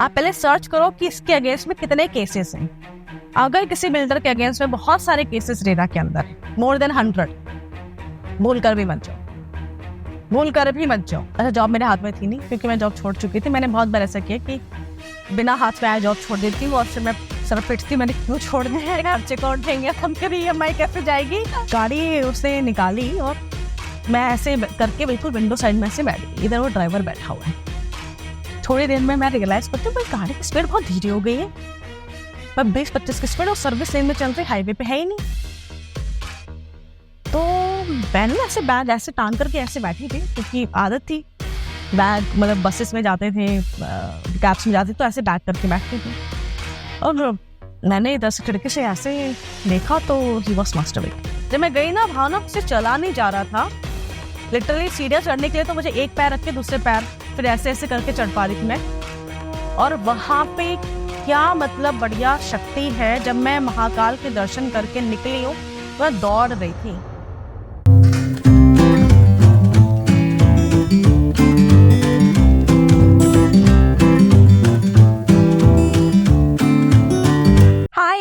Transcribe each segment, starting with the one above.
आप पहले सर्च करो कि इसके अगेंस्ट में कितने केसेस हैं। अगर किसी बिल्डर के अगेंस्ट में बहुत सारे केसेस रेरा के अंदर है, मोर देन 100, भूल कर भी मत जाओ। अच्छा, जॉब मेरे हाथ में थी नहीं, क्योंकि मैं जॉब छोड़ चुकी थी। मैंने बहुत बार ऐसा किया कि बिना हाथ में आया जॉब छोड़ देती हूँ और फिर मैं सर पिटती, मैंने क्यों छोड़ने हैं, खर्चे कौन देंगे, हम कभी EMI कैसे जाएगी। गाड़ी उसने निकाली और मैं ऐसे करके बिल्कुल विंडो साइड में से बैठ गई, इधर वो ड्राइवर बैठा हुआ है। थोड़ी देर में मैं रियलाइज करती हूँ भाई गाड़ी की स्पीड बहुत धीरे हो गई है, मैं 20-25 की स्पीड और सर्विस लेन में चल रही, हाईवे पे है ही नहीं। तो मैंने ऐसे बैग ऐसे टांग करके ऐसे बैठी थी, क्योंकि आदत थी, बैग मतलब बसेस में जाते थे, कैब्स में जाते तो ऐसे बैग करके बैठती थी। और मैंने इधर से खिड़की से ऐसे देखा तो ही वॉज मास्टरबेटिंग। जब मैं गई ना, भावना से चला नहीं जा रहा था, लिटरली सीढ़ियाँ चढ़ने के लिए तो मुझे एक पैर रख के दूसरे पैर फिर ऐसे ऐसे करके चढ़ पा रही थी मैं। और वहाँ पे क्या मतलब बढ़िया शक्ति है, जब मैं महाकाल के दर्शन करके निकली हूँ, मैं दौड़ रही थी।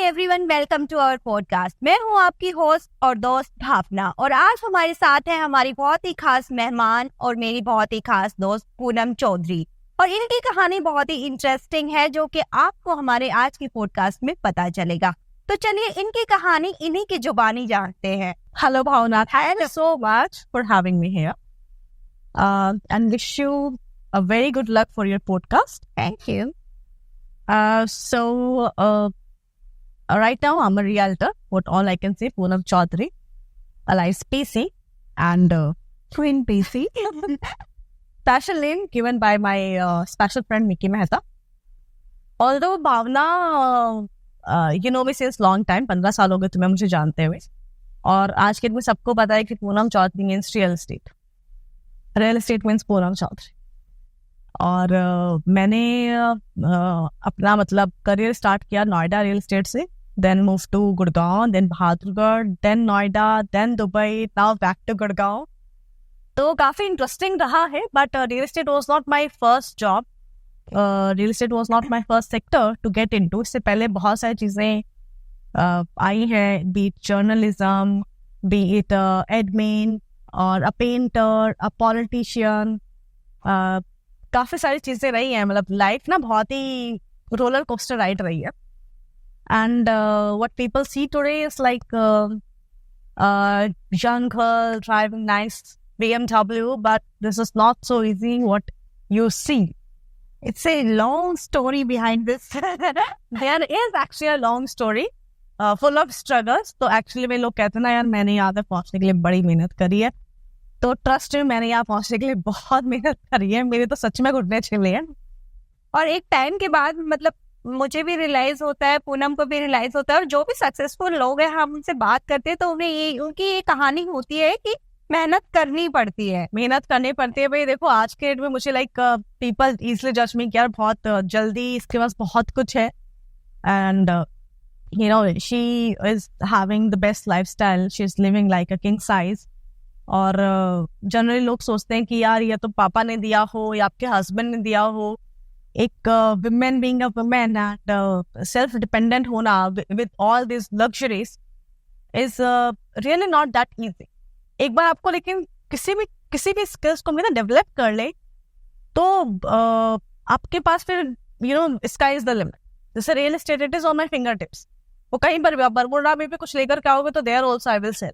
Everyone, welcome to our podcast. मैं हूं आपकी होस्ट और दोस्त भावना, और आज हमारे साथ है हमारी बहुत ही खास मेहमान और मेरी बहुत ही खास दोस्त पूनम चौधरी। और इनकी कहानी बहुत ही इंटरेस्टिंग है, जो कि आपको हमारे आज की पॉडकास्ट में पता चलेगा। तो चलिए इनकी कहानी इन्हीं की जुबानी जानते हैं। Hello Bhavna, thank you so much for having me here and wish you a very good luck for your podcast. Thank you. Right now, I'm a realtor. What all I can say, Poonam Chaudhary, alias PC, and Twin PC. Special name given by my special friend Mickey Mehta. Although Bhavna, you know me since long time, 15 साल हो गए तुम्हें मुझे जानते हुए, और आज के दिन में सबको पता है कि Poonam Chaudhary means real estate. Real estate means Poonam Chaudhary. और मैंने अपना मतलब करियर स्टार्ट किया नोएडा रियल एस्टेट से, then move to Gurgaon, then Bahadurgarh, then Noida, then Dubai, now back to Gurgaon. तो काफ़ी इंटरेस्टिंग रहा है, but real estate was not my first job, real estate was not my first sector to get into. इससे पहले बहुत सारी चीज़ें आई हैं, B it journalism, B it admin, और अ पेंटर, अ पॉलिटिशियन, काफ़ी सारी चीज़ें रही हैं। मतलब लाइफ ना बहुत ही रोलर कोस्टर राइड रही है। And what people see today is like young girl driving nice BMW, but this is not so easy what you see. It's a long story behind this. There is actually a long story full of struggles. तो actually में लोग कहते हैं ना यार, मैंने यहाँ तक पहुँचने के लिए बड़ी मेहनत करी है, तो ट्रस्ट में मैंने यहाँ पहुँचने के लिए बहुत मेहनत करी है। मेरे तो सच में घुटने छिले हैं। और एक टाइम के बाद मतलब मुझे भी रियलाइज होता है, पूनम को भी रियलाइज होता है, और जो भी सक्सेसफुल लोग हैं हम उनसे बात करते हैं तो उन्हें उनकी ये कहानी होती है कि मेहनत करनी पड़ती है। भाई देखो आज के डेट में मुझे लाइक पीपल इजली जज मी, यार बहुत जल्दी इसके पास बहुत कुछ है, and you know she is having the best lifestyle, she is living like a king size. और जनरली लोग सोचते हैं कि यार ये तो पापा ने दिया हो या आपके हस्बैंड ने दिया हो। एक women being a women and self dependent होना with all this luxuries is really not that easy. एक बार आपको लेकिन किसी भी स्किल्स को डेवलप कर ले तो आपके पास फिर you know sky is the limit. जैसे real estate, it is on my finger tips. वो कहीं पर भी आप बरमुडा में भी कुछ लेकर के आओगे तो there also I will sell.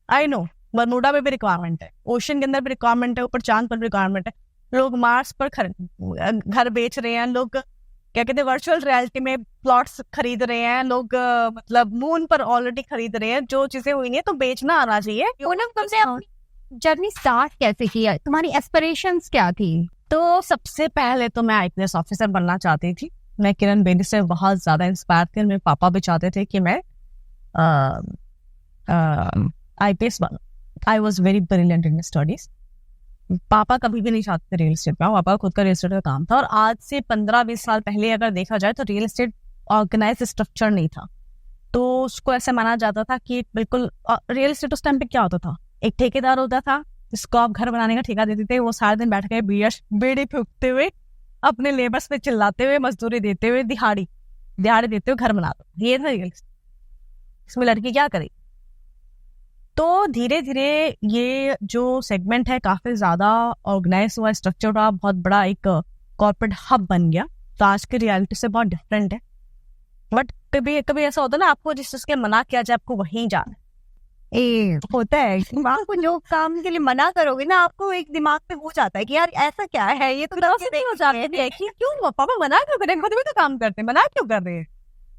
I know Bermuda में भी रिक्वायरमेंट है, ओशन के अंदर भी रिक्वायरमेंट है, ऊपर चांद पर रिक्वायरमेंट है। लोग मार्स पर घर बेच रहे हैं, लोग क्या कहते हैं वर्चुअल रियलिटी में प्लॉट्स खरीद रहे हैं, लोग मतलब मून पर ऑलरेडी खरीद रहे हैं। जो चीजें हुई हैं तो बेचना आना चाहिए। पूनम, तुमने अपनी जर्नी स्टार्ट कैसे किया? तुम्हारी एस्पिरेशंस क्या थी? तो सबसे पहले तो मैं IPS ऑफिसर बनना चाहती थी। मैं किरण बेदी से बहुत ज्यादा इंस्पायर थी। मेरे पापा भी चाहते थे कि मैं IPS बनूं। I was very brilliant in studies. पापा कभी भी नहीं चाहते थे रियल एस्टेट में, पापा खुद का रियल एस्टेट का काम था। और आज से 15-20 साल पहले अगर देखा जाए तो रियल एस्टेट ऑर्गेनाइज स्ट्रक्चर नहीं था, तो उसको ऐसे माना जाता था कि बिल्कुल रियल एस्टेट उस टाइम पे क्या होता था, एक ठेकेदार होता था जिसको आप घर बनाने का ठेका देते थे, वो सारे दिन बैठ के बीड़ी फूकते हुए अपने लेबर्स पे चिल्लाते हुए, मजदूरी देते हुए, दिहाड़ी देते हुए घर बना दो। ये था इसमें लड़की क्या करेगी। तो धीरे धीरे ये जो सेगमेंट है काफी ज्यादा ऑर्गेनाइज हुआ, स्ट्रक्चर्ड हुआ, बहुत बड़ा एक कॉर्पोरेट हब बन गया। तो आज की रियलिटी से बहुत डिफरेंट है। बट कभी कभी ऐसा होता है ना, आपको जिस चीज के मना किया जाए आपको वहीं जाना है। होता है आपको जो काम के लिए मना करोगे ना, आपको एक दिमाग पे हो जाता है कि यार ऐसा क्या है, ये तो नहीं हो जाता है कि क्यों पापा मना क्यों करें, खुद भी तो काम करते हैं, मना क्यों कर रहे हैं,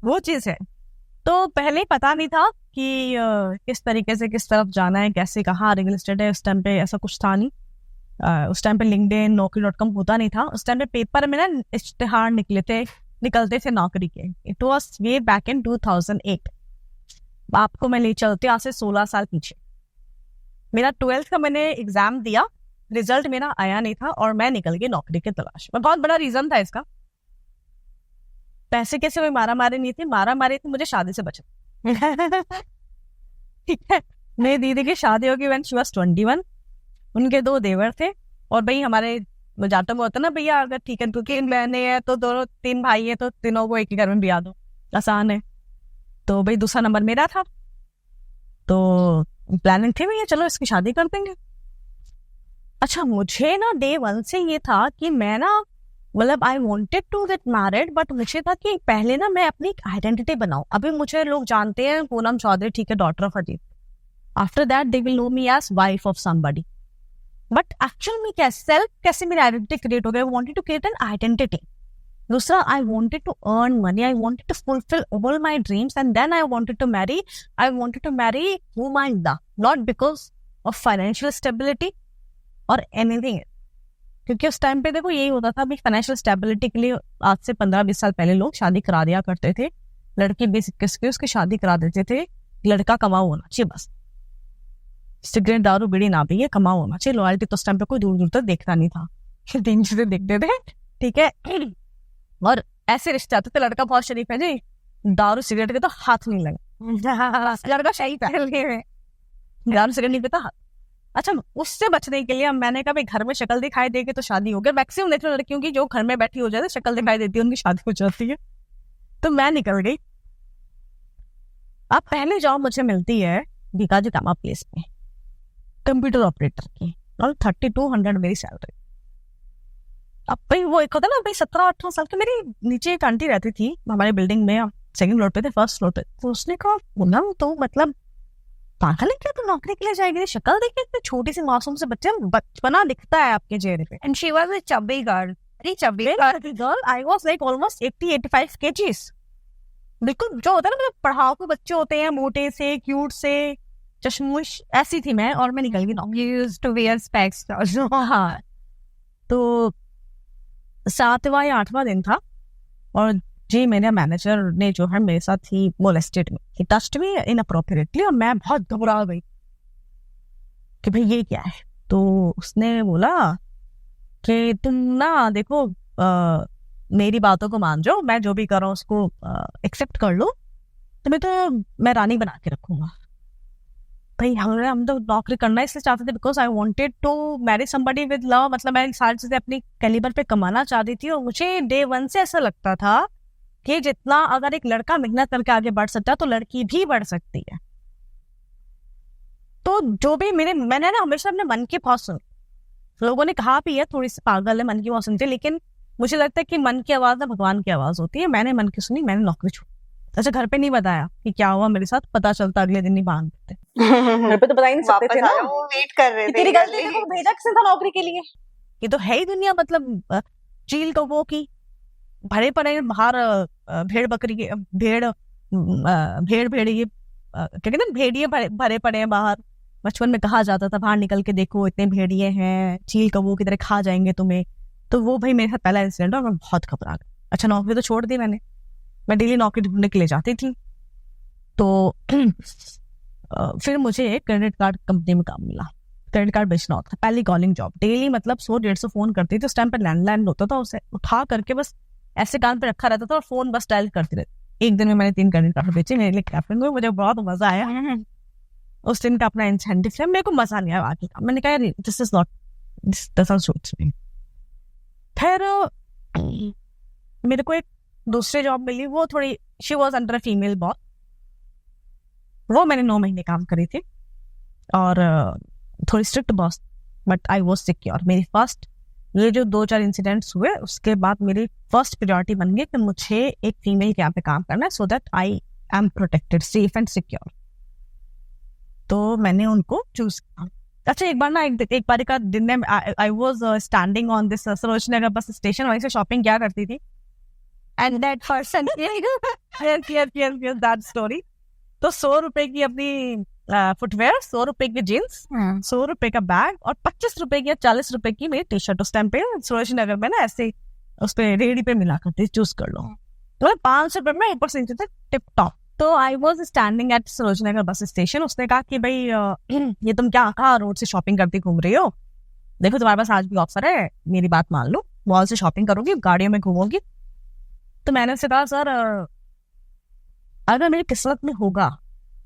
वो चीज है। तो पहले पता नहीं था कि किस तरीके से किस तरफ जाना है, कैसे कहाँ रियल एस्टेट है। उस टाइम पे ऐसा कुछ था नहीं। उस टाइम पे लिंक्डइन, naukri.com होता नहीं था। उस टाइम पे पेपर में ना इश्तिहार निकलते थे नौकरी के। It was way back in 2008। आपको मैं ले चलती हूँ आज से 16 साल पीछे। मेरा 12th का मैंने एग्जाम दिया, रिजल्ट मेरा आया नहीं था और मैं निकल गई नौकरी की तलाश में। बहुत बड़ा रीजन था इसका। पैसे कैसे कोई मारा मारी नहीं थी, मारा मारी थी मुझे शादी से बचना। ठीक है, मेरी दीदी की शादी होगी व्हेन शी वाज 21। उनके 2 देवर थे और भाई हमारे जाटों में होता ना भैया, अगर ठीक है 2-3 बहनें हैं तो 2-3 भाई है तो तीनों को एक ही घर में ब्याह दो, आसान है। तो भाई दूसरा नंबर मेरा था, तो प्लानिंग थी भैया चलो इसकी शादी कर देंगे। अच्छा, मुझे ना डे 1 से ये था कि मैं ना मतलब I wanted to get married, but मुझे था कि पहले ना मैं अपनी आइडेंटिटी बनाऊं। अभी मुझे लोग जानते हैं पूनम चौधरी, ठीक है, daughter of Ajit. After that they will know me as wife of somebody. But actual में क्या सेल्फ कैसे मेरी आइडेंटिटी क्रिएट हो गई। I wanted to create an identity. दूसरा, I wanted to earn money, I wanted to fulfil all my dreams, and then I wanted to marry. I wanted to marry whom I love, not because of financial stability or anything। क्योंकि उस time पे देखो यही होता था, अभी financial stability के लिए आज से 15-20 साल पहले लोग शादी करा दिया करते थे। लड़की 20-21 की उसकी शादी करा देते थे। लड़का कमाऊ होना चाहिए, बस सिगरेट दारू बीड़ी ना पिए, कमाऊ होना चाहिए। लॉयल्टी तो उस टाइम पे कोई दूर दूर तक देखता नहीं था, 3 चीजें देखते थे, ठीक है। और ऐसे रिश्ते आते थे, लड़का बहुत शरीफ है जी, दारू सिगरेट के तो हाथ नहीं लगा। लड़का सही पहले में दारू सिगरेट नहीं पीता हाथ। अच्छा, उससे बचने के लिए मैंने कहा भाई घर में शक्ल दिखाई देगी तो शादी हो गई। मैक्सिमम देख लो लड़कियों की जो घर में बैठी हो जाती, शक्ल दिखाई देती है, उनकी शादी हो जाती है। तो मैं निकल गई। अब पहले जॉब मुझे मिलती है भिकाजी कामा प्लेस में, कंप्यूटर ऑपरेटर की, और 3200 मेरी सैलरी। अब भाई वो एक होता ना भाई 17-18 साल की, मेरी नीचे एक आंटी रहती थी हमारे बिल्डिंग में, 2nd फ्लोर पे थे, 1st फ्लोर पे। तो उसने कहा पूनम तो मतलब पागल है क्या, तो नौकरी के लिए जाएगी, शक्ल देखिए इतनी छोटी सी मासूम से बच्चे, बचपना दिखता है आपके चेहरे पे। And she was a चब्बी girl, very चब्बी girl. I was like almost 80-85 kgs। बिल्कुल जो होता है ना, मतलब पढ़ाओ के बच्चे होते हैं, मोटे से, क्यूट से, चश्मुश, ऐसी थी मैं। और मैं निकल गई नौकरी। You used to wear specs also। हाँ, तो 7वां या 8वां दिन था और जी मेरे मैनेजर ने जो है मेरे साथ ही मोलेस्टेड में, ही टच्ड मी इनअप्रोप्रिएटली, और मैं बहुत घबरा गई कि भाई ये क्या है। तो उसने बोला कि तुम ना देखो मेरी बातों को मान जाओ, मैं जो भी कर रहा हूँ उसको एक्सेप्ट कर लो, तुम्हें तो मैं रानी बना के रखूंगा। भाई हम तो नौकरी करना इसलिए चाहते थे because I wanted to marry somebody with love. मतलब मैं सारी चीजें अपनी कैलिबर पे कमाना चाहती थी। और मुझे डे 1 से ऐसा लगता था कि जितना अगर एक लड़का मेहनत करके आगे बढ़ सकता है तो लड़की भी बढ़ सकती है। तो जो भी मैंने ना हमेशा अपने मन की बहुत सुनी। लोगों ने कहा भी है थोड़ी सी पागल है, मन की बहुत सुनती है, लेकिन मुझे लगता है कि मन की आवाज ना भगवान की आवाज होती है। मैंने मन की सुनी, मैंने नौकरी छोड़ी। अच्छा, घर पे नहीं बताया कि क्या हुआ मेरे साथ, पता चलता अगले दिन ही बांध देते। घर पे तो बता ही नहीं सकते थे ना, वो वेट कर रहे थे। तेरी गलती है, भेजा किसने था नौकरी के लिए। ये तो है ही दुनिया, मतलब चील कौवों की भरे पड़े बाहर, भेड़ बकरी के भेड़ भेड़िए क्या कहते हैं, भेड़िए भरे पड़े हैं बाहर। बचपन में कहा जाता था बाहर निकल के देखो इतने भेड़िए हैं, चील कौवों की तरह खा जाएंगे तुम्हें। तो वो भाई मेरे साथ पहला इंसिडेंट और मैं बहुत घबरा गई। अच्छा, नौकरी तो छोड़ दी मैंने, मैं डेली नौकरी ढूंढने के लिए जाती थी। तो फिर मुझे एक क्रेडिट कार्ड कंपनी में काम मिला, क्रेडिट कार्ड बेचना होता था, पहली कॉलिंग जॉब। डेली मतलब 100-150 फोन करती थी। उस टाइम पर लैंडलाइन होता था, उसे उठा करके बस ऐसे कान पे रखा रहता था और फोन बस डायल करती रहती। एक दिन में मैंने 3 क्रेडिट कार्ड बेचे, मेरे लिए कैप्टन हुए, मुझे बहुत मजा आया। उस दिन का अपना इंसेंटिव है, मेरे को मजा नहीं आया बाकी का। मैंने कहा this is not, this doesn't suit me. फिर मेरे को एक दूसरी जॉब मिली, वो थोड़ी she was under a female boss, वो मैंने 9 महीने काम करी थी और थोड़ी strict boss, but I was secure. मेरी फर्स्ट ये जो 2-4 इंसिडेंट्स हुए उसके बाद मेरी फर्स्ट प्रायोरिटी बन गई कि मुझे एक फीमेल के यहाँ पे काम करना है, so that I am protected, safe and secure. तो मैंने उनको चूज किया। अच्छा, एक बार ना एक बार का दिन में I was standing on this Sarojini Nagar bus station, वहीं से शॉपिंग क्या करती थी, and that person that story. तो 100 रुपए की अपनी फुटवेयर, 100 रुपए की जीन्स, 100 रुपए का बैग और 25 रुपए की या 40 रुपए की मेरी टी शर्ट उस टाइम पे सरोजनी नगर में ना ऐसे उस पे रेडी पे मिला करती, चूज कर लो। तो 500 रुपए में ऊपर से नीचे तक टिप टॉप। तो I was standing at Sarojini Nagar bus station. उसने कहा कि भाई ये तुम क्या कहाँ रोड से शॉपिंग करती घूम रही हो, देखो तुम्हारे पास आज भी ऑफर है, मेरी बात मान लो, मॉल से शॉपिंग करोगी, गाड़ियों में घूमोगी। तो मैंने उससे कहा सर अगर मेरी किस्मत में होगा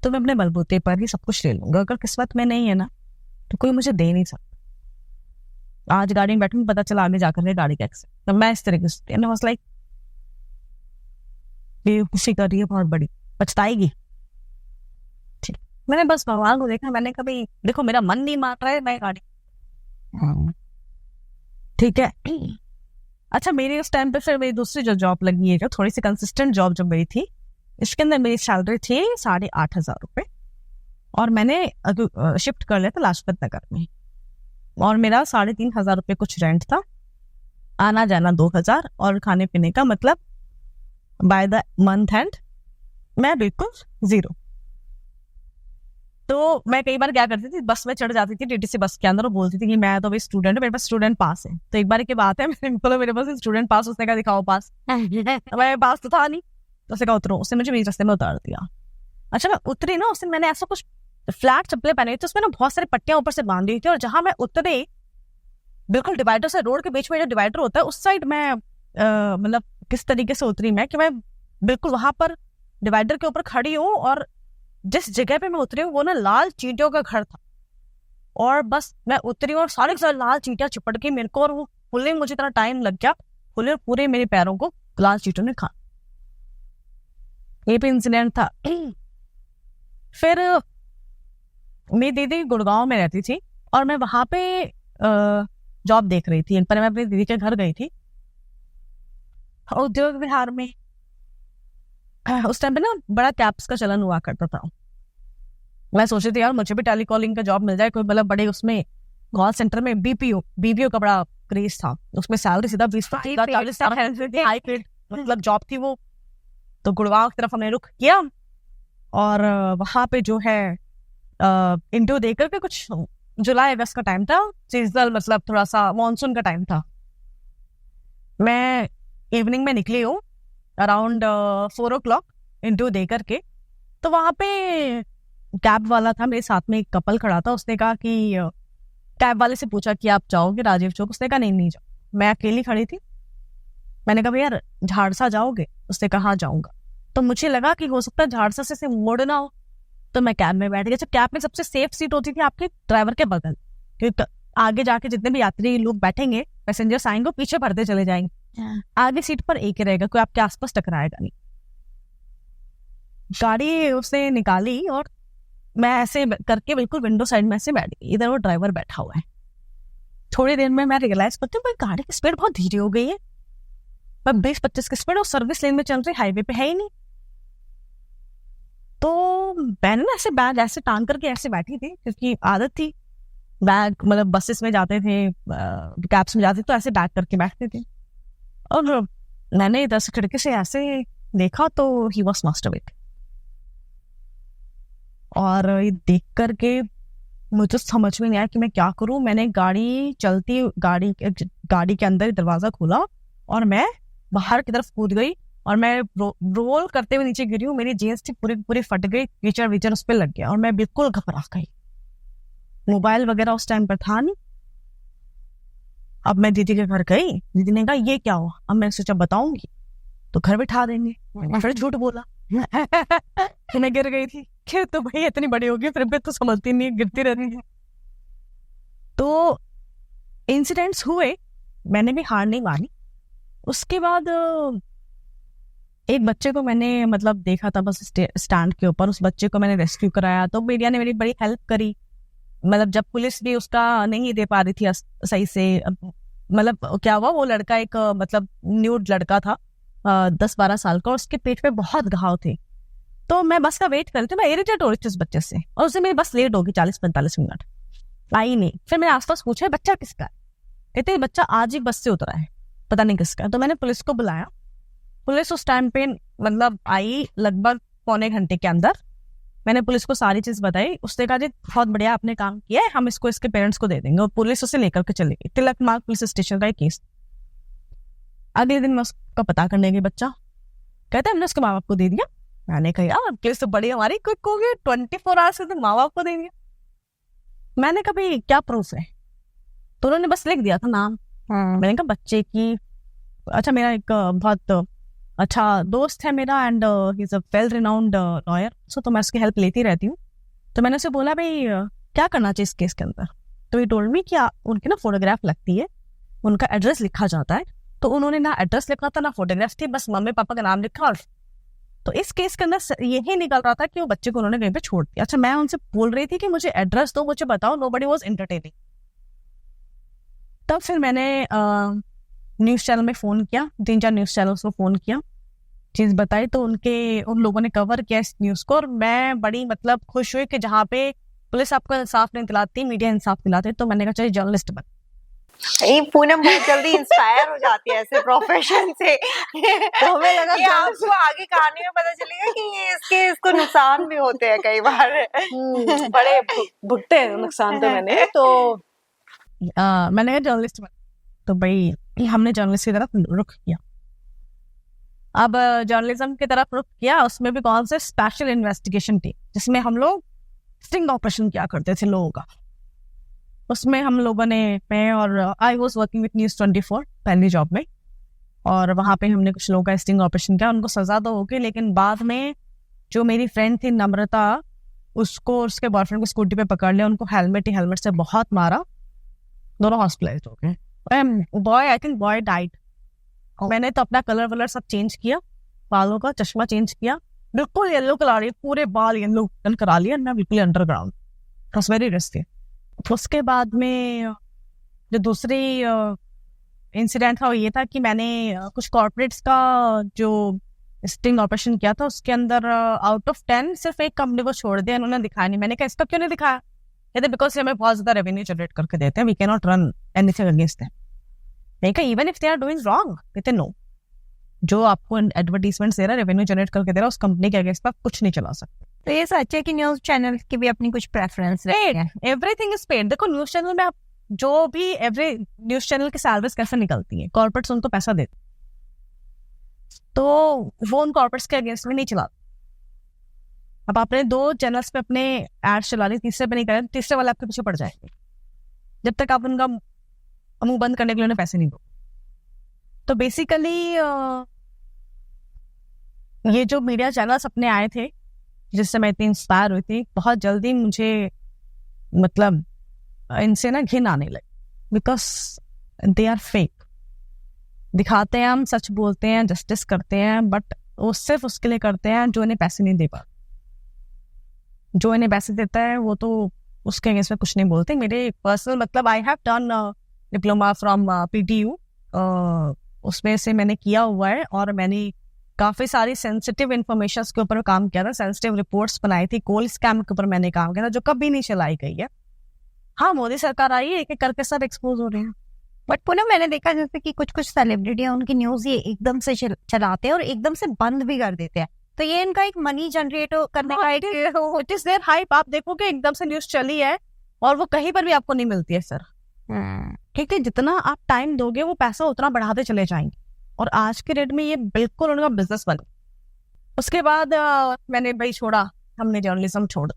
तो मैं अपने बलबूते पर ही सब कुछ ले लूंगा, अगर किस्मत में नहीं है ना तो कोई मुझे दे नहीं सकता। आज गाड़ी में बैठूंगी, पता चला आगे जाकर के गाड़ी का एक्सीडेंट, तो मैं इस तरीके से लाइक खुशी कर रही है बहुत बड़ी, पछताएगी। ठीक, मैंने बस भगवान को देखा, मैंने कभी देखो मेरा मन नहीं मान रहा है, मैं गाड़ी ठीक है। अच्छा, मेरी उस टाइम पे फिर मेरी दूसरी जो जॉब लगी है, जो थोड़ी सी कंसिस्टेंट जॉब जो मेरी थी, इसके अंदर मेरी सैलरी थी 8,500 रुपये और मैंने शिफ्ट कर लिया था लाजपत नगर में, और मेरा 3,500 रुपये कुछ रेंट था, आना जाना 2,000 और खाने पीने का मतलब बाय द मंथ एंड मैं बिल्कुल 0। तो मैं कई बार क्या करती थी, बस में चढ़ जाती थी टीटीसी बस के अंदर और बोलती थी कि मैं तो अभी स्टूडेंट हूँ, मेरे पास स्टूडेंट पास है। तो एक बार की बात है, मैंने बोला मेरे पास स्टूडेंट पास, उसने कहा दिखाओ पास, मेरे पास तो था नहीं। तो उसने कहा उतरो, उसने मुझे बीच रास्ते में उतार दिया। अच्छा, मैं उतरी ना, उसने मैंने ऐसा कुछ फ्लैट चप्पलें पहनी थी, उसमें ना बहुत सारी पट्टियां ऊपर से बांधी हुई थी, और जहां मैं उतरी बिल्कुल डिवाइडर से, रोड के बीच में जो डिवाइडर होता है उस साइड मैं मतलब किस तरीके से उतरी मैं कि मैं बिल्कुल वहां पर डिवाइडर के ऊपर खड़ी हूँ, और जिस जगह पे मैं उतरी हूँ वो ना लाल चींटियों का घर था, और बस मैं उतरी और सारे लाल चींटियां चिपट गई मेरे को, और वो फुले मुझे इतना टाइम लग गया, फुले पूरे मेरे पैरों को लाल चींटियों ने खा। ये भी इंसिडेंट था। फिर मेरी दीदी गुड़गांव में रहती थी और मैं वहां पे जॉब देख रही थी, पर मैं अपनी दीदी के घर गई थी उद्योग विहार में। उस टाइम पे ना बड़ा कैप्स का चलन हुआ करता था। मैं सोची थी यार मुझे भी टेलीकॉलिंग का जॉब मिल जाए, कोई मतलब बड़े उसमें कॉल सेंटर में बीपीओ का बड़ा क्रेज था, उसमें सैलरी सीधा 20-40 हाई पेड मतलब जॉब थी वो। तो गुड़गांव की तरफ हमने रुख किया और वहां पे जो है इंटरव्यू देकर के, कुछ जुलाई अगस्त का टाइम था, सीजनल मतलब थोड़ा सा मानसून का टाइम था। मैं इवनिंग में निकली हूँ अराउंड 4 o'clock इंटरव्यू दे करके। तो वहां पे कैब वाला था, मेरे साथ में एक कपल खड़ा था, उसने कहा कि कैब वाले से पूछा कि आप जाओगे राजीव चौक, उसने कहा नहीं जाओ। मैं अकेली खड़ी थी, मैंने कहा यार झाड़सा जाओगे, उसने कहा हाँ जाऊंगा। तो मुझे लगा कि हो सकता है झाड़सा से मुड़ना हो, तो मैं कैब में बैठ गई। जब कैब में सबसे सेफ सीट होती थी आपके ड्राइवर के बगल, क्योंकि आगे जाके जितने भी यात्री लोग बैठेंगे, पैसेंजर्स आएंगे, पीछे भरते चले जाएंगे, आगे सीट पर एक ही रहेगा, कोई आपके आसपास टकराएगा नहीं। गाड़ी उसने निकाली और मैं ऐसे करके बिल्कुल विंडो साइड में ऐसे बैठ गई, इधर वो ड्राइवर बैठा हुआ है। थोड़ी देर में मैं रियलाइज करती हूँ गाड़ी की स्पीड बहुत धीरे हो गई है, मैं 20-25 की स्पीड और सर्विस लेन में चल रही, हाईवे पे है ही नहीं। तो मैंने ना ऐसे बैग ऐसे टांग करके ऐसे बैठी थी, क्योंकि आदत थी, बैग मतलब बसेस में जाते थे, कैब्स में जाते थे, तो ऐसे बैग करके बैठते थे। और मैंने इधर से खिड़की से ऐसे देखा तो ही वॉज मास्टरबेट, और ये देख करके मुझे समझ में नहीं आया कि मैं क्या करूं। मैंने गाड़ी के अंदर दरवाजा खोला और मैं बाहर की तरफ कूद गई, और मैं रोल करते हुए नीचे गिरी हूँ। मेरी जीन्स थी पूरी फट गई, कीचड़ उस पर लग गया और मैं बिल्कुल घबरा गई। मोबाइल वगैरह उस टाइम पर था नहीं। अब मैं दीदी के घर गई, दीदी ने कहा ये क्या हुआ। अब मैंने सोचा बताऊंगी तो घर बिठा देंगे, फिर झूठ बोला कि मैं गिर गई थी। कि तो भाई इतनी बड़ी होगी फिर भी तो समझती नहीं, गिरती रहती है। तो इंसिडेंट्स हुए, मैंने भी हार नहीं मानी, उसके बाद एक बच्चे को मैंने मतलब देखा था बस स्टैंड के ऊपर, उस बच्चे को मैंने रेस्क्यू कराया, तो मीडिया ने मेरी बड़ी हेल्प करी। मतलब जब पुलिस भी उसका नहीं दे पा रही थी सही से, मतलब क्या हुआ, वो लड़का एक मतलब न्यूड लड़का था 10-12 साल का, और उसके पेट पे बहुत घाव थे। तो मैं बस का वेट कर रही थी, मैं इरिटेट हो रही थी उस बच्चे से, और उससे मेरी बस लेट होगी 40-45 मिनट, आई नहीं। फिर मैंने आसपास पूछा बच्चा किसका है, कहते बच्चा आज ही बस से उतरा है, पता नहीं किसका। तो मैंने पुलिस को बुलाया, पुलिस उस टाइम पे मतलब आई लगभग पौने घंटे के अंदर। मैंने पुलिस को सारी चीज बताई, उसने कहा जी बहुत बढ़िया आपने काम किया है, हम इसको इसके पेरेंट्स को दे देंगे, और पुलिस उसे लेकर के चली गई। तिलक मार्ग पुलिस स्टेशन का एक केस। अगले दिन मैं उसका पता करने गई, बच्चा कहता है हमने उसके माँ बाप को दे दिया। मैंने कहा यार पुलिस तो बड़ी हमारी क्विक हो गई, 24 आवर्स में माँ बाप को दे दिया। मैंने कहा भाई क्या प्रूफ है, तो उन्होंने बस लिख दिया था नाम। मैंने कहा बच्चे की, अच्छा मेरा एक बहुत अच्छा दोस्त है मेरा, and he is a well renowned lawyer, so तो मैं उसकी हेल्प लेती रहती हूँ। तो मैंने उसे बोला भाई क्या करना चाहिए इस केस के अंदर। तो ही टोल्ड मी कि उनकी ना फोटोग्राफ लगती है, उनका एड्रेस लिखा जाता है। तो उन्होंने ना एड्रेस लिखा था ना फोटोग्राफ थी, बस मम्मी पापा का नाम लिखा। और तो इस केस के अंदर यही निकल रहा था कि वो बच्चे को उन्होंने कहीं पे छोड़ दिया। अच्छा मैं उनसे बोल रही थी कि मुझे एड्रेस दो, मुझे बताओ, नोबडी वाज एंटरटेनिंग। तब फिर मैंने न्यूज चैनल में फोन किया, 3-4 न्यूज चैनल्स को फोन किया, चीज बताई, तो उन लोगों ने कवर किया इस न्यूज को। और मैं बड़ी मतलब खुश हुई कि जहाँ पे पुलिस आपको इंसाफ नहीं दिलाती, मीडिया इंसाफ दिलाते, तो मैंने कहा चलिए जर्नलिस्ट बन। पूनम बहुत जल्दी इंस्पायर हो जाती है ऐसे प्रोफेशन से। तो हमें लगा कि आपको आगे कहानी में पता चलेगा कि इसको नुकसान भी होते हैं कई बार। बड़े भुगते हैं नुकसान तो मैंने। तो मैंने कहा जर्नलिस्ट बन। तो भाई हमने जर्नलिस्ट की तरफ रुख किया। अब जर्नलिज्म की तरफ रुख किया, उसमें भी कौन से स्पेशल इन्वेस्टिगेशन टीम, जिसमें हम लोग स्टिंग ऑपरेशन किया करते थे लोगों का। उसमें हम लोगों ने, मैं और I was working with news 24 पहली जॉब में, और वहां पे हमने कुछ लोगों का स्टिंग ऑपरेशन किया। उनको सजा तो हो गई, लेकिन बाद में जो मेरी फ्रेंड थी नम्रता, उसको और उसके बॉयफ्रेंड को स्कूटी पे पकड़ लिया, उनको हेलमेट से बहुत मारा, दोनों हॉस्पिटलाइज्ड हो गए। Boy I think boy died. मैंने तो अपना कलर वलर सब चेंज किया, बालों का चश्मा चेंज किया, बिल्कुल येलो कलर, पूरे बाल येलो करा लिया, मैं बिल्कुल underground, it was very risky. उसके बाद में जो दूसरी इंसिडेंट था वो ये था कि मैंने कुछ कॉर्पोरेट्स का जो स्टिंग ऑपरेशन किया था, उसके अंदर आउट ऑफ 10 सिर्फ एक कंपनी को छोड़ दिया, उन्होंने दिखाया नहीं। मैंने कहा इसका क्यों नहीं दिखाया, कहते बिकॉज हमें बहुत ज्यादा रेवेन्यू जनरेट करके देते हैं, we can not run anything against them. मैंने कहा even if they are doing wrong, कहते नो, जो आपको एडवर्टीजमेंट दे रहा है, रेवेन्यू जनरेट करके दे रहा है, उस कंपनी के अगेंस्ट आप कुछ नहीं चला सकते। तो ये सच है कि न्यूज चैनल की भी अपनी कुछ प्रेफरेंस है, एवरीथिंग इज पेड। देखो न्यूज चैनल में आप जो भी एवरी न्यूज चैनल की सैलरीज कैसे निकलती है, कॉर्पोरेट्स उनको पैसा देते, तो वो उन कॉर्पोरेट्स के अगेंस्ट में नहीं चलाते। अब आपने 2 चैनल्स पे अपने एड चला ली, तीसरे पे नहीं करें, तीसरे वाले आपके पीछे पड़ जाएंगे जब तक आप उनका मुंह बंद करने के लिए उन्हें पैसे नहीं दो। तो बेसिकली ये जो मीडिया चैनल्स अपने आए थे जिससे मैं इतनी इंस्पायर हुई थी, बहुत जल्दी मुझे मतलब इनसे ना घिन आने लगी, बिकॉज दे आर फेक। दिखाते हैं, हम सच बोलते हैं, जस्टिस करते हैं, बट वो सिर्फ उसके लिए करते हैं जो इन्हें पैसे नहीं दे पाते। जो इन्हें पैसे देता है वो तो उसके अगेंस्ट में कुछ नहीं बोलते। मेरे पर्सनल मतलब I have done diploma from PTU, उसमें से मैंने किया हुआ है, और मैंने काफी सारी सेंसिटिव इन्फॉर्मेशन के ऊपर काम किया था, सेंसिटिव रिपोर्ट्स बनाई थी, कोल स्कैम के ऊपर मैंने काम किया था, जो कभी नहीं चलाई गई है। हाँ मोदी सरकार आई है, एक एक करके सब एक्सपोज हो रहे हैं। बट पुनः मैंने देखा जैसे कि कुछ सेलिब्रिटी है, उनकी न्यूज ये एकदम से चलाते हैं और एकदम से बंद भी कर देते हैं, तो ये इनका एक मनी जनरेट करने का एक इट इज देयर हाइप। आप देखोगे एकदम से न्यूज चली है और वो कहीं पर भी आपको नहीं मिलती है सर, क्योंकि जितना आप टाइम दोगे वो पैसा उतना बढ़ाते चले जाएंगे, और आज के डेट में ये बिल्कुल उनका बिजनेस बन। उसके बाद मैंने भाई छोड़ा, हमने जर्नलिज्म छोड़।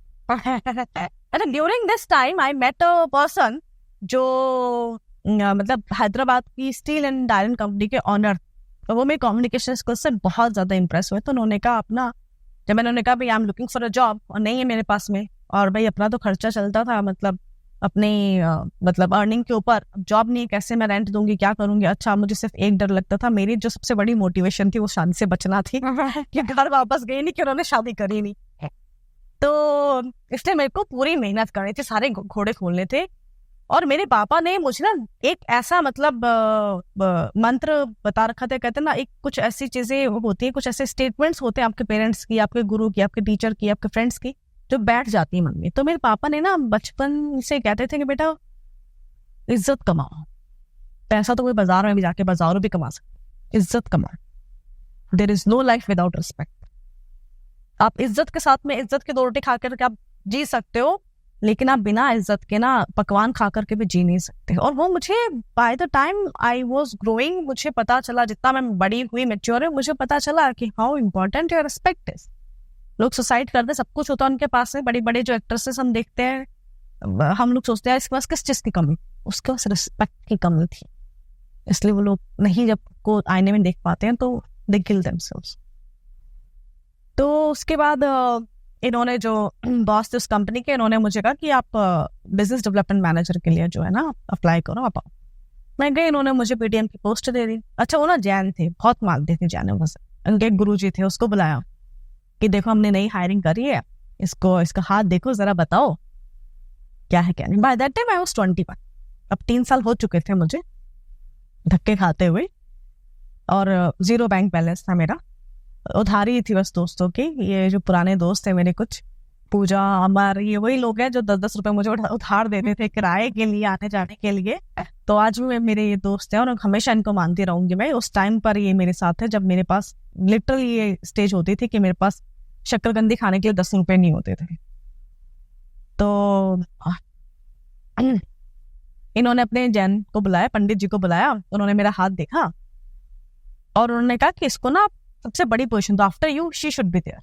During this time I met a person जो मतलब हैदराबाद की स्टील एंड आयरन कंपनी के ऑनर, तो वो मेरे कम्युनिकेशन स्किल्स से बहुत ज्यादा इंप्रेस हुए। तो उन्होंने कहा अपना, जब मैंने उन्हें कहा भाई I am looking for a job और नहीं है मेरे पास में, और भाई अपना तो खर्चा चलता था, मतलब अपनी मतलब अर्निंग के ऊपर, जॉब नहीं है, कैसे मैं रेंट दूंगी, क्या करूंगी। अच्छा, मुझे सिर्फ एक डर लगता था, मेरी जो सबसे बड़ी मोटिवेशन थी वो शादी से बचना थी कि घर वापस गई नहीं कि उन्होंने शादी करी नहीं। तो इसलिए मेरे को पूरी मेहनत करनी थी, सारे घोड़े खोलने थे। और मेरे पापा ने मुझे ना एक ऐसा मतलब मंत्र बता रखा था, कहते ना एक कुछ ऐसी चीजें होती है, कुछ ऐसे स्टेटमेंट्स होते हैं आपके पेरेंट्स की, आपके गुरु की, आपके टीचर की, आपके फ्रेंड्स की, जो बैठ जाती है मन में। तो मेरे पापा ने ना बचपन से कहते थे कि बेटा इज्जत कमाओ, पैसा तो कोई बाजार में भी जाके बाजारों भी कमा सकते, इज्जत कमाओ। There is no life without respect. आप इज्जत के साथ में इज्जत की 2 रोटी खा करके आप जी सकते हो, लेकिन आप बिना इज्जत के ना पकवान खा करके भी जी नहीं सकते। और वो मुझे by the time I was growing, मुझे पता चला, जितना मैं बड़ी हुई, मैच्योर है, मुझे पता चला कि how important your respect is. लोग सुसाइड करते, सब कुछ होता है उनके पास में, बड़ी बड़ी जो एक्ट्रेसेस हम देखते हैं, हम लोग सोचते हैं इसके पास किस चीज की कमी, उसके पास रिस्पेक्ट की कमी थी, इसलिए वो लोग नहीं जब को आईने में देख पाते हैं तो दे किल देमसेल्व्स। तो उसके बाद इन्होंने जो बॉस थे उस कंपनी के, इन्होंने मुझे कहा कि आप बिजनेस डेवलपमेंट मैनेजर के लिए जो है ना अप्लाई करो, आप आओ। मैं गई, इन्होंने मुझे पीटीएम की पोस्ट दे दी। अच्छा, वो ना जैन थे, बहुत मानते थे जैन, बस उनके गुरुजी थे, उसको बुलाया कि देखो हमने नई हायरिंग करी है, इसको इसका हाथ देखो जरा, बताओ क्या है क्या नहीं। By that time I was 21। अब 3 साल हो चुके थे मुझे धक्के खाते हुए, और 0 बैंक बैलेंस था मेरा, उधारी थी बस दोस्तों की। ये जो पुराने दोस्त थे मेरे, कुछ पूजा, अमर, ये वही लोग हैं जो 10-10 रुपए मुझे उधार देते थे किराए के लिए, आने जाने के लिए। तो आज भी मेरे ये दोस्त हैं और हमेशा इनको मानती रहूंगी मैं। उस टाइम पर ये मेरे साथ है जब मेरे पास लिटरली ये स्टेज होती थी कि मेरे पास शक्करकंदी खाने के लिए 10 रुपए नहीं होते थे। तो इन्होंने अपने जैन को बुलाया, पंडित जी को बुलाया, उन्होंने मेरा हाथ देखा और उन्होंने कहा कि इसको ना सबसे बड़ी पोजीशन, तो after you she should be there.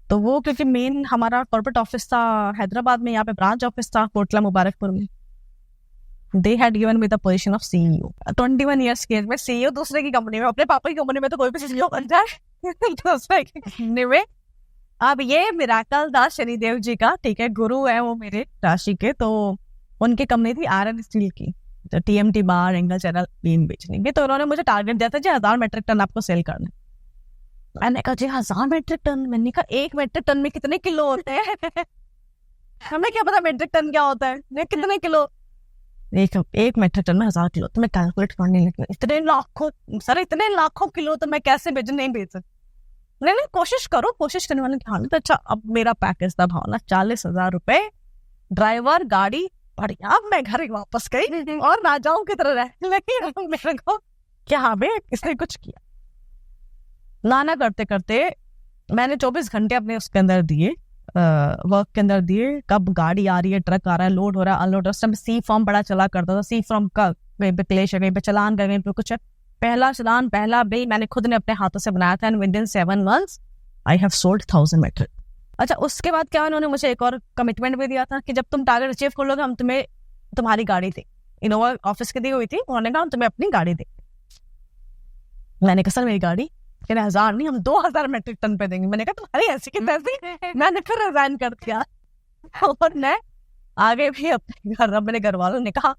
तो वो क्योंकि मेन हमारा कॉर्पोरेट ऑफिस था हैदराबाद में, यहाँ पे ब्रांच ऑफिस था कोटला मुबारकपुर में, they had given me the position of CEO. 21 years की एज में सीईओ दूसरे की कंपनी में, अपने पापा की कंपनी में तो कोई भी सीईओ बन जाए दूसरे की कंपनी में। अब ये मिराकल दास शनिदेव जी का, ठीक है, गुरु है वो मेरे राशि के। तो उनकी कंपनी थी आयरन स्टील की, तो टीएमटी बार, एंगल चैनल, बीम बेचने की। तो उन्होंने मुझे टारगेट दिया था जी 1000 मेट्रिक टन आपको सेल करना। मैंने कहा जी 1000 मेट्रिक टन? मैंने कहा 1 मेट्रिक टन में कितने किलो होते हैं हमें क्या पता मेट्रिक टन क्या होता है, कितने किलो, एक मेट्रिक टन में 1000 किलो। तो मैं कैलकुलेट करने लगी, इतने लाखों, सर इतने लाखों किलो तो मैं कैसे नहीं बेच सकती। नहीं कोशिश करो, कोशिश करने वाले की हालत। अच्छा, अब मेरा पैकेज था भावना 40,000 रुपए, ड्राइवर, गाड़ी, बढ़िया। अब मैं घर वापस गई और ना जाऊं की तरह रहने लगी। मेरे को क्या हाँ बे इसने कुछ किया ना करते करते मैंने 24 घंटे अपने उसके अंदर दिए, वर्क के अंदर दिए। कब गाड़ी आ रही है, ट्रक आ रहा है, लोड हो रहा है, अनलोड। उस टाइम सी फॉर्म बड़ा चला करता था, सी फॉर्म का कहीं पे क्लेश है, कहीं पे चलान, कहीं पे कुछ है। पहला चलान, पहला बे मैंने खुद ने अपने हाथों से बनाया था, and with in 7 months I have sold 1000 metric. अच्छा, उसके बाद क्या उन्होंने मुझे एक और कमिटमेंट भी दिया था कि जब तुम टारगेट अचीव कर लोगे हम तुम्हें तुम्हारी गाड़ी दे, इनोवा ऑफिस की दी हुई थी, उन्होंने कहा हम तुम्हें अपनी गाड़ी दे। मैंने कहा सर मेरी गाड़ी, कहने 1000 नहीं, हम 2000 मेट्रिक टन पे देंगे। मैंने कहा तुम्हारी ऐसी की तैसी। मैंने फिर रिजाइन कर दिया और मैं आगे भी अपने घर, मेरे घर वालों ने कहा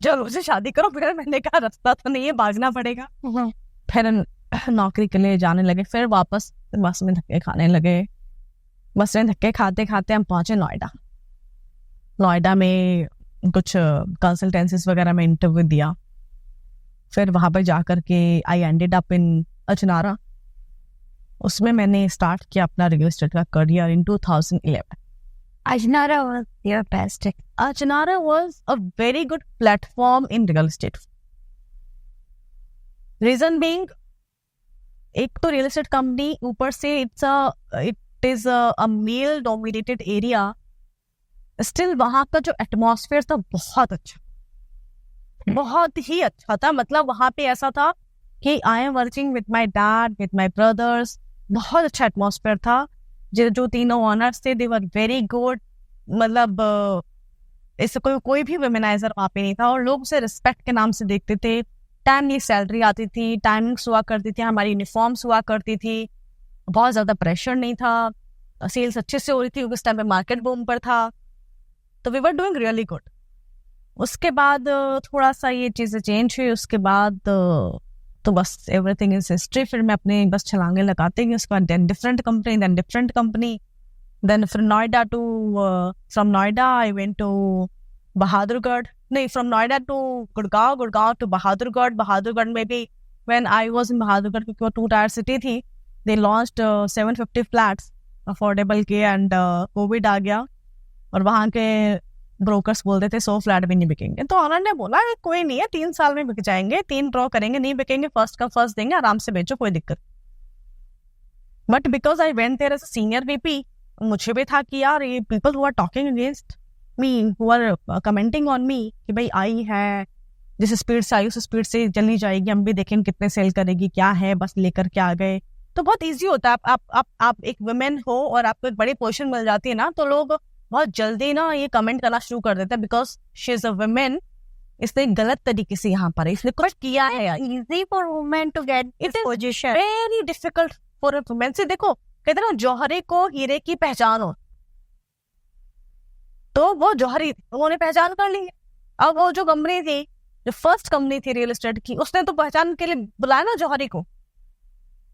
चलो मुझे शादी करो। फिर मैंने कहा रास्ता तो नहीं है, भागना पड़ेगा। फिर नौकरी के लिए जाने लगे, फिर वापस बस में धक्के खाने लगे। बस में धक्के खाते खाते हम पहुंचे नोएडा। नोएडा में कुछ कंसल्टेंसीज वगैरह में इंटरव्यू दिया। फिर वहां पर जाकर के आई एंडेड अप इन अचनारा। उसमें मैंने स्टार्ट किया अपना रियल एस्टेट का career in 2011। Ajnara was your best. Ajnara was a very good platform in real estate. Reason being, एक तो रियल एस्टेट कंपनी, ऊपर से it is a male dominated area. Still वहाँ का जो एटमॉस्फेयर था बहुत अच्छा, बहुत ही अच्छा था। मतलब वहाँ पे ऐसा था कि I am working with my dad, with my brothers, बहुत अच्छा एटमॉस्फेयर था। जो तीनों ऑनर्स थे दे वर वेरी गुड। मतलब इससे कोई भी वुमेनाइजर वहाँ पे नहीं था, और लोग उसे रिस्पेक्ट के नाम से देखते थे। टाइमली सैलरी आती थी, टाइमिंग्स हुआ करती थी, हमारी यूनिफॉर्म्स हुआ करती थी, बहुत ज्यादा प्रेशर नहीं था, सेल्स अच्छे से हो रही थी क्योंकि उस टाइम पे मार्केट बूम पर था। तो we were doing really good. उसके बाद थोड़ा सा ये चीज़ें चेंज हुई, उसके बाद तो बस एवरीथिंग इज हिस्ट्री। फिर मैं अपने बस छलांगे लगाते गई, उसके बाद then different company, then from Noida I went to Bahadurgarh, नहीं from Noida to Gurgaon to Bahadurgarh में भी when I was in Bahadurgarh, क्योंकि वो 2 टायर सिटी थी, दे लॉन्च्ड 750 फ्लैट्स अफोर्डेबल के, एंड कोविड आ गया और वहाँ के ब्रोकर्स बोलते थे 100 फ्लैट भी नहीं बिकेंगे। तो ऑनर ने बोला कोई नहीं है, 3 साल में बिक जाएंगे, 3 ड्रॉ करेंगे, नहीं बिकेंगे फर्स्ट का फर्स्ट देंगे, आराम से बेचो, कोई दिक्कत। But because I went there as a senior VP, मुझे भी था कि यार ये people who are talking against me, who are commenting on me कि भाई आई है, जिस स्पीड से आई उस स्पीड से चली जाएगी, हम भी देखेंगे कितने सेल करेगी, क्या है, बस लेकर के आ गए। तो बहुत ईजी होता है, आप एक वुमेन हो और आपको एक बड़ी पोजीशन मिल जाती है ना, तो लोग बहुत जल्दी ना ये कमेंट करना शुरू कर देते हैं because she is a women, इसने गलत तरीके से यहाँ पर इसने कुछ किया है। Easy for women to get this position, very difficult for a women. से देखो कहते हैं ना जौहरी को हीरे की पहचान हो, तो वो जौहरी उन्होंने पहचान कर ली। अब वो जो कंपनी थी, जो फर्स्ट कंपनी थी रियल एस्टेट की, उसने तो पहचान के लिए बुलाया ना जौहरी को,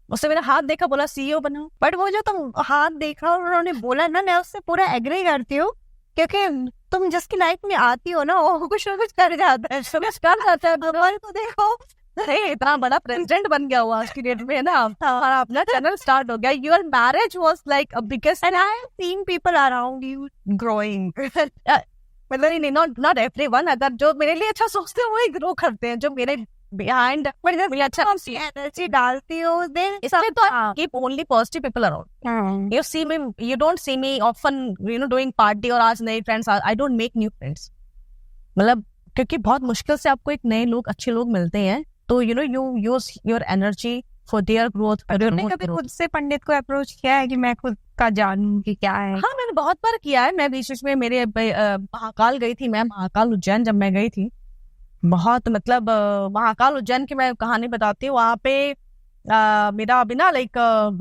उससे मेरा हाथ देखा, बोला सीईओ बनो। बट वो जो तुम हाथ देखा और उन्होंने बोला ना, मैं उससे पूरा एग्री करती हूँ, क्योंकि तुम जिसकी लाइफ में आती हो ना वो कुछ ना कुछ कर जाता है, कुछ कर जाता है। हमारे को देखो, अरे इतना बड़ा प्रेसिडेंट बन गया हुआ आज की डेट में ना, हमारा अपना चैनल स्टार्ट हो गया। Your marriage was like a biggest, and I have seen people around you growing. मतलब नहीं, नॉट एवरीवन, अगर जो मेरे लिए अच्छा सोचते हैं वही ग्रो करते हैं, जो मेरे बिहाइंड अच्छा एनर्जी डालती हो, देन इसलिए तो I keep only positive people around. You see me, you don't see me often, doing party और आज नए friends, I don't make new friends. मतलब क्योंकि बहुत मुश्किल से आपको एक नए लोग, अच्छे लोग मिलते हैं, तो you use your energy for their growth. मैंने कभी खुद से पंडित को अप्रोच किया है कि मैं खुद का जानूं कि क्या है? हाँ, मैंने बहुत बार किया है। मैं बीच में मेरे महाकाल गई थी, मैं महाकाल उज्जैन जब मैं गई थी, बहुत मतलब महाकाल उज्जैन की मैं कहानी बताती हूँ। वहाँ पे मेरा अभी ना लाइक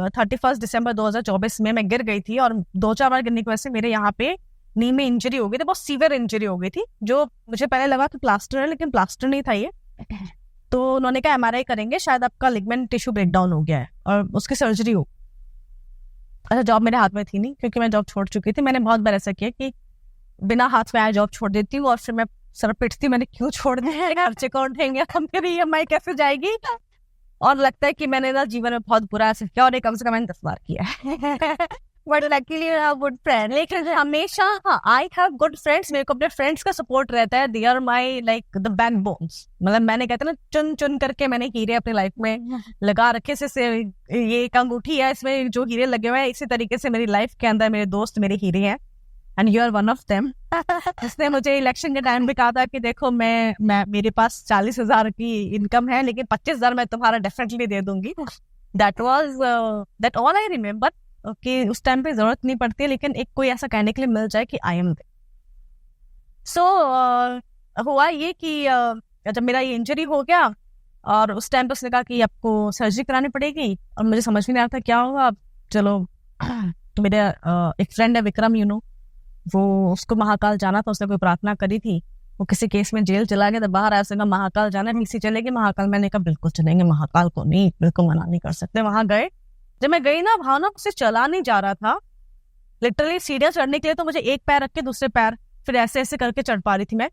31 दिसंबर 2024 में मैं गिर गई थी, और 2-4 बार गिरने की वजह से मेरे यहाँ पे नी में इंजरी हो गई थी, बहुत सीवियर इंजरी हो गई थी, जो मुझे पहले लगा कि प्लास्टर है, लेकिन प्लास्टर नहीं था ये। तो उन्होंने कहा MRI करेंगे, शायद आपका लिगमेंट टिश्यू ब्रेकडाउन हो गया है और उसकी सर्जरी हो। अच्छा, जॉब मेरे हाथ में थी नहीं, क्योंकि मैं जॉब छोड़ चुकी थी। मैंने बहुत बार ऐसा किया कि बिना हाथ में आया जॉब छोड़ देती हूँ, और फिर मैं सर पिटती, मैंने क्यों छोड़ दिया, खर्चे कौन उठेंगे, हम मेरी EMI कैसे जाएगी। और लगता है कि मैंने ना जीवन में बहुत बुरा ऐसा किया, और ये कम से कम मैंने 10 बार किया है। But luckily you have good friend. लेकिन हमेशा आई हैव गुड फ्रेंड्स, मेरे को अपने फ्रेंड्स का सपोर्ट रहता है, they are my like the backbones. मतलब मैंने कहते ना चुन चुन करके मैंने हीरे अपनी लाइफ में लगा रखे से ये एक अंगूठी है, इसमें जो हीरे लगे हुए हैं, इसी तरीके से मेरी लाइफ के अंदर मेरे दोस्त मेरे हीरे हैं, and you are one of them. जिसने मुझे इलेक्शन के टाइम भी कहा था कि देखो मैं मेरे पास 40,000 की इनकम है, लेकिन 25,000 मैं तुम्हारा डेफिनेटली दे दूंगी। दैट ऑल आई रिमेम्बर, कि उस टाइम पे जरूरत नहीं पड़ती है, लेकिन एक कोई ऐसा कहने के लिए मिल जाए कि आई एम देयर। सो हुआ ये कि जब मेरा ये इंजरी हो गया, और उस टाइम पे उसने कहा कि आपको सर्जरी करानी पड़ेगी, और मुझे समझ में नहीं आता क्या होगा। अब चलो मेरा एक फ्रेंड है विक्रम, वो उसको महाकाल जाना था, उसने कोई प्रार्थना करी थी, वो किसी केस में जेल चला गया, तो बाहर आया, उसने महाकाल जाना है, पीसी चलेगी महाकाल। मैंने कहा बिल्कुल चलेंगे महाकाल, को नहीं, बिल्कुल मना नहीं कर सकते। वहां गए, जब मैं गई ना, भावना मुझसे चला नहीं जा रहा था, लिटरली सीढ़ियां चढ़ने के लिए तो मुझे एक पैर रख के दूसरे पैर फिर ऐसे ऐसे करके चढ़ पा रही थी मैं।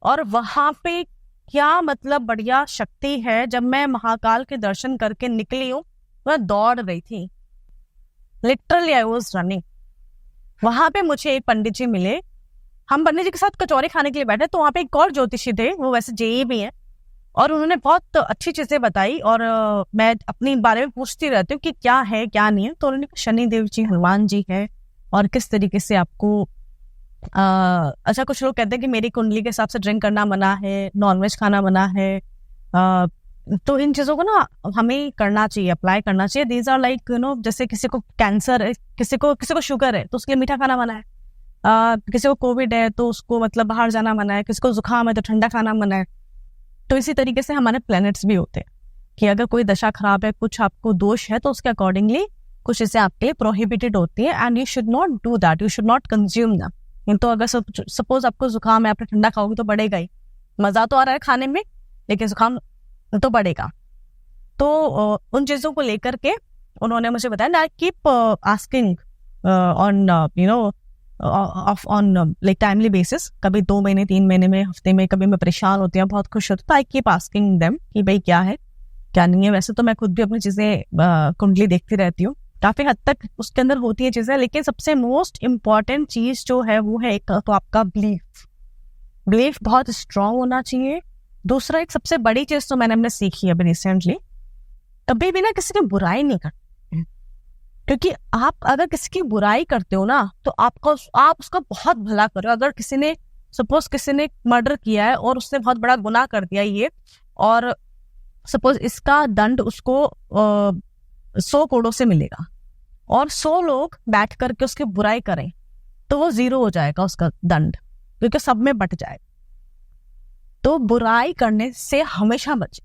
और वहां पे क्या मतलब बढ़िया शक्ति है, जब मैं महाकाल के दर्शन करके निकली हूँ, मैं दौड़ रही थी, लिटरली आई वाज रनिंग। वहां पे मुझे एक पंडित जी मिले, हम पंडित जी के साथ कचौरी खाने के लिए बैठे, तो वहां पे एक और ज्योतिषी थे, वो वैसे जेई भी हैं, और उन्होंने बहुत अच्छी चीजें बताई, और मैं अपने बारे में पूछती रहती हूँ कि क्या है क्या नहीं है। तो उन्होंने कहा शनि देव जी, हनुमान जी है, और किस तरीके से आपको अच्छा, कुछ लोग कहते हैं कि मेरी कुंडली के हिसाब से ड्रिंक करना मना है, नॉनवेज खाना मना है, तो इन चीजों को ना हमें करना चाहिए, अप्लाई करना चाहिए। दीज आर लाइक जैसे किसी को कैंसर है, किसी को शुगर है, तो उसके लिए मीठा खाना मना है, किसी को कोविड है तो उसको मतलब बाहर जाना मना है, किसी को जुकाम है तो ठंडा खाना मना है। तो इसी तरीके से हमारे प्लैनेट्स भी होते हैं कि अगर कोई दशा खराब है, कुछ आपको दोष है, तो उसके अकॉर्डिंगली कुछ चीजें आपके लिए प्रोहिबिटेड होती है, and you should not do that, you should not consume them. नहीं तो अगर सपोज आपको जुकाम है, आप ठंडा खाओगे तो बढ़ेगा ही। मजा तो आ रहा है खाने में, लेकिन जुकाम तो बढ़ेगा। तो उन चीजों को लेकर के उन्होंने मुझे बताया, I keep asking on you know on like timely basis, कभी 2 महीने 3 महीने में, हफ्ते में, कभी मैं परेशान होती हूँ, बहुत खुश होती हूँ, तो आई कीप आस्किंग देम कि भाई क्या है क्या नहीं है। वैसे तो मैं खुद भी अपनी चीजें कुंडली देखती रहती हूँ, काफी हद तक उसके अंदर होती है चीजें, लेकिन सबसे मोस्ट इम्पॉर्टेंट चीज जो है वो है एक तो आपका बिलीफ बहुत स्ट्रांग होना चाहिए। दूसरा, एक सबसे बड़ी चीज तो मैंने हमने सीखी अभी रिसेंटली, कभी भी ना किसी की बुराई नहीं करते, क्योंकि आप अगर किसी की बुराई करते हो ना तो आप उसका बहुत भला करो। अगर किसी ने सपोज किसी ने मर्डर किया है और उसने बहुत बड़ा गुनाह कर दिया ये, और सपोज इसका दंड उसको 100 करोड़ से मिलेगा और 100 लोग बैठ करके उसकी बुराई करें, तो वो 0 हो जाएगा उसका दंड, क्योंकि सब में बट जाएगा। तो बुराई करने से हमेशा बचे।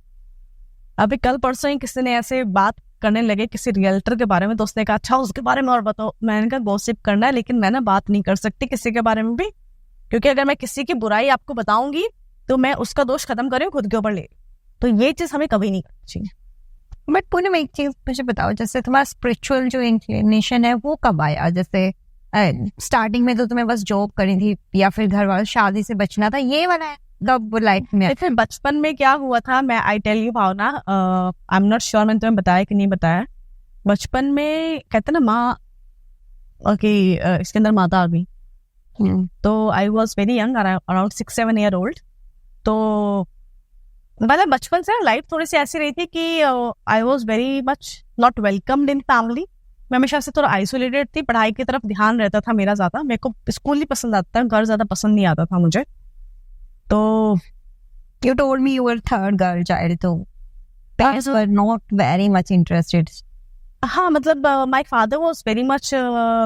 अभी कल परसों ही किसी ने ऐसे बात करने लगे किसी रियल्टर के बारे में, तो उसने कहा अच्छा उसके बारे में और बताओ। मैंने कहा गॉसिप करना है, लेकिन मैं ना बात नहीं कर सकती किसी के बारे में भी, क्योंकि अगर मैं किसी की बुराई आपको बताऊंगी तो मैं उसका दोष खत्म करूँ खुद के ऊपर ले, तो ये चीज हमें कभी नहीं करनी चाहिए। बट पूनम एक चीज मुझे बताओ, जैसे तुम्हारा स्पिरिचुअल जो इंक्लिनेशन है वो कब आया? जैसे स्टार्टिंग में तो तुम्हें बस जॉब करनी थी या फिर घर वालों शादी से बचना था, ये वाला है कब लाइफ में? फिर बचपन में क्या हुआ था, मैं I tell you Bhavana, I am not sure मैंने तुम्हें बताया कि नहीं बताया। बचपन में कहते ना माँ इसके अंदर माता आ गई, तो आई was very young, around 6-7 year old. तो मतलब बचपन से लाइफ थोड़ी सी ऐसी रही थी कि आई was very much not welcomed in family. मैं हमेशा से थोड़ा आइसोलेटेड थी, पढ़ाई की तरफ ध्यान रहता था मेरा ज्यादा, मेरे को स्कूल ही पसंद आता था, घर ज्यादा पसंद नहीं आता था मुझे। तो You told me you were third girl child, तो parents were not very much interested. हाँ, मतलब my father was very much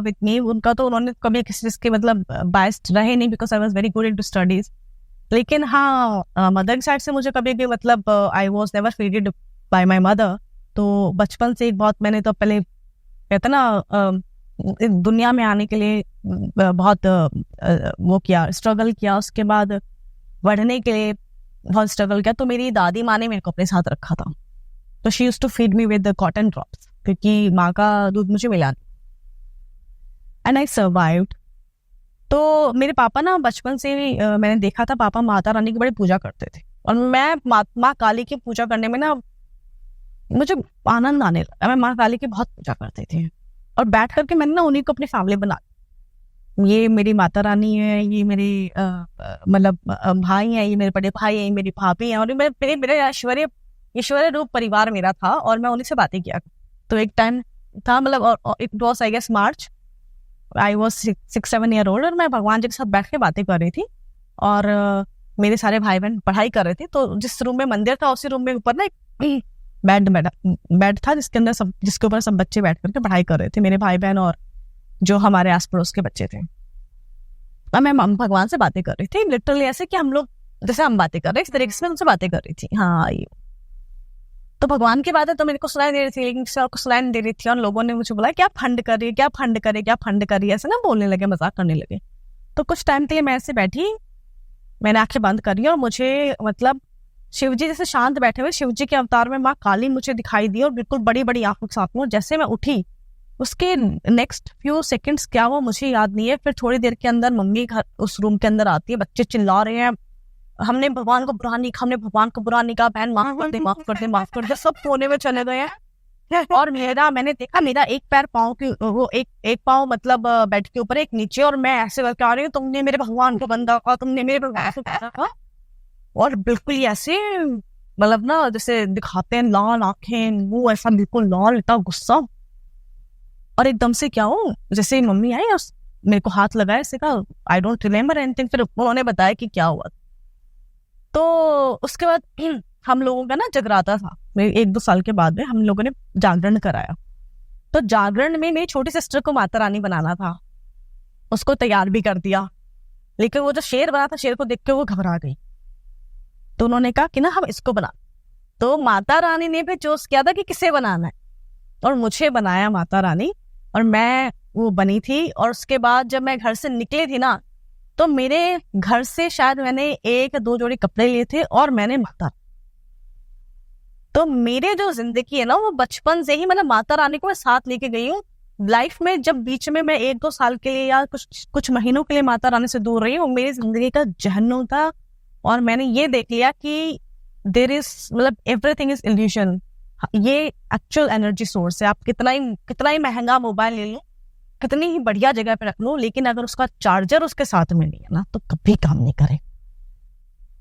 with me. उनका तो उन्होंने कभी किसी चीज के मतलब बायस्ड रहे नहीं, because I was very good into studies. लेकिन हाँ, मदर साइड से मुझे कभी भी मतलब I was never feeded by my mother. तो बचपन से बहुत मैंने तो पहले कहते ना दुनिया में आने के लिए बहुत वो किया, स्ट्रगल किया, उसके बाद बढ़ने के लिए बहुत स्ट्रगल किया। तो मेरी दादी माँ ने मेरे को अपने साथ रखा था, तो she used to feed me with cotton drops, क्योंकि माँ का दूध मुझे मिला नहीं, एंड आई सर्वाइव्ड। तो मेरे पापा ना बचपन से मैंने देखा था, पापा माता रानी की बड़ी पूजा करते थे, और मैं माँ काली की पूजा करने में ना मुझे आनंद आने लगा। मैं माँ काली की बहुत पूजा करते थे, और बैठ करके मैंने ना उन्हीं को अपनी फैमिली बना, ये मेरी माता रानी है, ये मेरे मतलब भाई हैं, ये मेरे बड़े भाई हैं, मेरी भाभी हैं, और मेरे ऐश्वर्य रूप परिवार मेरा था, और मैं उन्हीं से बातें किया। तो एक टाइम था मतलब it was I guess March, I was 6-7 year old, और मैं भगवान जी के साथ बैठ के बातें कर रही थी, और मेरे सारे भाई बहन पढ़ाई कर रहे थे। तो जिस रूम में मंदिर था उसी रूम में ऊपर ना एक बेड था, जिसके ऊपर सब बच्चे बैठ करके पढ़ाई कर रहे थे, मेरे भाई बहन और जो हमारे आस पड़ोस के बच्चे थे। और मैं भगवान से बातें कर रही थी, लिटरली ऐसे कि हम लोग जैसे हम बातें कर रहे इस तरीके से मैं उनसे बातें कर रही थी। हाँ, ये तो भगवान की बात है, तो मेरे को सुनाई दे रही थी, लेकिन किसी और को सुनाई नहीं दे रही थी। और लोगों ने मुझे बोला क्या फंड कर रही है, क्या फंड करे, क्या फंड करी, ऐसे ना बोलने लगे, मजाक करने लगे। तो कुछ टाइम के लिए मैं ऐसे बैठी, मैंने आंखें बंद करी, और मुझे मतलब शिवजी जैसे शांत बैठे हुए, शिवजी के अवतार में माँ काली मुझे दिखाई दी, और बिल्कुल बड़ी बड़ी आंखों के साथ में। जैसे मैं उठी, उसके नेक्स्ट फ्यू सेकंड्स क्या हुआ मुझे याद नहीं है। फिर थोड़ी देर के अंदर मम्मी घर उस रूम के अंदर आती है, बच्चे चिल्ला रहे हैं, हमने भगवान को बुरा नहीं कहा, हमने भगवान को बुरा नहीं कहा, बहन माफ कर दे, माफ कर दे, माफ कर दे, सब कोने में चले गए हैं। और मैंने देखा मेरा एक पैर पाँव की वो एक पाँव मतलब बेड के ऊपर, एक नीचे, और मैं ऐसे करके आ रही हूँ, तुमने मेरे भगवान को बंदा कहा, तुमने मेरे भगवान को कहा। और बिल्कुल ऐसे मतलब ना जैसे दिखाते हैं, लाल आंखें, मुंह ऐसा बिल्कुल लाल, इतना गुस्सा। और एकदम से क्या हो, जैसे मम्मी आई और मेरे को हाथ लगाया, ऐसे कहा आई डोंट रिमेम्बर एनीथिंग। फिर उन्होंने बताया कि क्या हुआ। तो उसके बाद हम लोगों का ना जगराता था, मेरे 1-2 साल के बाद में हम लोगों ने जागरण कराया। तो जागरण में मेरी छोटी सिस्टर को माता रानी बनाना था, उसको तैयार भी कर दिया, लेकिन वो जो शेर बना था, शेर को देख के वो घबरा गई। तो उन्होंने कहा कि ना हम इसको बना। तो माता रानी ने भी चूज किया था कि किसे बनाना है, और मुझे बनाया माता रानी, और मैं वो बनी थी। और उसके बाद जब मैं घर से निकली थी ना, तो मेरे घर से शायद मैंने 1-2 जोड़ी कपड़े लिए थे और मैंने माता, तो मेरे जो जिंदगी है ना वो बचपन से ही मतलब माता रानी को मैं साथ लेके गई हूँ लाइफ में। जब बीच में मैं 1-2 साल के लिए या कुछ महीनों के लिए माता रानी से दूर रही हूँ, मेरी जिंदगी का जहन्नुम था। और मैंने ये देख लिया कि देयर इज मतलब एवरीथिंग इज इल्यूशन, ये एक्चुअल एनर्जी सोर्स है। आप कितना ही महंगा मोबाइल ले लो, कितनी ही बढ़िया जगह पे रख लो, लेकिन अगर उसका चार्जर उसके साथ में नहीं है ना तो कभी काम नहीं करे।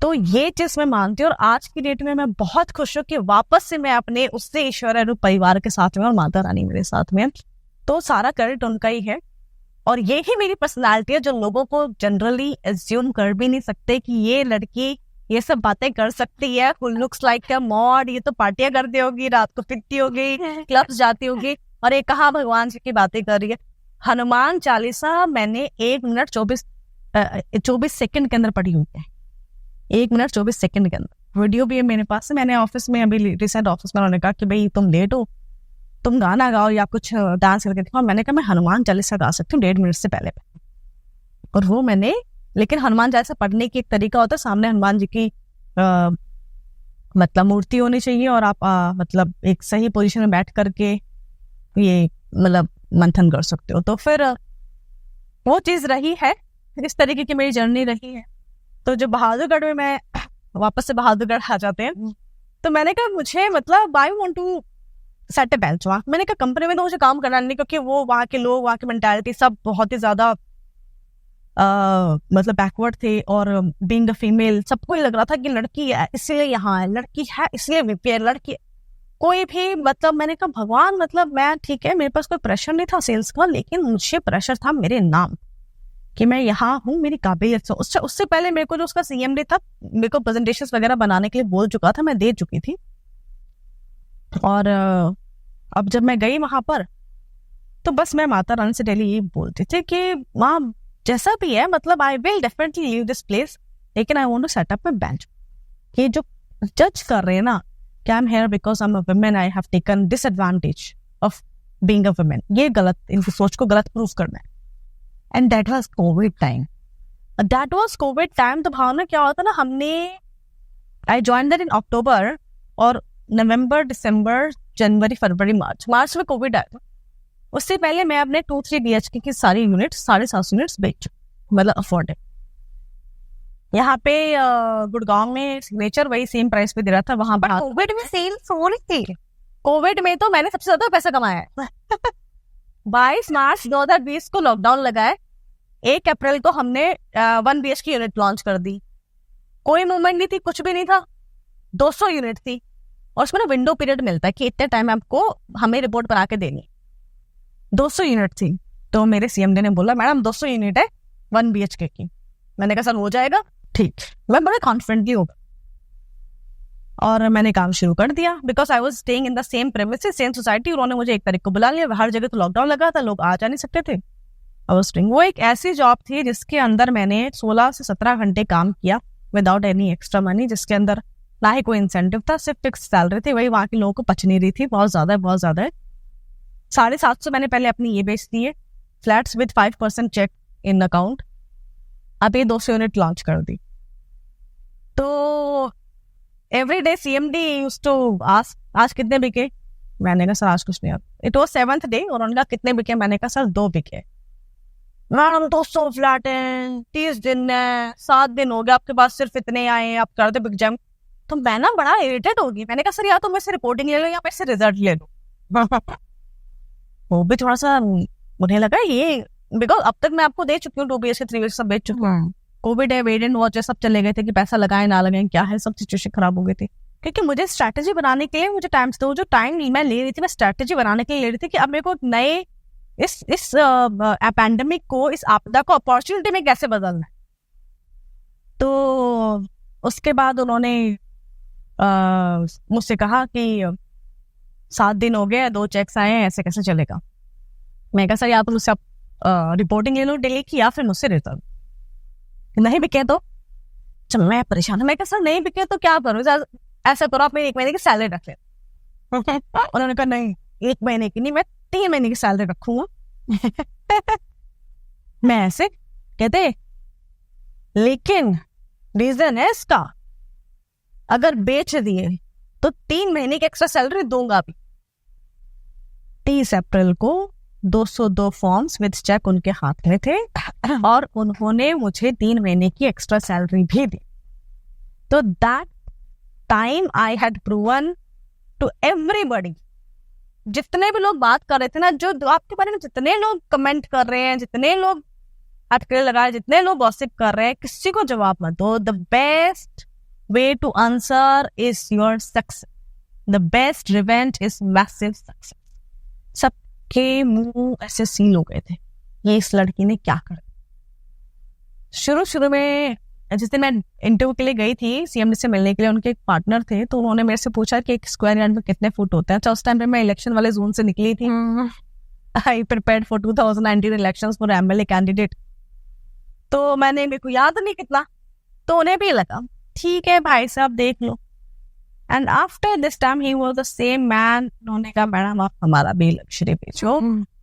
तो ये चीज मैं मानती हूँ और आज की डेट में मैं बहुत खुश हूँ कि वापस से मैं अपने उससे ईश्वर रूप परिवार के साथ में और माता रानी मेरे साथ में, तो सारा क्रेडिट उनका ही है। और ये ही मेरी पर्सनालिटी है जो लोगों को जनरली एज्यूम कर भी नहीं सकते कि ये लड़की ये सब बातें कर सकती है, who looks like a mod, ये तो पार्टियां करती होगी, रात को पिटती होगी, क्लब्स जाती होगी, और ये कहाँ भगवान जी की बातें कर रही है। हनुमान चालीसा मैंने 1 मिनट 24 सेकंड के अंदर पढ़ी हुई है, 1 मिनट 24 सेकंड के अंदर। वीडियो भी है मेरे पास। मैंने ऑफिस में अभी रिसेंट ऑफिस में उन्होंने कहा कि भाई तुम लेट हो, तुम गाना गाओ या कुछ डांस करके दिखाओ। मैंने कहा मैं हनुमान चालीसा गा सकती हूँ 1.5 मिनट से पहले। और वो मैंने, लेकिन हनुमान चालीसा पढ़ने की एक तरीका होता है, सामने हनुमान जी की मतलब मूर्ति होनी चाहिए और आप मतलब एक सही पोजीशन में बैठ करके ये मतलब मंथन कर सकते हो। तो फिर वो चीज रही है, इस तरीके की मेरी जर्नी रही है। तो जो बहादुरगढ़ में मैं वापस से बहादुरगढ़ आ जाते हैं, तो मैंने कहा मुझे मतलब I want to set a benchmark. मैंने कहा कंपनी में तो मुझे काम करना नहीं, क्योंकि वो वहाँ के लोग, वहाँ की मेंटालिटी सब बहुत ही ज्यादा मतलब बैकवर्ड थे। और बीइंग अ फीमेल सबको ही लग रहा था कि लड़की है इसलिए यहाँ है, लड़की है इसलिए VP, लड़की कोई भी मतलब। मैंने कहा भगवान मतलब मैं ठीक है, मेरे पास कोई प्रेशर नहीं था सेल्स का, लेकिन मुझे प्रेशर था मेरे नाम कि मैं यहाँ हूँ, मेरी काबिलियत से। उससे पहले मेरे को जो उसका CMD था, मेरे को प्रेजेंटेशंस वगैरह बनाने के लिए बोल चुका था, मैं दे चुकी थी। और अब जब मैं गई वहां पर, तो बस मैं माता रानी से डेली ये बोलती थी कि माँ जैसा भी है मतलब I will definitely leave this place, लेकिन I want to set up my bench. ये जो जज कर रहे हैं ना कि I am here because I am a woman, I have taken disadvantage of being a woman, ये गलत, इनकी सोच को गलत प्रूफ करना है। And that was Covid time, तो भावना क्या होता ना, हमने आई जॉइन दैट इन अक्टूबर और नवंबर, दिसंबर, जनवरी, फरवरी, मार्च में कोविड आया था। उससे पहले मैं अपने 2-3 BHK की सारी यूनिट्स 750 यूनिट्स बेच चुकी, मतलब अफोर्डेड। यहाँ पे गुड़गांव में सिग्नेचर वही सेम प्राइस पे दे रहा था, वहां पर कोविड में सेल्स हो रही थी। कोविड में तो मैंने सबसे ज्यादा पैसा कमाया है। 22 मार्च 2020 को लॉकडाउन लगा है, 1 अप्रैल को हमने 1 BHK यूनिट लॉन्च कर दी। कोई मूवमेंट नहीं थी, कुछ भी नहीं था, 200 यूनिट थी। और उसमें ना विंडो पीरियड मिलता है कि इतने टाइम आपको हमें रिपोर्ट बना के देनी। 200 यूनिट थी। तो मेरे CMD ने बोला मैडम 200 यूनिट है 1 BHK की। मैंने कहा सर हो जाएगा, ठीक। मैं बड़े कॉन्फिडेंटली हो गया और मैंने काम शुरू कर दिया, because I was staying in the same premises, same society. उन्होंने मुझे 1 तारीख को बुला लिया, हर जगह तो लॉकडाउन लगा था, लोग आ जा नहीं सकते थे। वो एक ऐसी जॉब थी जिसके अंदर मैंने 16 से 17 घंटे काम किया विदाउट एनी एक्स्ट्रा मनी, जिसके अंदर ना ही कोई इंसेंटिव था, सिर्फ फिक्स सैलरी थी। वही वहां के लोगों को पच नहीं रही थी, बहुत ज्यादा है। 750 मैंने पहले अपनी ये बेच दिए flats with 5% check in account. अब ये 200 यूनिट लॉन्च कर दी। तो every day CMD used to ask आज कितने बिके। मैंने कहा सर आज कुछ नहीं। इट वाज 7th डे, और उन्होंने कहा कितने बिके। मैंने कहा सर 2 बिके। मैडम 200 फ्लैट हैं, 30 दिन है, 7 दिन हो गए आपके पास, सिर्फ इतने आए हैं, आप कर दे बिग जैम। तो मैं ना बड़ा इरिटेट हो गई। मैंने कहा सर या तो मेरे से रिपोर्टिंग ले लो या मेरे से रिजल्ट ले लो। वो भी थोड़ा सा मुझे लगा ये, बिकॉज अब तक मैं आपको दे चुकी हूँ 2 BHK 3 BHK सब बेच चुकी हूँ। कोविड है, वेट एंड वॉच सब चले गए थे कि पैसा लगाए ना लगाए क्या है, सब सिचुएशन खराब हो गई थी। क्योंकि मुझे स्ट्रैटेजी बनाने के लिए मुझे टाइम से, जो टाइम मैं ले रही थी मैं स्ट्रैटेजी बनाने के लिए ले रही थी कि अब मेरे को नए इस पैंडेमिक को, इस आपदा को अपॉर्चुनिटी में कैसे बदलना है। तो उसके बाद उन्होंने मुझसे कहा कि 7 दिन हो गए, 2 चेक्स आए हैं, ऐसे कैसे चलेगा। मैं कहा सर या तो मुझसे आप रिपोर्टिंग ले लो डेली की, या फिर मुझसे रिटर्न। नहीं बिके तो चल मैं परेशान हूँ। मैं कहा सर नहीं बिके तो क्या करूँ, ऐसा करो आप मेरी 1 महीने की सैलरी रख ले। उन्होंने कहा नहीं 1 महीने की नहीं, मैं 3 महीने की सैलरी रखूंगा। मैं ऐसे कहते लेकिन रीजन है इसका, अगर बेच दिए तो 3 महीने की एक्स्ट्रा सैलरी दूंगा भी। 30 अप्रैल को 202 फॉर्म्स विद चेक उनके हाथ में थे और उन्होंने मुझे 3 महीने की एक्स्ट्रा सैलरी भी दी। तो that time I had proven to everybody, जितने भी लोग बात कर रहे थे ना, जो आपके बारे में जितने लोग कमेंट कर रहे हैं, जितने लोग अटकले लगा रहे हैं, जितने लोग गॉसिप कर रहे हैं, किसी को जवाब मत दो। The best way to answer is your success, the best revenge is massive success. सबके मुंह ऐसे सील हो गए थे, ये इस लड़की ने क्या कर। शुरू में जिस दिन मैं इंटरव्यू के लिए गई थी सीएमडी से मिलने के लिए, उनके एक पार्टनर थे, तो उन्होंने मेरे से पूछा कि एक स्क्वायर यार्ड में कितने फुट होते हैं। तो उस टाइम पे मैं इलेक्शन वाले जोन से निकली थी। आई prepared for 2019 elections for MLA candidate. तो मेरे को याद नहीं कितना, तो उन्हें भी लगा ठीक है भाई साहब देख लो। And after this time he was the same man. उन्होंने कहा मैडम आप हमारा भी लग्जरी बेचो।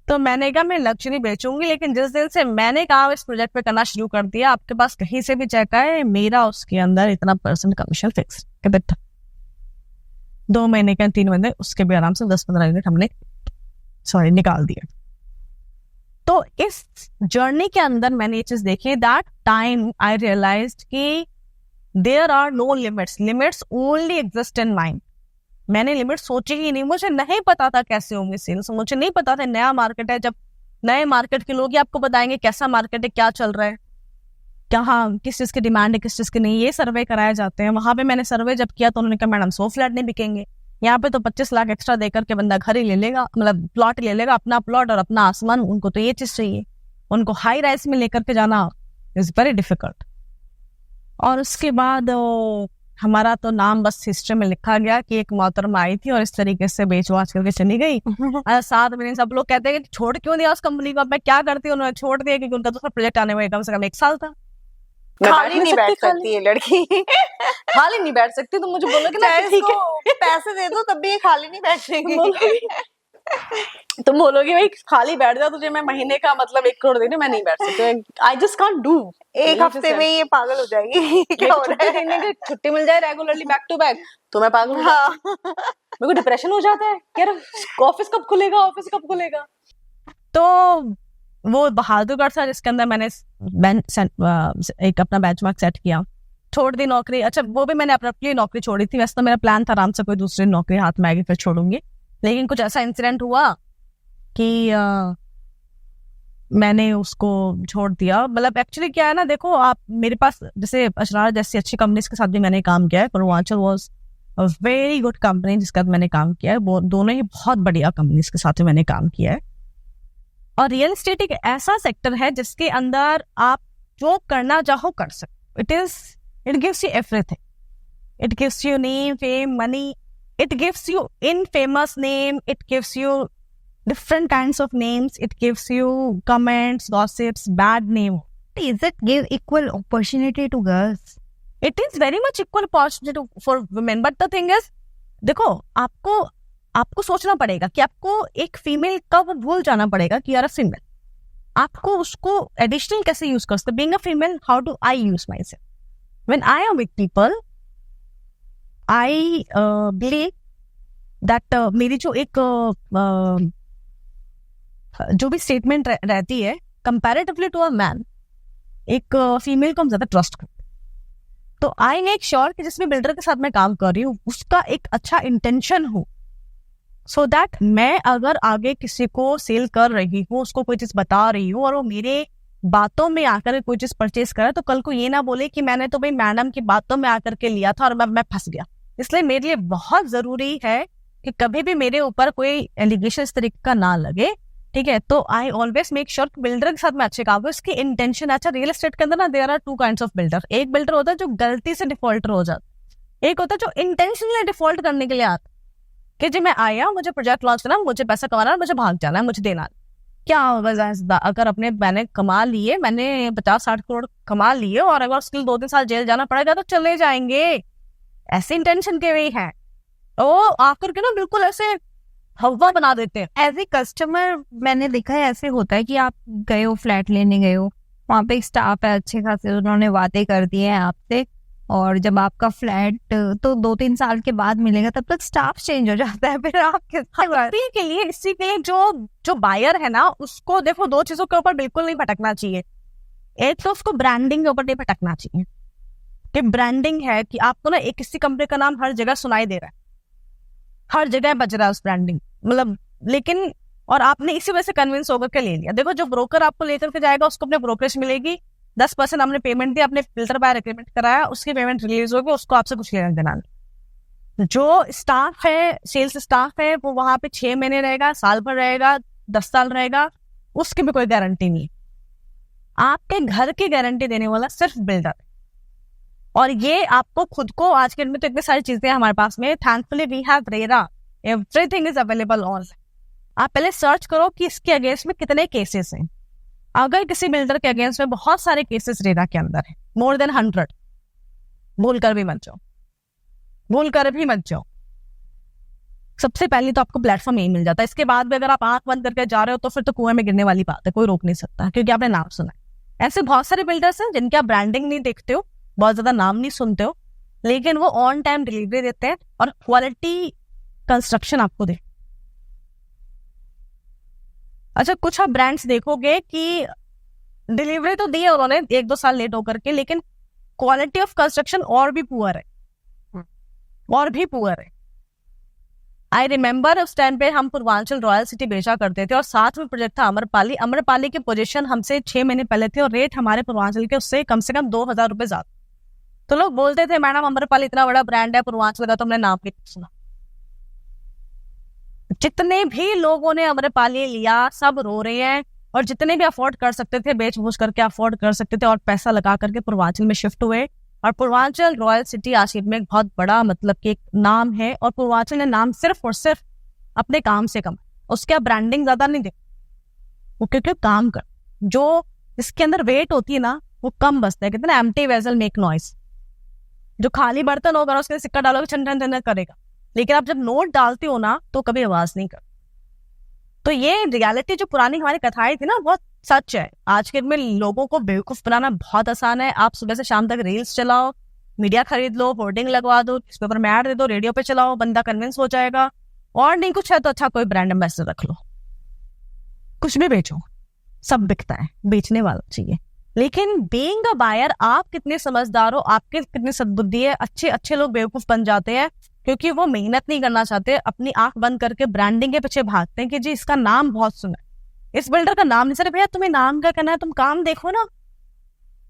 तो मैंने कहा मैं लग्जरी बेचूंगी, लेकिन जिस दिन से मैंने कहा इस प्रोजेक्ट पे करना शुरू कर दिया, आपके पास कहीं से भी चेक आए, मेरा उसके अंदर इतना % कमीशन फिक्स के बेटा। 2 महीने का 3 महीने उसके भी आराम से 10-15 यूनिट हमने निकाल दिया। तो इस जर्नी के अंदर मैंने ये चीज देखी, दैट टाइम आई रियलाइज्ड कि there are no limits, limits only exist in mind. मैंने लिमिट सोची ही नहीं, मुझे नहीं पता था कैसे होंगे सेल्स, मुझे नहीं पता था नया मार्केट है। जब नए मार्केट के लोग ही आपको बताएंगे कैसा मार्केट है, क्या चल रहा है, कहाँ किस चीज की डिमांड है, किस चीज की नहीं, ये सर्वे कराए जाते हैं। वहां पे मैंने सर्वे जब किया तो उन्होंने कहा मैडम 100 फ्लैट नहीं बिकेंगे, यहाँ पे तो 25 लाख एक्स्ट्रा देकर के बंदा घर ही ले लेगा, मतलब प्लॉट ले लेगा, अपना प्लॉट और अपना आसमान। उनको तो ये चीज चाहिए, उनको हाई राइज में लेकर के जाना इज वेरी डिफिकल्ट। और उसके बाद हमारा तो नाम बस हिस्ट्री में लिखा गया कि एक मोहतरमा आई थी और इस तरीके से बेचवाच करके चली गई। 7 महीने सब लोग कहते हैं कि छोड़ क्यों दिया उस कंपनी को, अब मैं क्या करती हूँ। उन्होंने छोड़ दिया क्योंकि उनका दूसरा प्रोजेक्ट आने में कम से कम 1 साल था। खाली नहीं बैठ सकती है लड़की। खाली नहीं बैठ सकती, तो मुझे बोलो कि ठीक है पैसे दे दो तब भी ये खाली नहीं बैठेगी। तुम बोलोगे भाई खाली बैठ जा, तुझे मैं महीने का मतलब 1 करोड़ दे दूं, मैं नहीं बैठ सकती। I just can't do. एक हफ्ते में ये पागल हो जाएगी। क्या हो रहा है? छुट्टी मिल जाए रेगुलरली बैक टू बैक तो मैं पागल हो जाती हूं। मेरे को डिप्रेशन हो जाता है यार, ऑफिस कब खुलेगा। तो वो बहादुरगढ़ था जिसके अंदर मैंने एक अपना बेंचमार्क सेट किया, छोड़ दी नौकरी। अच्छा वो भी मैंने अपनी नौकरी छोड़ी थी, वैसे तो मेरा प्लान था आराम से कोई दूसरी नौकरी हाथ में आएगी फिर छोड़ूंगी, लेकिन कुछ ऐसा इंसिडेंट हुआ कि मैंने उसको छोड़ दिया। मतलब एक्चुअली क्या है ना, देखो आप मेरे पास जैसे अशरार जैसी अच्छी कंपनीज के साथ भी मैंने काम किया है। Purvanchal was a very good company जिसके साथ मैंने काम किया है, वो दोनों ही बहुत बढ़िया कंपनीज के साथ मैंने काम किया है। और रियल एस्टेट एक ऐसा सेक्टर है जिसके अंदर आप जो करना चाहो कर सकते। It gives you everything, it gives you name, fame, money, it gives you infamous name, it gives you different kinds of names, it gives you comments, gossips, bad name. Is it give equal opportunity to girls? It is very much equal opportunity for women, but the thing is, देखो आपको सोचना पड़ेगा कि आपको एक female कब भूल जाना पड़ेगा कि यार फीमेल, आपको उसको एडिशनल कैसे यूज कर सकते। Being a female, how do I use myself? When I am with people, I believe that मेरी जो एक जो भी स्टेटमेंट रहती है कंपैरेटिवली टू अ मैन, एक फीमेल को हम ज्यादा ट्रस्ट करते हैं। तो आई मेक श्योर कि जिस भी बिल्डर के साथ मैं काम कर रही हूँ उसका एक अच्छा इंटेंशन हो, सो दैट मैं अगर आगे किसी को सेल कर रही हूँ, उसको कोई चीज बता रही हूँ और वो मेरे बातों में आकर कोई चीज परचेज करे, तो कल को ये ना बोले कि मैंने तो भाई मैडम की बातों में आकर के लिया था और मैं फंस गया। इसलिए मेरे लिए बहुत जरूरी है कि कभी भी मेरे ऊपर कोई एलिगेशन इस तरीके का ना लगे, ठीक है। तो I always make sure builder के साथ मैं अच्छे काम करूं, इसकी इंटेंशन अच्छा। रियल एस्टेट के अंदर ना there are 2 kinds of builder. एक बिल्डर होता है जो गलती से डिफॉल्टर हो जाता है, एक होता है जो इंटेंशनली डिफॉल्ट करने के लिए आता कि जी मैं आया, मुझे प्रोजेक्ट लॉन्च करना, मुझे पैसा कमाना है, मुझे भाग जाना है, मुझे देना। क्या होगा अगर अपने मैंने कमा लिए, मैंने 50-60 करोड़ कमा लिए और अगर उसके लिए 2-3 साल जेल जाना पड़ेगा तो चले जाएंगे। ऐसे इंटेंशन के वे हैं, वो आकर के ना बिल्कुल ऐसे हवा बना देते हैं। एज ए कस्टमर मैंने देखा है ऐसे होता है कि आप गए हो, फ्लैट लेने गए हो वहाँ पे एक स्टाफ है अच्छे खासे, उन्होंने वादे कर दिए हैं आपसे, और जब आपका फ्लैट तो 2-3 साल के बाद मिलेगा, तब तक स्टाफ चेंज हो जाता है, फिर आप इसी के लिए जो बायर है ना, उसको देखो 2 चीजों के ऊपर बिल्कुल नहीं भटकना चाहिए। एक तो उसको ब्रांडिंग के ऊपर नहीं भटकना चाहिए कि ब्रांडिंग है कि आपको ना एक किसी कंपनी का नाम हर जगह सुनाई दे रहा है, हर जगह बज रहा है उस ब्रांडिंग, मतलब, लेकिन और आपने इसी वजह से कन्विंस होकर के ले लिया। देखो जो ब्रोकर आपको लेकर के जाएगा उसको अपने ब्रोकरेज मिलेगी, 10% हमने पेमेंट दी, आपने फिल्टर बाय एग्रीमेंट कराया, उसकी पेमेंट रिलीज होगी, उसको आपसे कुछ लेना देना नहीं। जो स्टाफ है, सेल्स स्टाफ है, वो वहां पे 6 महीने रहेगा, साल भर रहेगा, 10 साल रहेगा, उसकी भी कोई गारंटी नहीं। आपके घर की गारंटी देने वाला सिर्फ बिल्डर है। और ये आपको खुद को, आज के दिन में तो इतनी सारी चीजें हमारे पास में, thankfully we have RERA, everything is available on. आप पहले सर्च करो कि इसके अगेंस्ट में कितने केसेस हैं। अगर किसी बिल्डर के अगेंस्ट में बहुत सारे केसेस रेरा के अंदर है, मोर देन 100, भूल कर भी मत जाओ। सबसे पहले तो आपको प्लेटफॉर्म यही मिल जाता है। इसके बाद भी अगर आप आंख बंद करके जा रहे हो तो फिर तो कुएं में गिरने वाली बात है, कोई रोक नहीं सकता, क्योंकि आपने नाम सुना है। ऐसे बहुत सारे बिल्डर्स हैं जिनके आप ब्रांडिंग नहीं देखते हो, बहुत ज्यादा नाम नहीं सुनते हो, लेकिन वो ऑन टाइम डिलीवरी देते हैं और क्वालिटी कंस्ट्रक्शन आपको दे। अच्छा, कुछ आप ब्रांड्स देखोगे कि डिलीवरी तो दी है उन्होंने 1-2 साल लेट होकर के, लेकिन क्वालिटी ऑफ कंस्ट्रक्शन और भी पुअर है। आई रिमेम्बर उस टाइम पे हम पूर्वांचल रॉयल सिटी बेचा करते थे और साथ में प्रोजेक्ट था अमरपाली की पोजीशन हमसे 6 महीने पहले थी और रेट हमारे पूर्वांचल के उससे कम से कम 2,000 रुपए ज्यादा। तो लोग बोलते थे मैडम अमरपाली इतना बड़ा ब्रांड है पूर्वांचल का, तो हमने नाम नहीं सुना। जितने भी लोगों ने अमरपाली लिया सब रो रहे हैं, और जितने भी अफोर्ड कर सकते थे, बेच बूझ करके अफोर्ड कर सकते थे और पैसा लगा करके पूर्वांचल में शिफ्ट हुए। और पूर्वांचल रॉयल सिटी आज में एक बहुत बड़ा मतलब कि एक नाम है, और पूर्वांचल ने नाम सिर्फ और सिर्फ अपने काम से कमाया। उसके आप ब्रांडिंग ज्यादा नहीं दे, वो क्योंकि काम कर, जो इसके अंदर वेट होती है ना वो कम बचता है। कितना एम्प्टी वेसल मेक नॉइस, जो खाली बर्तन होगा उसके सिक्का डालोगे छन छन छन करेगा, लेकिन आप जब नोट डालते हो ना तो कभी आवाज नहीं कर। तो ये रियलिटी जो पुरानी हमारी कथाएं थी ना, बहुत सच है। आज के दिन में लोगों को बेवकूफ बनाना बहुत आसान है। आप सुबह से शाम तक रील्स चलाओ, मीडिया खरीद लो, होर्डिंग लगवा दो, न्यूज़पेपर में ऐड दे दो, रेडियो पे चलाओ, बंदा कन्विंस हो जाएगा। और नहीं कुछ है तो अच्छा कोई ब्रांड एम्बेसडर रख लो, कुछ भी बेचो, सब बिकता है, बेचने वाला चाहिए। लेकिन बीइंग अ बायर आप कितने समझदार हो, आपके कितनी सद्बुद्धि है। अच्छे लोग बेवकूफ बन जाते हैं क्योंकि वो मेहनत नहीं करना चाहते, अपनी आंख बंद करके ब्रांडिंग के पीछे भागते हैं कि जी इसका नाम बहुत सुना है, इस बिल्डर का नाम नहीं। सर भैया तुम्हें नाम क्या करना है, तुम काम देखो ना।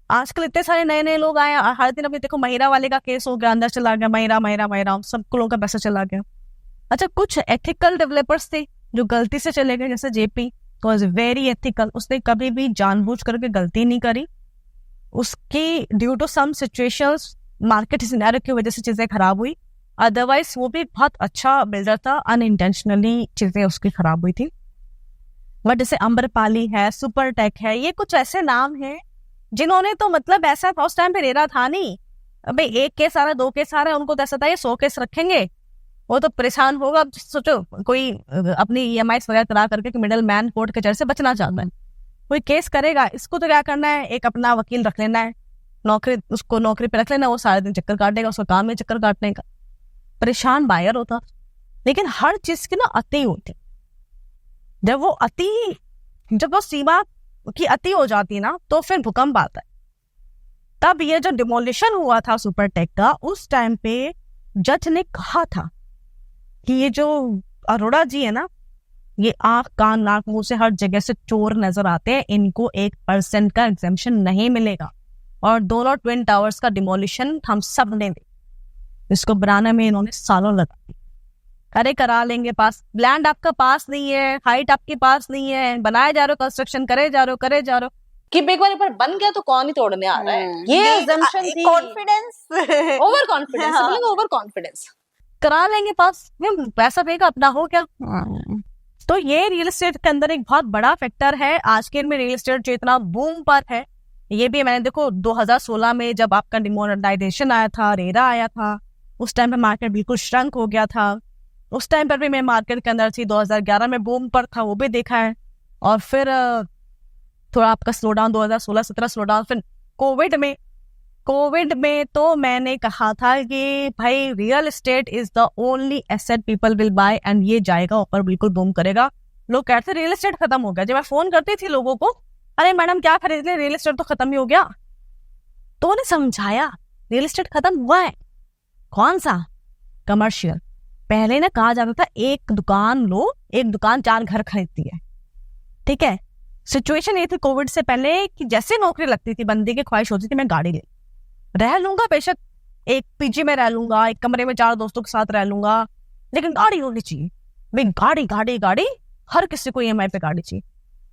आजकल इतने सारे नए लोग आए, हर दिन अभी देखो महिरा वाले का केस हो गया, अंदर चला गया, महिरा सब लोगों का पैसा चला गया। अच्छा, कुछ एथिकल डेवलपर्स थे जो गलती से चले गए, जैसे जेपी वॉज वेरी एथिकल, उसने कभी भी जानबूझ करके गलती नहीं करी। उसकी due to some situations, market scenario की वजह से चीजें खराब हुई, अदरवाइज वो भी बहुत अच्छा बिल्डर था, अनइंटेंशनली चीजें उसकी खराब हुई थी। बट जैसे अम्बरपाली है, सुपरटेक है, ये कुछ ऐसे नाम हैं जिन्होंने तो मतलब ऐसा था उस टाइम पे रेरा था नहीं, अबे 1 केस आ रहा है, 2 केस आ रहा है, उनको तो ऐसा था ये 100 केस रखेंगे, वो तो परेशान होगा। अब सोचो कोई अपनी EMIs वगैरह करा करके मिडिल मैन कोर्ट कचहरी से बचना चाहता है, कोई केस करेगा, इसको तो क्या करना है, एक अपना वकील रख लेना है, उसको नौकरी पे रख लेना, वो सारे दिन चक्कर काटेगा, उसका काम है चक्कर काटने का। परेशान बायर होता। लेकिन हर चीज की ना अति होती, जब वो सीमा की अति हो जाती है ना तो फिर भूकंप आता है। तब ये जो डिमोलिशन हुआ था सुपरटेक का, उस टाइम पे जज ने कहा था कि ये जो अरोड़ा जी है ना, ये आंख कान नाक मुंह से हर जगह से चोर नजर आते हैं, इनको 1% का एग्जेम्पशन नहीं मिलेगा, और दोनों ट्विन टावर्स का डिमोलिशन हम सब ने दी। इसको बनाने में इन्होंने सालों लगा दी। अरे करा लेंगे पास, लैंड आपका पास नहीं है, हाइट आपके पास नहीं है, बनाए जा रहे हो, कंस्ट्रक्शन करे जा रहे हो कि एक बार पर बन गया तो कौन ही तोड़ने आ रहा है। ये assumption थी, कॉन्फिडेंस, ओवर कॉन्फिडेंस। करा लेंगे पास, पैसा देगा अपना, हो क्या। तो ये रियल एस्टेट के अंदर एक बहुत बड़ा फैक्टर है। आज के में रियल एस्टेट जो इतना बूम पर है, ये भी मैंने देखो 2016 में जब आपका डिमोनेटाइजेशन आया था, रेरा आया था, उस टाइम पे मार्केट बिल्कुल श्रंक हो गया था। उस टाइम पर भी मैं मार्केट के अंदर थी, 2011 में बूम पर था, वो भी देखा है। और फिर थोड़ा आपका स्लो डाउन 2016-17 स्लो डाउन, फिर कोविड में तो मैंने कहा था कि भाई real estate is the only asset people will buy and ये जाएगा ऊपर, बिल्कुल बूम करेगा। लोग कहते थे रियल एस्टेट खत्म हो गया। जब मैं फोन करती थी लोगों को, अरे मैडम क्या खरीद ले, रियल एस्टेट तो खत्म ही हो गया। तो उन्हें समझाया रियल एस्टेट खत्म हुआ है। कौन सा? कमर्शियल। पहले ना कहा जाता था एक दुकान लो, एक दुकान 4 घर खरीदती है। ठीक है, सिचुएशन ये थी कोविड से पहले कि जैसे नौकरी लगती थी बंदी की ख्वाहिश होती थी मैं गाड़ी ले रह लूंगा, बेशक एक पीजी में रह लूंगा, एक कमरे में 4 दोस्तों के साथ रह लूंगा, लेकिन गाड़ी होनी चाहिए भाई। गाड़ी गाड़ी गाड़ी, हर किसी को EMI पे गाड़ी चाहिए।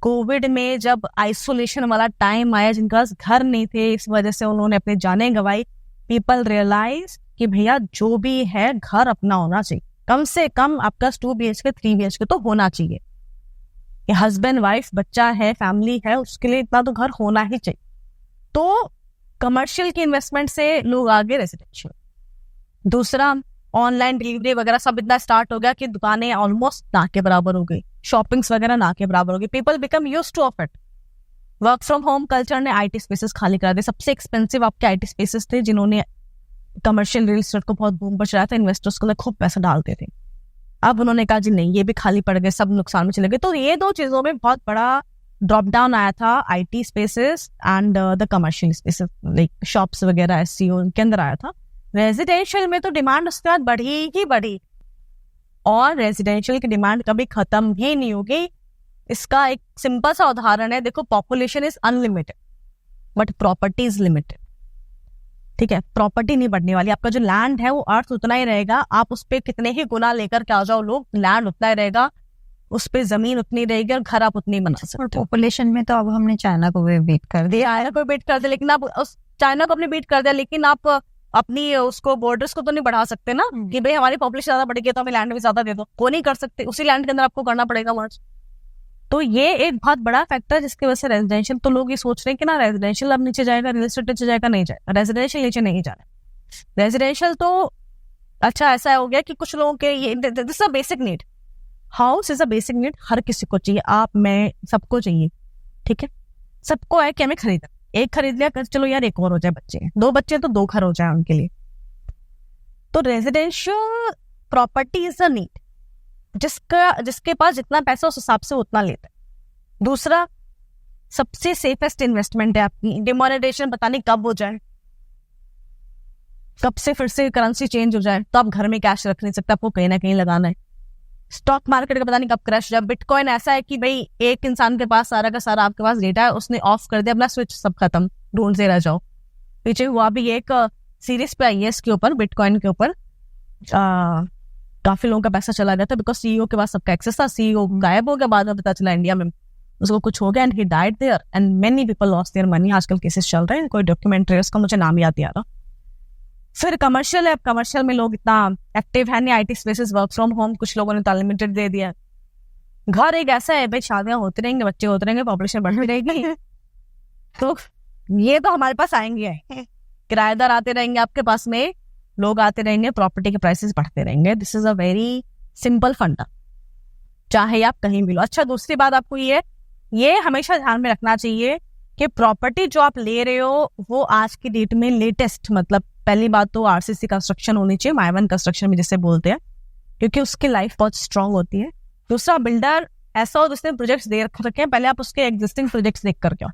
कोविड में जब आइसोलेशन वाला टाइम आया, जिनके पास घर नहीं थे, इस वजह से उन्होंने अपने जाने गंवाई। पीपल रियलाइज कि भैया जो भी है घर अपना होना चाहिए, कम से कम आपका 2 BHK 3 BHK तो होना चाहिए। कि हस्बैंड वाइफ बच्चा है, फैमिली है, उसके लिए इतना तो घर होना ही चाहिए। तो कमर्शियल की इन्वेस्टमेंट से लोग आगे रेजिडेंशियल। दूसरा, ऑनलाइन डिलीवरी वगैरह सब इतना स्टार्ट हो गया कि दुकानें ऑलमोस्ट ना के बराबर हो गई, शॉपिंग्स वगैरह ना के बराबर हो गई। People become used two of it. Work from home culture ने IT स्पेसेस खाली करा दिए। सबसे एक्सपेंसिव आपके IT स्पेसेस थे जिन्होंने कमर्शियल रियल एस्टेट को बहुत बूम पर चलाया था, इन्वेस्टर्स को खूब पैसा डालते थे। अब उन्होंने कहा जी नहीं, ये भी खाली पड़ गए, सब नुकसान में चले गए। तो ये 2 चीजों में बहुत बड़ा ड्रॉप डाउन आया था, IT spaces and the commercial spaces, like shops वगैरह SEO के अंदर आया था। रेजिडेंशियल में तो डिमांड उसके बाद बढ़ी ही बढ़ी, और रेजिडेंशियल की डिमांड कभी खत्म ही नहीं होगी। इसका एक सिंपल सा उदाहरण है, देखो population is unlimited but property is limited. ठीक है, प्रॉपर्टी नहीं बढ़ने वाली, आपका जो लैंड है वो अर्थ उतना ही रहेगा, आप उस पर कितने ही गुना लेकर के आ जाओ लोग, लैंड उतना ही रहेगा, उस पे जमीन उतनी रहेगी और घर आप उतनी ही बना सकते हो। पॉपुलेशन में तो अब हमने चाइना को भी बीट कर दिया। चाइना को बीट कर दिया, लेकिन आप उस चाइना को अपने बीट कर दिया, लेकिन आप अपनी उसको बॉर्डर्स को तो नहीं बढ़ा सकते ना कि भाई हमारी पॉपुलेशन ज्यादा बढ़ेगी तो हमें लैंड भी ज्यादा दे दो। वो नहीं कर सकते, उसी लैंड के अंदर आपको करना पड़ेगा मर्ज। तो ये एक बहुत बड़ा फैक्टर है जिसकी वजह से रेजिडेंशियल, तो लोग ये सोच रहे हैं कि ना रेजिडेंशियल अब नीचे जाएगा, रियल एस्टेट नीचे जाएगा, नहीं जाएगा, रेजिडेंशियल नीचे नहीं जा रहा। रेजिडेंशियल तो अच्छा ऐसा हो गया कि कुछ लोगों के ये this a basic need, house is a basic need, हर किसी को चाहिए, आप मैं सबको चाहिए। ठीक है, सबको है कि हमें खरीदा, एक खरीद लिया कर, चलो यार एक और हो जाए, बच्चे 2 बच्चे तो 2 घर हो जाए उनके लिए। तो residential property is a need, जिसके पास जितना पैसा उस हिसाब से उतना लेता है। दूसरा, सबसे सेफेस्ट इन्वेस्टमेंट है आपकी। डिमोनेटाइजेशन पता नहीं कब हो जाए, कब से फिर से करेंसी चेंज हो जाए, तो आप घर में कैश रख नहीं सकते, आपको कहीं ना कहीं लगाना है। स्टॉक मार्केट का पता नहीं कब क्रैश हो जाए। बिटकॉइन ऐसा है कि भाई एक इंसान के पास सारा का सारा आपके पास डेटा है, उसने ऑफ कर दिया अपना स्विच, सब खत्म, ढूंढते रह जाओ। पीछे हुआ भी एक सीरीज पे आई है इसके ऊपर, बिटकॉइन के ऊपर, काफी लोगों का पैसा चला गया था बिकॉज CEO के पास सबका एक्सेस था। CEO गायब हो गया, बाद में पता चला इंडिया में उसको कुछ हो गया and he died there and many people lost their money. आजकल केसेस चल रहे हैं, कोई डॉक्यूमेंट्री है उसका मुझे नाम याद नहीं आ रहा। फिर कमर्शियल है, कमर्शियल में लोग इतना एक्टिव है नहीं, IT spaces, work from home, कुछ लोगों ने तो अनलिमिटेड दे दिया। घर एक ऐसा है भाई, शादियां होती रहेंगे, बच्चे होते रहेंगे, पॉपुलेशन बढ़ती रहेगी, तो ये तो हमारे पास आएंगे, किराएदार आते रहेंगे आपके पास में, लोग आते रहेंगे, प्रॉपर्टी के प्राइसेस बढ़ते रहेंगे। This is a very simple फंडा, चाहे आप कहीं भी लो। अच्छा, दूसरी बात आपको ये हमेशा ध्यान में रखना चाहिए कि प्रॉपर्टी जो आप ले रहे हो वो आज की डेट में लेटेस्ट, मतलब पहली बात तो RCC कंस्ट्रक्शन होनी चाहिए, माइवन कंस्ट्रक्शन में जिसे बोलते हैं, क्योंकि उसकी लाइफ बहुत स्ट्रांग होती है। दूसरा, बिल्डर ऐसा हो जिसने प्रोजेक्ट्स दे रखे हैं, पहले आप उसके एग्जिस्टिंग प्रोजेक्ट्स देख करके आओ।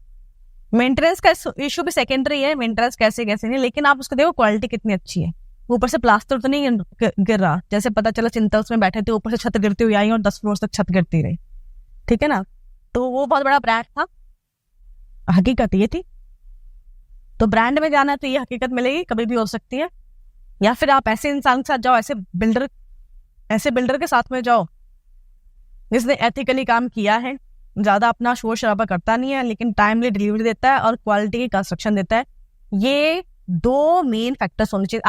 मेंटेनेंस का इशू भी सेकेंडरी है, मेंटेनेंस कैसे नहीं, लेकिन आप उसको देखो क्वालिटी कितनी अच्छी है, ऊपर से प्लास्टर तो नहीं गिर रहा, जैसे पता चला चिंतल्स में बैठे थे, ऊपर से छत गिरती हुई आई और 10 फ्लोर तक छत गिरती रही। ठीक है ना, तो वो बहुत बड़ा ब्रांड था, हकीकत ये थी। तो ब्रांड में जाना है तो ये हकीकत मिलेगी, कभी भी हो सकती है। या फिर आप ऐसे इंसान के साथ जाओ, ऐसे बिल्डर के साथ में जाओ जिसने एथिकली काम किया है, ज्यादा अपना शोर शराबा करता नहीं है, लेकिन टाइमली डिलीवरी देता है और क्वालिटी की कंस्ट्रक्शन देता है। ये 2 मेन फैक्टर्स होने चाहिए।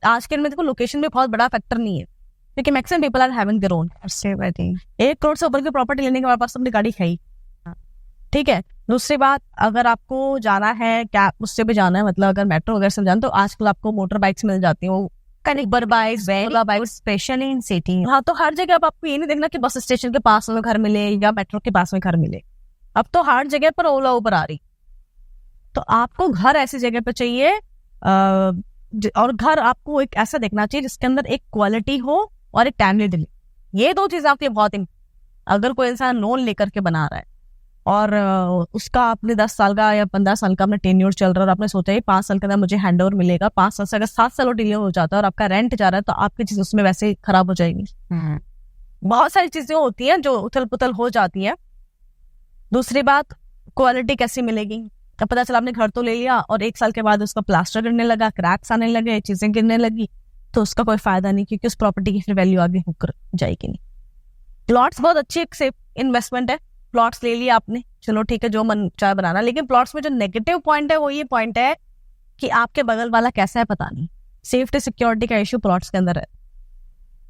आज के में देखो लोकेशन में बहुत बड़ा फैक्टर नहीं है, क्योंकि maximum people are having their own. 1 crore से ऊपर की प्रॉपर्टी लेने के हमारे पास अपनी गाड़ी है ही। ठीक है, दूसरी बात, अगर आपको जाना है क्या उससे भी जाना है, मतलब अगर मेट्रो वगैरह से जाना, तो आजकल आपको मोटर बाइक्स मिल जाती हैं, connector bikes, Ola bikes, specially in city. हाँ, तो हर जगह अब आपको ये नहीं देखना कि बस स्टेशन के पास में घर मिले या मेट्रो के पास में घर मिले, अब तो हर जगह पर ओला ऊबर आ रही। तो आपको घर ऐसी जगह पे चाहिए और घर आपको एक ऐसा देखना चाहिए जिसके अंदर एक क्वालिटी हो और एक टाइमली डिलीवरी। ये दो चीज आपके बहुत अगर कोई इंसान लोन लेकर के बना रहा है और उसका आपने 10 साल का या 15 साल का अपना टेन्योर चल रहा है और आपने सोचा है 5 साल के अंदर मुझे हैंड ओवर मिलेगा, 5 साल से अगर 7 साल डिले हो जाता है और आपका रेंट जा रहा है तो आपकी चीज उसमें वैसे ही खराब हो जाएगी। बहुत सारी चीजें होती हैं जो उथल पुथल हो जाती है। दूसरी बात, क्वालिटी कैसी मिलेगी। अब पता चला आपने घर तो ले लिया और 1 साल के बाद उसका प्लास्टर गिरने लगा, क्रैक्स आने लगे, चीजें गिरने लगी, तो उसका कोई फायदा नहीं, क्योंकि उस प्रॉपर्टी की फिर वैल्यू आगे होकर जाएगी नहीं। प्लॉट्स बहुत अच्छी एक सेफ इन्वेस्टमेंट है। प्लॉट्स ले लिया आपने, चलो ठीक है, जो मन चाहे बनाना, लेकिन प्लॉट्स में जो नेगेटिव पॉइंट है वो ये पॉइंट है कि आपके बगल वाला कैसा है पता नहीं। सेफ्टी सिक्योरिटी का इश्यू प्लॉट्स के अंदर है।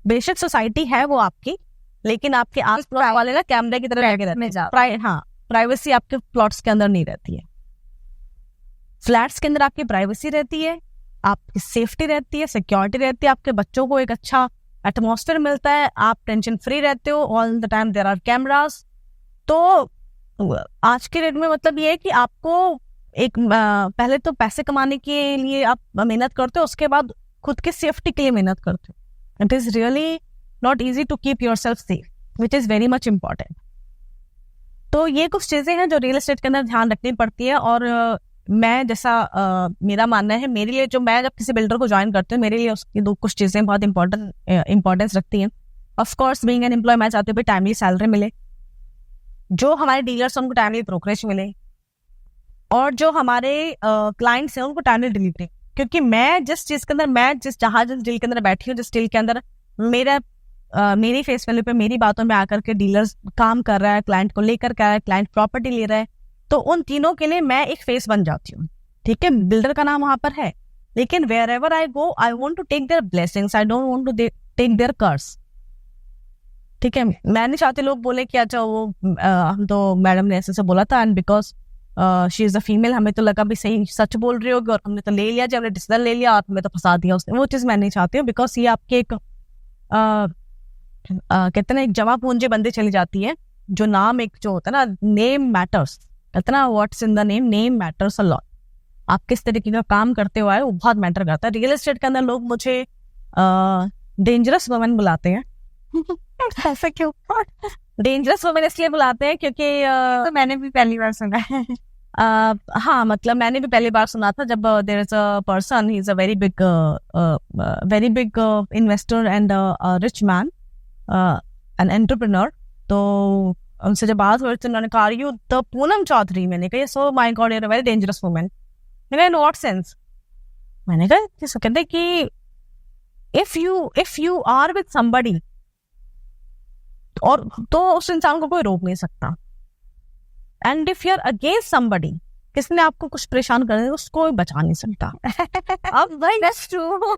बेशक सोसाइटी है वो आपकी, लेकिन आपके आस पड़ोस वाले ना कैमरे की तरह लगे रहते हैं। हाँ, प्राइवेसी आपके प्लॉट्स के अंदर नहीं रहती है। फ्लैट्स के अंदर आपकी प्राइवेसी रहती है, आपकी सेफ्टी रहती है, सिक्योरिटी रहती है, आपके बच्चों को एक अच्छा एटमॉस्फेयर मिलता है, आप टेंशन फ्री रहते हो, all the time there are cameras. तो आज के डेट में मतलब ये है कि आपको एक पहले तो पैसे कमाने के लिए आप मेहनत करते हो, उसके बाद खुद की सेफ्टी के लिए मेहनत करते हो। It is really not easy to keep yourself safe, which is very much important. तो ये कुछ चीजें हैं जो रियल एस्टेट के अंदर ध्यान रखनी पड़ती है। और मैं जैसा मेरा मानना है, मेरे लिए जो मैं जब किसी बिल्डर को ज्वाइन करती हूँ, मेरे लिए उसकी कुछ चीजें बहुत इंपॉर्टेंस रखती हैं। ऑफकोर्स बीइंग एन एम्प्लॉय मैं चाहती हूँ टाइमली सैलरी मिले, जो हमारे डीलर्स हैं उनको टाइमली ब्रोकरेज मिले, और जो हमारे क्लाइंट्स हैं उनको टाइमली डिलीवरी। क्योंकि मैं जिस चीज के अंदर, मैं जिस डील के अंदर बैठी हूँ, जिस डील के अंदर मेरी फेस वैल्यू पे, मेरी बातों में आकर के डीलर्स काम कर रहा है, क्लाइंट को लेकर के आ रहा है, क्लाइंट प्रॉपर्टी ले रहा है, तो उन तीनों के लिए मैं एक फेस बन जाती हूँ। ठीक है, बिल्डर का नाम वहां पर है, लेकिन wherever I go I want to take their blessings, I don't want to take their curse. ठीक है, मैं नहीं चाहती लोग बोले कि अच्छा वो हम तो मैडम ने ऐसे बोला था, and because she is a female हमें तो लगा भी सही सच बोल रही होगी और हमने तो ले लिया, जब हमने डिसीजन ले लिया और हमें तो फंसा दिया उसने। वो चीज मैं नहीं चाहती हूँ, बिकॉज ये आपके एक कहते ना एक जमा पूंजी बंदी चली जाती है। जो नाम एक जो होता है ना, नेम मैटर्स, कहते ना what's in the name matters a lot. आप किस तरीके का काम करते हो वो बहुत मैटर करता है। रियल एस्टेट के अंदर लोग मुझे डेंजरस वुमन बुलाते हैं। ऐसा क्यों? डेंजरस वुमन इसलिए बुलाते हैं क्योंकि तो मैंने भी पहली बार सुना है। हाँ, मतलब मैंने भी पहली बार सुना था जब there is a person, he is a very big investor and rich man, an entrepreneur. तो उनसे जब बात हुई तो उन्होंने कहा यू द पूनम चौधरी। मैंने कहा so my god you are a very dangerous woman. मैंने इन व्हाट सेंस? मैंने कहा कहते कि if you are with somebody, और तो उस इंसान को कोई रोक नहीं सकता, and if you are against somebody, किसने आपको कुछ परेशान कर दिया, उसको कोई बचा नहीं सकता। अब भाई दैट्स ट्रू।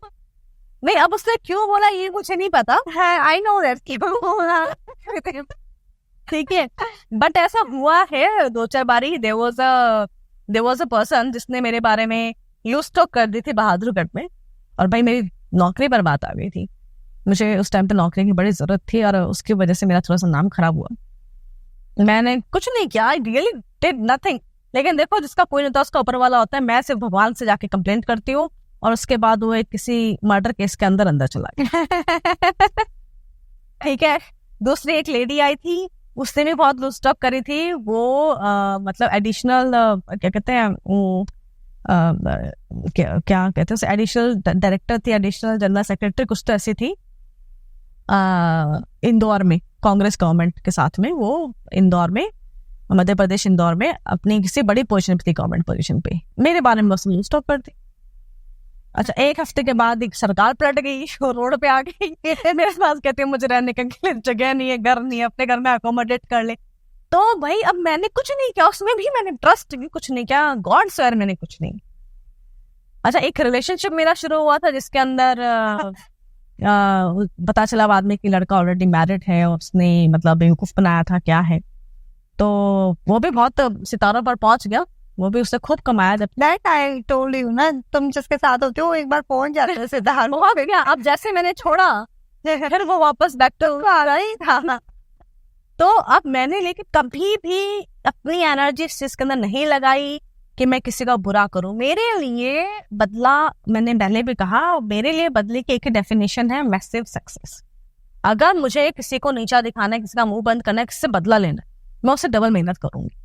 नहीं, अब उसने क्यों बोला ये मुझे नहीं पता है, आई नो दैट क्यों बोला। ठीक है, बट ऐसा हुआ है 2-4 बारी। देयर वाज अ पर्सन जिसने मेरे बारे में यूज टॉक कर दी थी बहादुरगढ़ में, और भाई मेरी नौकरी पर बात आ गई थी। मुझे उस टाइम पे नौकरी की बड़ी जरूरत थी और उसकी वजह से मेरा थोड़ा सा नाम खराब हुआ। मैंने कुछ नहीं किया, आई रियली डिड नथिंग। लेकिन देखो, जिसका कोई नहीं होता उसका ऊपर वाला होता है। मैं सिर्फ भगवान से जाके कंप्लेंट करती हूँ और उसके बाद वो किसी मर्डर केस के अंदर चला गया। ठीक है, दूसरी एक लेडी आई थी, उसने भी बहुत लूज टॉक करी थी। वो मतलब एडिशनल क्या कहते हैं क्या कहते हैं, एडिशनल डायरेक्टर थी, एडिशनल जनरल सेक्रेटरी, कुछ तो ऐसी थी। इंदौर में कांग्रेस गवर्नमेंट के साथ में, वो इंदौर में, मध्य प्रदेश इंदौर में अपनी किसी बड़ी पोजीशन पे थी, गवर्नमेंट पोजीशन पे। मेरे बारे में उसने स्टॉप कर दी। अच्छा, 1 हफ्ते के बाद एक सरकार पलट गई, रोड पे आ गई, मेरे पास कहती है मुझे रहने के जगह नहीं है, घर नहीं है, अपने घर में अकोमोडेट कर ले। तो भाई अब मैंने कुछ नहीं किया, उसमें भी मैंने ट्रस्ट भी कुछ नहीं किया, गॉड स्वेयर मैंने कुछ नहीं। अच्छा, एक रिलेशनशिप मेरा शुरू हुआ था जिसके अंदर पता चला बाद में कि लड़का ऑलरेडी मैरिड है और उसने मतलब बेवकूफ बनाया था क्या है। तो वो भी बहुत सितारों पर पहुंच गया, वो भी उससे खूब कमाया। जब दैट आई टोल्ड यू ना, तुम जिसके साथ होते हो एक बार पहुंच जाते हो सितारों। अब जैसे मैंने छोड़ा फिर वो वापस बैक टू आ रहा ही था। तो अब मैंने लेकिन कभी भी अपनी एनर्जी इस चीज के अंदर नहीं लगाई कि मैं किसी का बुरा करूं। मेरे लिए बदला, मैंने पहले भी कहा, मेरे लिए बदले की एक ही डेफिनेशन है, मैसिव सक्सेस। अगर मुझे किसी को नीचा दिखाना है, किसी का मुंह बंद करना है, किसी से बदला लेना है, मैं उससे डबल मेहनत करूंगी,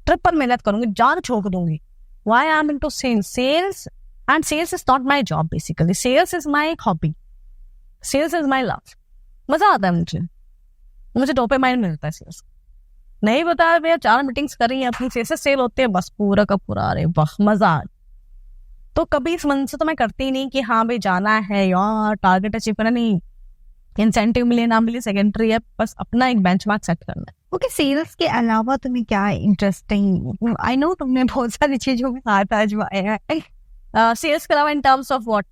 ट्रिपल मेहनत करूंगी, जान झोंक दूंगी। Why I'm into sales and sales is not my job basically. Sales is my hobby. Sales is my love. मजा आता है मुझे डोपामाइन मिलता है सेल्स। नहीं बता भैया 4 मीटिंग्स कर रही हैं अपनी, सेल्स सेल होते हैं बस पूरा का पूरा, अरे वाह मजा आ। तो कभी इस मन से तो मैं करती ही नहीं कि हाँ भाई जाना है यार, टारगेट अचीव करना, नहीं, इंसेंटिव मिले ना मिले सेकेंडरी है, बस अपना एक बेंचमार्क सेट करना है। ओके, सेल्स के अलावा तुम्हें क्या इंटरेस्टिंग, आई नो तुमने बहुत सारी चीजों में हाथ आजमाया है। सेल्स के अलावा in terms of what,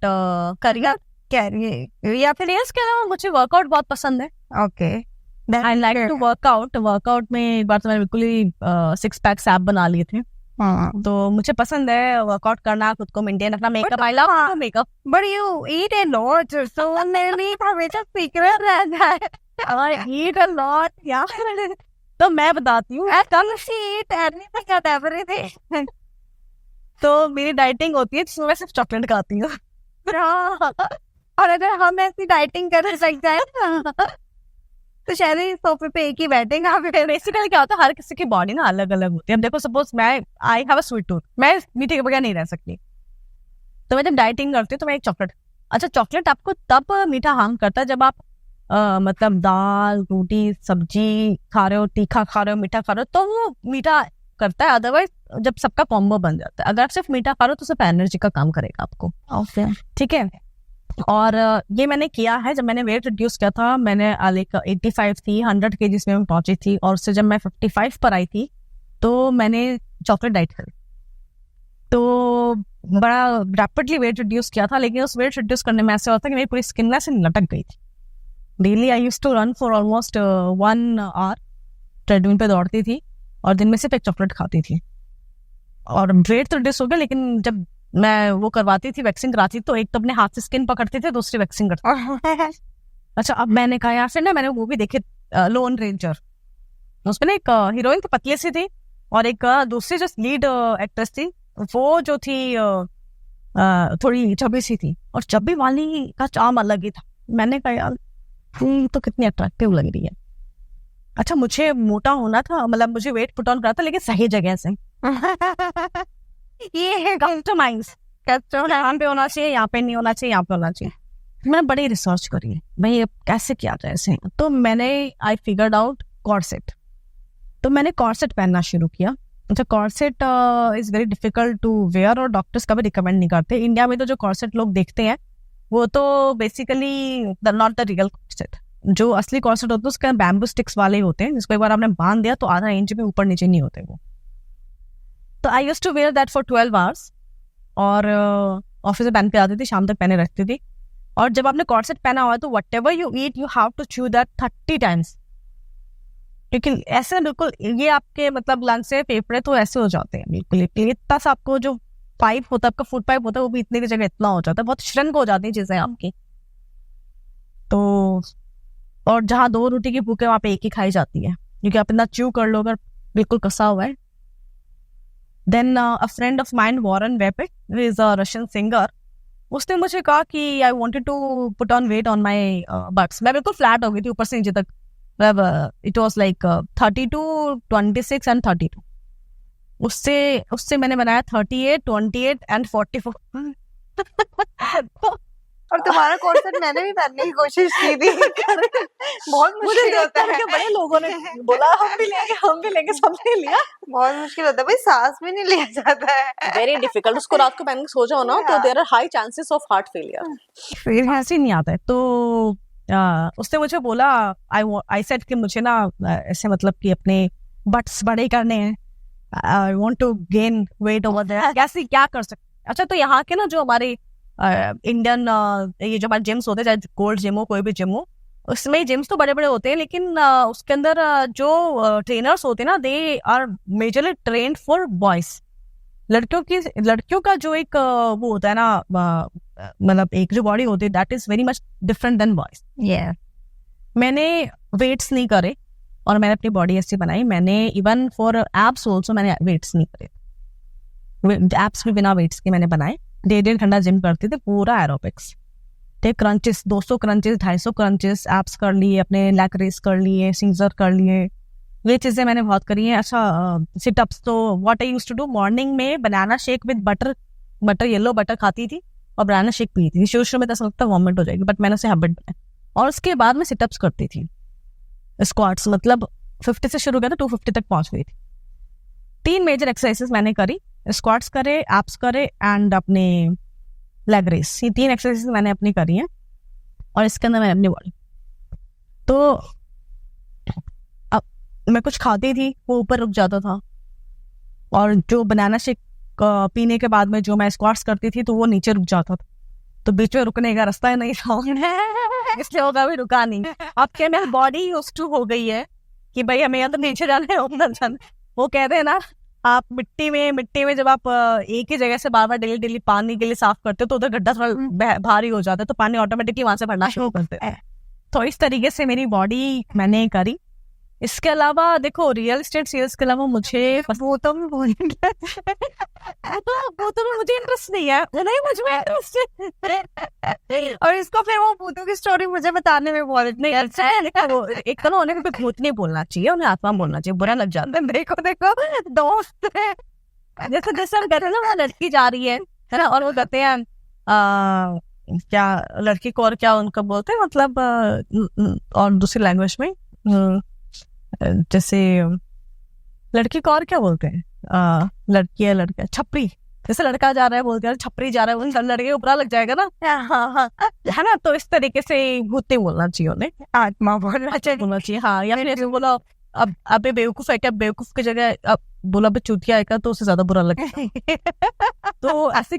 career या फिर सेल्स के अलावा मुझे वर्कआउट बहुत पसंद है। Okay, I like to workout में एक बार तो मैंने बिल्कुल ही 6 पैक्स ऐप बना लिए थे। तो मुझे पसंद है वर्कआउट करना, खुद को मेंटेन रखना, makeup, I love makeup. But you eat a lot, so मेरी हमेशा सीक्रेट रहता है। I eat a lot, यार। तो मैं बताती हूँ, तो मेरी डाइटिंग होती है जिसमें मैं सिर्फ चॉकलेट खाती हूँ। और अगर हम ऐसी डाइटिंग कर लग जाए तो शायद इस सोफे पे एक ही बैठेंगे। बेसिकली क्या होता है, हर किसी की बॉडी ना अलग अलग होती है। अब देखो सपोज मैं I have a sweet tooth, मैं मीठे के बगैर नहीं रह सकती, तो मैं जब डाइटिंग करती हूँ तो मैं एक चॉकलेट, अच्छा चॉकलेट आपको तब मीठा हार्म करता है जब आप मतलब दाल रोटी सब्जी खा रहे हो, तीखा खा रहे हो, मीठा खा रहे हो, तो वो मीठा करता है। अदरवाइज जब सबका कॉम्बो बन जाता है, अगर आप सिर्फ मीठा खा रहे हो तो सिर्फ एनर्जी का काम करेगा आपको। ओके, ठीक है। और ये मैंने किया है, जब मैंने वेट रिड्यूस किया था, मैंने लाइक 85 थी, 100 kg में पहुंची थी, और उससे जब मैं 55 पर आई थी तो मैंने चॉकलेट डाइट करी, तो बड़ा रैपिडली वेट रिड्यूस किया था। लेकिन उस वेट रिड्यूस करने में ऐसा होता है कि मेरी पूरी स्किन ना से लटक गई थी। Daily I used to run for almost 1 hour, treadmill पे दौड़ती थी और दिन में सिर्फ एक चॉकलेट खाती थी, और वेट तो रिड्यूस हो गया। लेकिन जब मैं वो करवाती थी, वैक्सिंग कराती थी, तो एक तो अपने हाथ से स्किन पकड़ती थी, दूसरी वैक्सिंग करती। अच्छा, अब मैंने कहा यार, फिर ना मैंने वो भी देखे लोन रेंजर, उसमें ना एक हीरोइन तो पतली सी थी और एक दूसरी जो लीड एक्ट्रेस थी वो जो थी थोड़ी चबी सी थी, और चबी वाली का चार्म अलग ही था। मैंने कहा यार तो कितनी अट्रैक्टिव लग रही है। अच्छा, मुझे मोटा होना था, मतलब मुझे वेट पुट ऑन करना था, लेकिन सही जगह से। ये है कस्टमाइज, यहाँ पे होना चाहिए, यहाँ पे नहीं होना चाहिए, यहाँ पे होना चाहिए। मैं बड़ी रिसर्च करी भाई ये कैसे किया जाए ऐसे, तो मैंने आई फिगर्ड आउट कॉर्सेट। तो मैंने कॉर्सेट पहनना शुरू किया। अच्छा, corset is very difficult to wear, और डॉक्टर्स कभी रिकमेंड नहीं करते। इंडिया में तो जो कॉर्सेट लोग देखते हैं वो तो basically not the real corset. जो असली कॉर्सेट होते हैं उसके बैम्बू स्टिक्स वाले होते हैं, जिसको एक बार आपने बांध दिया तो आधा इंच में ऊपर नीचे नहीं होते वो। तो I used to wear that for 12 hours, और ऑफिस में पहन के आती थी, शाम तक पहने रखती थी। और जब आपने कॉर्सेट पहना हुआ है तो whatever you eat you have to chew that 30 times, क्योंकि ऐसे बिल्कुल ये आपके मतलब लंग्स से फेफड़े तो ऐसे हो जाते हैं बिल्कुल, इतना सा आपको जो पाइप होता है, आपका फूड पाइप होता है, वो भी इतने की जगह इतना हो जाता है, बहुत श्रिंक हो जाती है चीजें आपकी। तो और जहाँ 2 रोटी की भूख है वहां पे एक ही खाई जाती है, क्योंकि आप इतना च्यू कर लो अगर बिल्कुल कसा हुआ है। Then a friend of mind Warren Buffett, who is a Russian singer, उसने मुझे कहा कि I wanted to put on weight on my butts. मैं बिल्कुल फ्लैट हो गई थी ऊपर से नीचे तक, इट वाज लाइक 32, 26 एंड 32। उससे मैंने बनाया 38, 28 एंड 44। और तुम्हारा कॉर्सेट मैंने भी पहनने की कोशिश की थी। बहुत मुश्किल होता है। बड़े लोगों ने बोला हम भी लेंगे, सबने लिया। बहुत मुश्किल होता है भाई, सांस भी नहीं लिया जाता है। Very difficult. उसको रात को पहन के सो जाओ ना तो there are high chances of heart failure, फिर ऐसे नहीं आता है। तो उसने मुझे बोला, आई सेड कि मुझे ना ऐसे मतलब कि अपने बट्स बड़े करने हैं, I want to gain weight over there, कैसे क्या कर सकते। अच्छा, तो यहाँ के ना जो हमारे इंडियन ये जो हमारे जिम्स होते हैं, चाहे गोल्ड जिम हो कोई भी जिम हो, उसमें जिम्स तो बड़े बड़े होते हैं, लेकिन उसके अंदर जो ट्रेनर्स होते हैं ना, they are majorly trained for boys. लड़कियों का जो एक वो होता है ना, मतलब एक जो बॉडी होती है, that is very much different than boys. Yeah. मैंने वेट्स नहीं करे, और मैंने अपनी बॉडी ऐसी बनाई। मैंने इवन फॉर एब्स ऑल्सो मैंने वेट्स नहीं करे, एब्स भी बिना वेट्स के मैंने बनाए। 1.5 घंटा जिम करते थे, पूरा एरोबिक्स, ठीक, क्रंचेस 200 क्रंचेस 250 क्रंचेस, एब्स कर लिए, अपने लेग रेस कर लिए, सीजर कर लिए, ये चीजें मैंने बहुत करी हैं। अच्छा, सिटअप्स तो what I used to do, morning में banana shake with butter yellow butter खाती थी और बनाना शेक पीती थी। शुरू में तो ऐसा लगता वॉमिट हो जाएगी, बट मैंने उसे हैबिट बनाया। और उसके बाद मैं सिटअप्स करती थी, स्क्वाट्स, मतलब 50 से शुरू किया था 250 तक पहुंच गई थी। 3 मेजर एक्सरसाइजेस मैंने करी, स्क्वाट्स करे, एब्स करे एंड अपने लेग रेस। ये 3 एक्सरसाइजेस मैंने अपनी करी हैं और इसके अंदर मैंने अपनी बॉडी, तो अब मैं कुछ खाती थी वो ऊपर रुक जाता था, और जो बनाना शेक पीने के बाद में जो मैं स्क्वाट्स करती थी तो वो नीचे रुक जाता था, तो बीच में रुकने का रास्ता ही नहीं था इसलिए होगा भी रुका नहीं। अब क्या मेरी बॉडी यूज्ड टू हो गई है कि भाई हमें या तो नीचे जाना है ऊपर जाना है। वो कहते हैं ना, आप मिट्टी में जब आप एक ही जगह से बार बार डेली पानी के लिए साफ करते हो तो उधर गड्ढा थोड़ा भारी हो जाता है, तो पानी ऑटोमेटिकली वहां से भरना शुरू करते हैं। तो इस तरीके से मेरी बॉडी मैंने करी। इसके अलावा देखो, रियल एस्टेट सेल्स के अलावा मुझे वो तो मुझे इंटरेस्ट नहीं है, नहीं मुझ में इंटरेस्ट। और इसको फिर वो भूतों की स्टोरी मुझे बताने में बहुत नहीं अच्छा है। एक तो उन्हें भूत नहीं बोलना चाहिए, उन्हें आत्मा बोलना चाहिए, बुरा लग जाता है। देखो दोस्त है, जैसे हम कहते हैं ना, वो लड़की जा रही है ना, और वो कहते हैं क्या लड़की को और क्या उनका बोलते हैं, मतलब और दूसरी लैंग्वेज में जैसे लड़की को और क्या बोलते हैं, लड़की है लड़का, छपरी। जैसे लड़का जा रहा है बोलते हैं छपरी जा रहा है, उन लड़के को बुरा लग जाएगा ना, हाँ है ना। तो इस तरीके से भूत नहीं बोलना चाहिए, उन्हें आत्मा बोलना चाहिए। हाँ, या फिर बोला अब अबे बेवकूफ है क्या, बेवकूफ की जगह अब बोला बे चूतिया है क्या, तो उसे ज्यादा बुरा लगेगा। तो ऐसे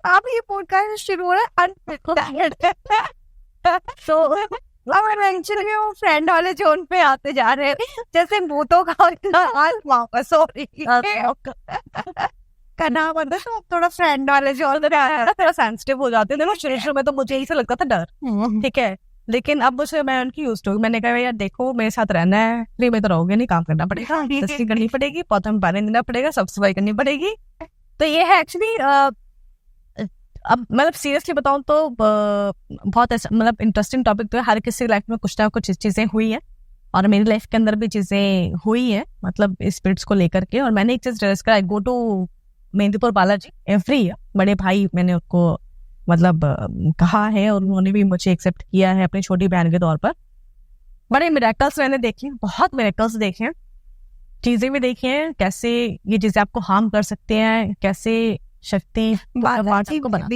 आप ये पॉडकास्ट शुरू हो रहा है तो अब इवेंचुअली वो फ्रेंड वाले जोन पे आते जा रहे हैं, जैसे भूतों का आत्मा का, सॉरी का नाम आता है, तो थोड़ा फ्रेंड वाले जोन में आया, थोड़ा सेंसिटिव हो जाते हैं। देखो शुरू में तो मुझे यही से लगता था डर, ठीक है, लेकिन अब मुझे मैं उनकी यूज टू, मैंने कहा यार देखो मेरे साथ रहना है, फ्री में तो रहोगे नहीं, काम करना पड़ेगा, दस्ती करनी पड़ेगी, पौधों में पानी देना पड़ेगा, साफ सफाई करनी पड़ेगी। तो ये है एक्चुअली, अब मतलब सीरियसली बताऊं तो बहुत ऐसा मतलब इंटरेस्टिंग टॉपिक तो है। हर किसी लाइफ में कुछ ना कुछ चीजें हुई है, और मेरी लाइफ के अंदर भी चीजें हुई है, मतलब स्पिरिट्स को लेकर के। और मैंने एक चीज रियलाइज करा, I go to Mehandipur Balaji every year. बड़े भाई मैंने उनको मतलब कहा है, और उन्होंने भी मुझे एक्सेप्ट किया है अपनी छोटी बहन के तौर पर। बड़े मिरेकल्स मैंने देखे, बहुत मिरेकल्स देखे, चीजें भी देखी हैं, कैसे ये चीजें आपको हार्म कर सकते हैं, कैसे शक्ति को बना।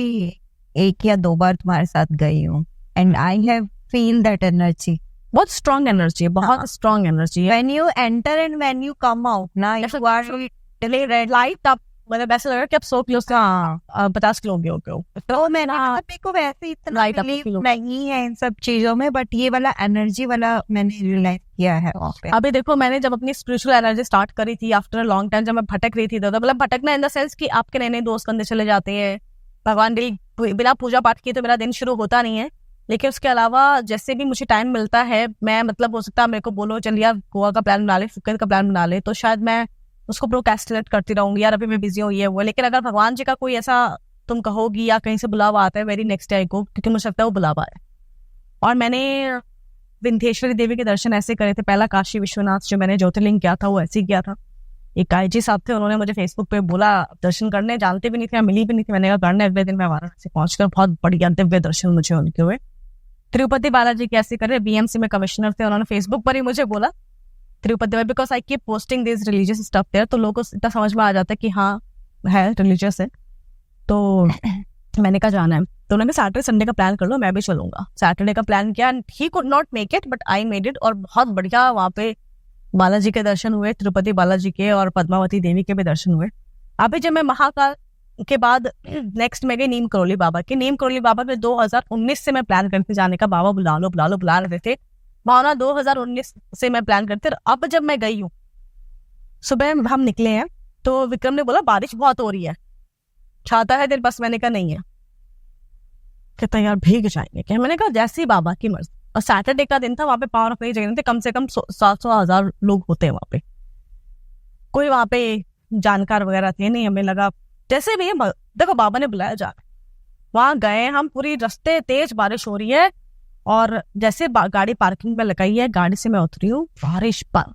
1 या 2 बार तुम्हारे साथ गई हूँ, and I have feel that energy, बहुत स्ट्रॉन्ग एनर्जी है, बहुत स्ट्रॉन्ग एनर्जी है। When you enter and when you come out ना, you are red light up, मतलब ऐसा लग रहा है कि आप 100 किलो से 50 किलो हो गए हो। तो मैं को वैसे इतना बिलीव नहीं है इन सब चीजों में, बट ये वाला एनर्जी वाला मैंने रियलाइज किया है। अभी देखो, मैंने जब अपनी स्पिरिचुअल एनर्जी स्टार्ट करी थी आफ्टर अ लॉन्ग टाइम, जब मैं भटक रही थी, तो मतलब भटकना इन द सेंस कि आपके नए नए दोस्त कंधे चले जाते हैं, भगवान बिना पूजा पाठ किए तो मेरा दिन शुरू होता नहीं है। लेकिन उसके अलावा जैसे भी मुझे टाइम मिलता है, मैं मतलब हो सकता है मेरे को बोलो चल यार गोवा का प्लान बना ले, फुकेत का प्लान बना ले, तो शायद मैं उसको प्रोक्रेस्टिनेट करती रहूंगी, यार अभी मैं बिजी हूँ, ये वो। लेकिन अगर भगवान जी का कोई ऐसा तुम कहोगी या कहीं से बुलावा आता है, वेरी नेक्स्ट डे को, क्योंकि मुझे लगता है वो बुलावा है। और मैंने विंध्येश्वरी देवी के दर्शन ऐसे करे थे, पहला काशी विश्वनाथ जो मैंने ज्योतिर्लिंग किया था वो ऐसे ही किया था। एक IG साहब थे, उन्होंने मुझे फेसबुक पे बोला दर्शन करने, जानते भी नहीं थे, मिली भी नहीं थी, मैंने कहा करने। अगले दिन मैं वाराणसी पहुंचकर बहुत बढ़िया दिव्य दर्शन मुझे उनके हुए। तिरुपति बालाजी कैसे करे, BMC में कमिश्नर थे, उन्होंने फेसबुक पर ही मुझे बोला तिरुपति में, because I keep posting this religious stuff there, तो लोगों को इतना समझ में आ जाता है कि हाँ है रिलीजियस है। तो मैंने कहा जाना है, तो उन्होंने सैटरडे संडे का प्लान कर लो, मैं भी चलूंगा। सैटरडे का प्लान किया, he could not make it but I made it, और बहुत बढ़िया वहाँ पे बालाजी के दर्शन हुए, तिरुपति बालाजी के और पद्मावती देवी के भी दर्शन हुए। अभी जब मैं महाकाल के बाद नेक्स्ट में गई नीम करोली बाबा के, नीम करोली बाबा में 2019 से मैं प्लान करके जाने का, बाबा बुला लो बुला रहे थे भावना, 2019 से मैं प्लान करते। अब जब मैं गई हूँ, सुबह हम निकले हैं तो विक्रम ने बोला बारिश बहुत हो रही है, छाता है तेरे पास? मैंने कहा नहीं है। कहता यार भीग जाएंगे क्या? मैंने कहा जैसी बाबा की मर्जी, और सैटरडे का दिन था, वहां पे पावर ऑफ जगह थे, कम से कम 700-1000 लोग होते हैं वहां पे। कोई वहां पे जानकार वगैरह थे नहीं, हमें लगा जैसे भी देखो बाबा ने बुलाया जा, वहां गए हम, पूरी रास्ते तेज बारिश हो रही है और जैसे गाड़ी पार्किंग पे लगाई है, गाड़ी से मैं उतरी हूँ, बारिश पर।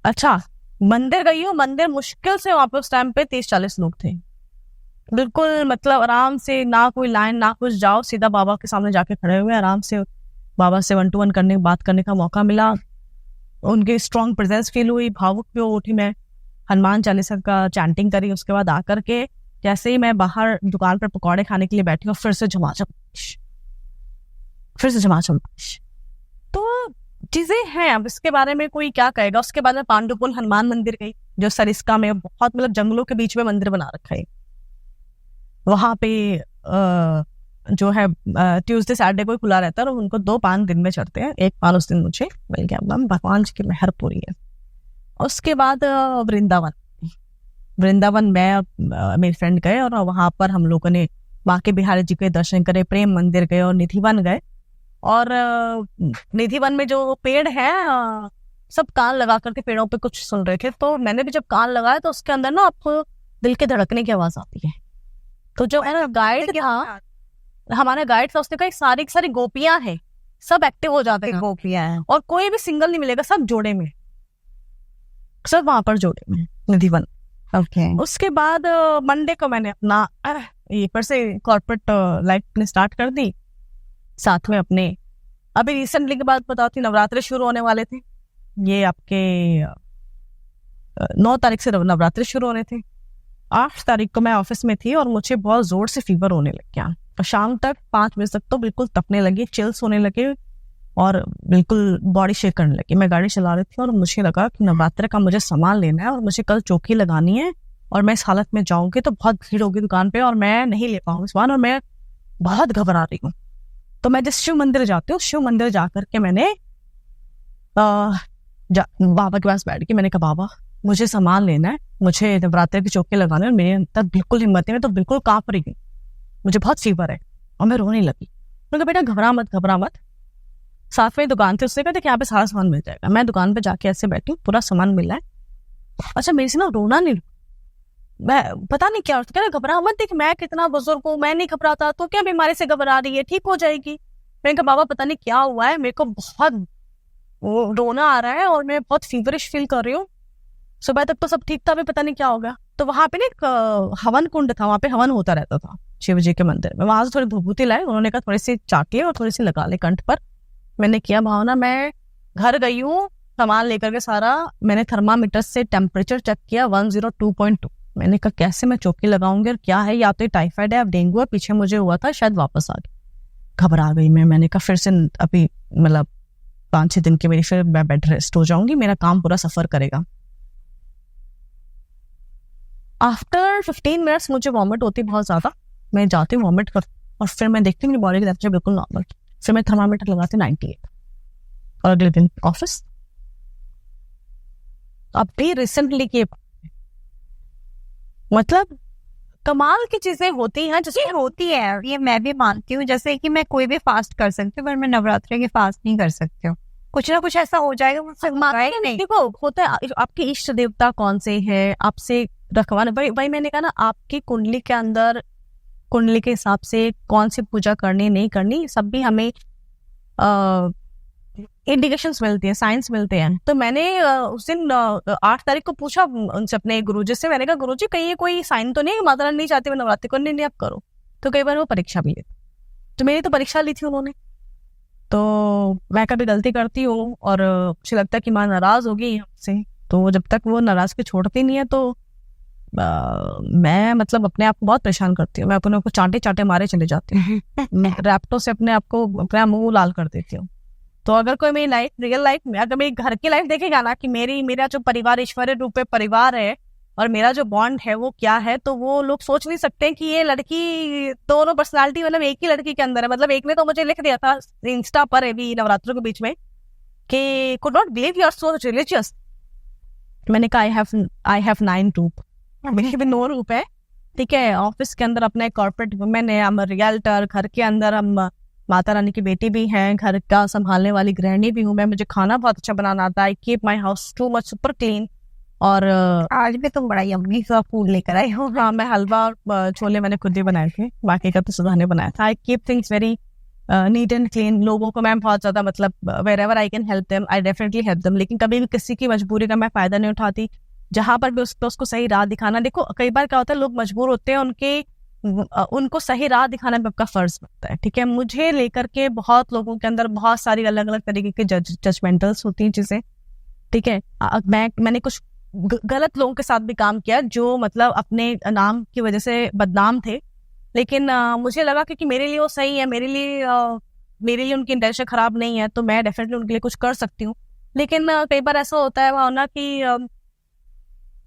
अच्छा मंदिर गई हूँ, मंदिर मुश्किल से वहां पे उस टाइम पे 30-40 लोग थे, बिल्कुल मतलब आराम से, ना कोई लाइन ना कुछ, जाओ सीधा बाबा के सामने जाके खड़े हुए, आराम से बाबा से 1 to 1 करने बात करने का मौका मिला। उनकी स्ट्रॉन्ग प्रेजेंस फील हुई, भावुक भी उठी मैं, हनुमान चालीसा का चैंटिंग करी। उसके बाद आकर के जैसे ही मैं बाहर दुकान पर पकौड़े खाने के लिए बैठी हूँ, फिर से झमाझम बारिश। तो चीजें हैं, अब इसके बारे में कोई क्या कहेगा। उसके बाद में पांडुपुल हनुमान मंदिर गई, जो सरिस्का में बहुत मतलब जंगलों के बीच में मंदिर बना रखा है। वहां पे जो है ट्यूसडे सैटरडे को खुला रहता है और उनको 2 पान दिन में चढ़ते हैं। एक पान उस दिन मुझे मिल गया, भगवान जी की मेहर पूरी है। उसके बाद वृंदावन में मेरे फ्रेंड गए और वहां पर हम लोगों ने बांके बिहारी जी के दर्शन करे, प्रेम मंदिर गए और निधिवन गए। और निधिवन में जो पेड़ है, सब कान लगा करके पेड़ों पे कुछ सुन रहे थे, तो मैंने भी जब कान लगाया तो उसके अंदर ना आपको दिल के धड़कने की आवाज आती है। तो जो मेरा गाइड था, हमारा गाइड था, उसने कहा सारी गोपियां हैं, सब एक्टिव हो जाते हैं, गोपियां हैं और कोई भी सिंगल नहीं मिलेगा, सब जोड़े में, सब वहां पर जोड़े में निधिवन। ओके उसके बाद मंडे को मैंने अपना ये फिर से कॉर्पोरेट लाइफ ने स्टार्ट कर दी, साथ में अपने अभी रिसेंटली की बात बताती, नवरात्रे शुरू होने वाले थे, ये आपके 9 तारीख से नवरात्रे शुरू होने थे। 8 तारीख को मैं ऑफिस में थी और मुझे बहुत जोर से फीवर होने लग गया, और शाम तक 5 बजे तक तो बिल्कुल तपने लगी, चिल्स होने लगे और बिल्कुल बॉडी शेक करने लगी। मैं गाड़ी चला रही थी और मुझे लगा कि नवरात्रे का मुझे सामान लेना है और मुझे कल चौकी लगानी है, और मैं इस हालत में जाऊंगी तो बहुत भीड़ होगी दुकान पे और मैं नहीं ले पाऊंगी सामान, और मैं बहुत घबरा रही हूँ। तो मैं जिस शिव मंदिर जाती हूँ, शिव मंदिर जाकर के मैंने बाबा के पास बैठ के मैंने कहा, बाबा मुझे सामान लेना है, मुझे नवरात्रे की चौकी लगाने है, मेरे अंदर बिल्कुल हिम्मत नहीं, मैं तो बिल्कुल कांप रही हूँ, मुझे बहुत फीवर है। और मैं रोने लगी। मैंने कहा बेटा घबरा मत। साथ में दुकान थे, उससे कहते कि यहाँ पे सारा सामान मिल जाएगा। मैं दुकान पे जाके ऐसे बैठी हूँ, पूरा सामान मिल रहा है। अच्छा मेरे से ना रोना नहीं, मैं पता नहीं क्या, कह रहा घबरा मत, देख मैं कितना बुजुर्ग हूँ, मैं नहीं घबराता, तो क्या बीमारी से घबरा रही है, ठीक हो जाएगी। मैंने कहा बाबा पता नहीं क्या हुआ है, मेरे को बहुत रोना आ रहा है और मैं बहुत फीवरिश फील कर रही हूँ। सुबह तक तो सब ठीक था, अभी पता नहीं क्या होगा। तो वहां पे ना एक हवन कुंड था, वहां पे हवन होता रहता था शिव जी के मंदिर में। वहां से थोड़ी विभूति लाए, उन्होंने कहा थोड़ी सी चाटिए और थोड़ी सी लगा ले कंठ पर। मैंने किया भावना, मैं घर गई हूँ सामान लेकर के सारा, मैंने थर्मामीटर से टेम्परेचर चेक किया 102.2। मैंने कहा कैसे मैं चौकी लगाऊंगी, और क्या है, या तो टाइफाइड है, अब डेंगू है, पीछे मुझे हुआ था, शायद वापस आ गया। घबरा गई मैंने कहा फिर से अभी मतलब 5-6 दिन की मेरी फिर मैं बेड रेस्ट हो जाऊंगी, मेरा काम पूरा सफर करेगा। आफ्टर 15 मिनट्स मुझे वॉमिट होती बहुत ज्यादा, मैं जाती हूँ वॉमिट कर, और फिर मैं देखती हूँ मेरी बॉडी की टेम्परेचर बिल्कुल नॉर्मल। फिर मैं थर्मामीटर लगाती 98 और अगले दिन ऑफिस। अब भी रिसेंटली के मतलब कमाल की चीजें होती हैं, जैसे होती है, ये मैं भी मानती हूँ। जैसे कि मैं कोई भी फास्ट कर सकती हूँ, पर मैं नवरात्रि के फास्ट नहीं कर सकती हूँ। कुछ ना कुछ ऐसा हो जाएगा, मुझसे नहीं। देखो होता है, आपके इष्ट देवता कौन से है, आपसे रखवाना, भाई मैंने कहा ना, आपकी कुंडली के अंदर, कुंडली के हिसाब से कौन सी पूजा करनी नहीं करनी, सब भी हमें इंडिकेशंस मिलती हैं, साइंस मिलते हैं। तो मैंने उस दिन 8 तारीख को पूछा उनसे, अपने गुरुजी से, मैंने कहा गुरुजी कहीं कोई साइन तो नहीं है, माता रानी नहीं चाहती मैं नवरात्रि करनी, नहीं आप करो। तो कई बार वो परीक्षा भी लेते, तो मेरी तो परीक्षा ली थी उन्होंने। तो मैं कभी गलती करती हूँ और मुझे लगता है कि माँ नाराज होगी हमसे, तो जब तक वो नाराजगी छोड़ती नहीं है तो मैं मतलब अपने आप को बहुत परेशान करती हूँ। मैं अपने को चांटे मारे चले जाती हूँ, रैप्टो से अपने आप को अपना मुंह लाल कर देती हूँ। तो अगर कोई मेरी लाइफ, रियल लाइफ में, अगर मेरी घर की लाइफ देखेगा ना कि मेरा जो परिवार ईश्वरीय रूप में परिवार है और मेरा जो बॉन्ड है वो क्या है, तो वो लोग सोच नहीं सकते कि ये लड़की, दोनों पर्सनालिटी मतलब एक ही लड़की के अंदर है। मतलब एक ने तो मुझे लिख दिया था इंस्टा पर अभी नवरात्रों के बीच में कि could not believe you are so religious. मैंने कहा आई हैव 9 रूप, मेरे भी 9 रूप है, ठीक है। ऑफिस के अंदर अपने कॉर्पोरेट वुमेन है, हम रियल्टर, घर के अंदर हम माता रानी की बेटी भी हैं, घर का संभालने वाली गृहिणी भी हूँ मैं, मुझे खाना बहुत अच्छा बनाना आता है, I keep my house too much super clean. और आज भी तुम बड़ा यम्मी सा फूड लेकर आए हो। हाँ, मैं हलवा और छोले मैंने खुद ही बनाए थे, बाकी का तो सुधा ने बनाया था। I keep things very neat and clean. लोगों को मैं बहुत ज्यादा मतलब wherever I can help them I definitely help them, लेकिन कभी भी किसी की मजबूरी का मैं फायदा नहीं उठाती। जहां पर भी उसको सही राह दिखाना, देखो कई बार क्या होता है, लोग मजबूर होते हैं, उनको सही राह दिखाना भी आपका फर्ज बनता है, ठीक है। मुझे लेकर के बहुत लोगों के अंदर बहुत सारी अलग अलग तरीके की जजमेंटल्स होती हैं चीजें, ठीक है। मैंने कुछ गलत लोगों के साथ भी काम किया जो मतलब अपने नाम की वजह से बदनाम थे, लेकिन मुझे लगा कि मेरे लिए वो सही है, मेरे लिए उनकी इंटेंशन खराब नहीं है, तो मैं डेफिनेटली उनके लिए कुछ कर सकती हूँ। लेकिन कई बार ऐसा होता है वहाँ ना कि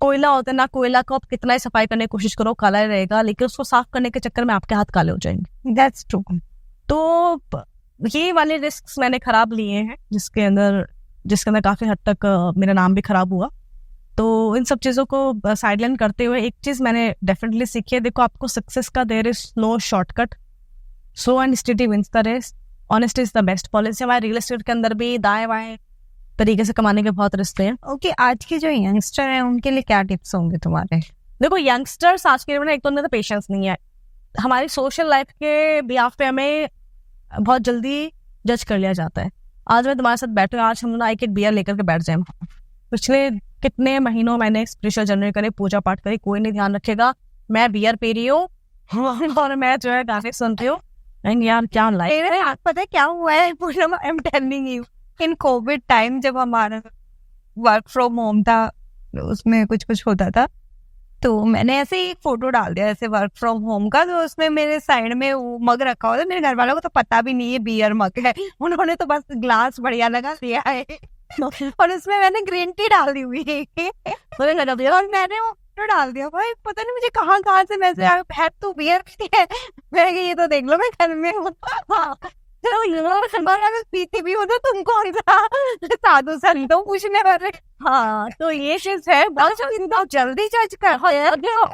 कोयला होता है ना, कोयला को आप कितना ही सफाई करने की कोशिश करो काला ही रहेगा, लेकिन उसको साफ करने के चक्कर में आपके हाथ काले हो जाएंगे। That's true. तो ये वाले रिस्क मैंने खराब लिए हैं, जिसके अंदर काफी हद तक मेरा नाम भी खराब हुआ। तो इन सब चीजों को साइडलाइन करते हुए एक चीज मैंने डेफिनेटली सीखी है, देखो आपको सक्सेस का there is no shortcut, slow and steady wins the race, honesty is the best policy. हमारे रियल एस्टेट के अंदर भी दाएं बाएं तरीके से कमाने के बहुत रिश्ते हैं। ओके, आज के जो यंगस्टर हैं उनके लिए क्या टिप्स होंगे तुम्हारे? देखो यंगस्टर्स आज के लिए एक तो उनमें पेशेंस नहीं है, हमारी सोशल लाइफ के बिहाफ पे हमें बहुत जल्दी जज कर लिया जाता है। आज मैं तुम्हारे साथ बैठे, आज हम एक बियर लेकर के बैठ जाए, पिछले कितने महीनों मैंने स्पिरिचुअल जर्नी करे, पूजा पाठ करी, कोई नहीं ध्यान रखेगा, मैं बियर पी रही हूँ और मैं जो है गाने सुन रही हूँ। यार क्या लाइफ, पता है क्या हुआ है Poonam, I am telling you, in Covid time जब हमारा वर्क फ्रॉम होम था, उसमें कुछ होता था, तो मैंने ऐसे ही एक फोटो डाल दिया ऐसे वर्क फ्रॉम होम का, तो उसमें मेरे साइड में वो मग रखा हुआ था, मेरे घर वालों को तो पता भी नहीं है बियर मग है, उन्होंने तो बस ग्लास बढ़िया लगा दिया है और उसमें मैंने ग्रीन टी डाल दी हुई है और मैंने वो फोटो डाल दिया। भाई पता नहीं मुझे कहाँ से मैसेज आया, बहन तू बियर पीती है, मैं ये तो देख लो मैं घर में हूँ, पीती भी हो तो तुम कौन सा साधु संतों पूछने वाले। हाँ, तो ये चीज है, बहुत जल्दी जज कर।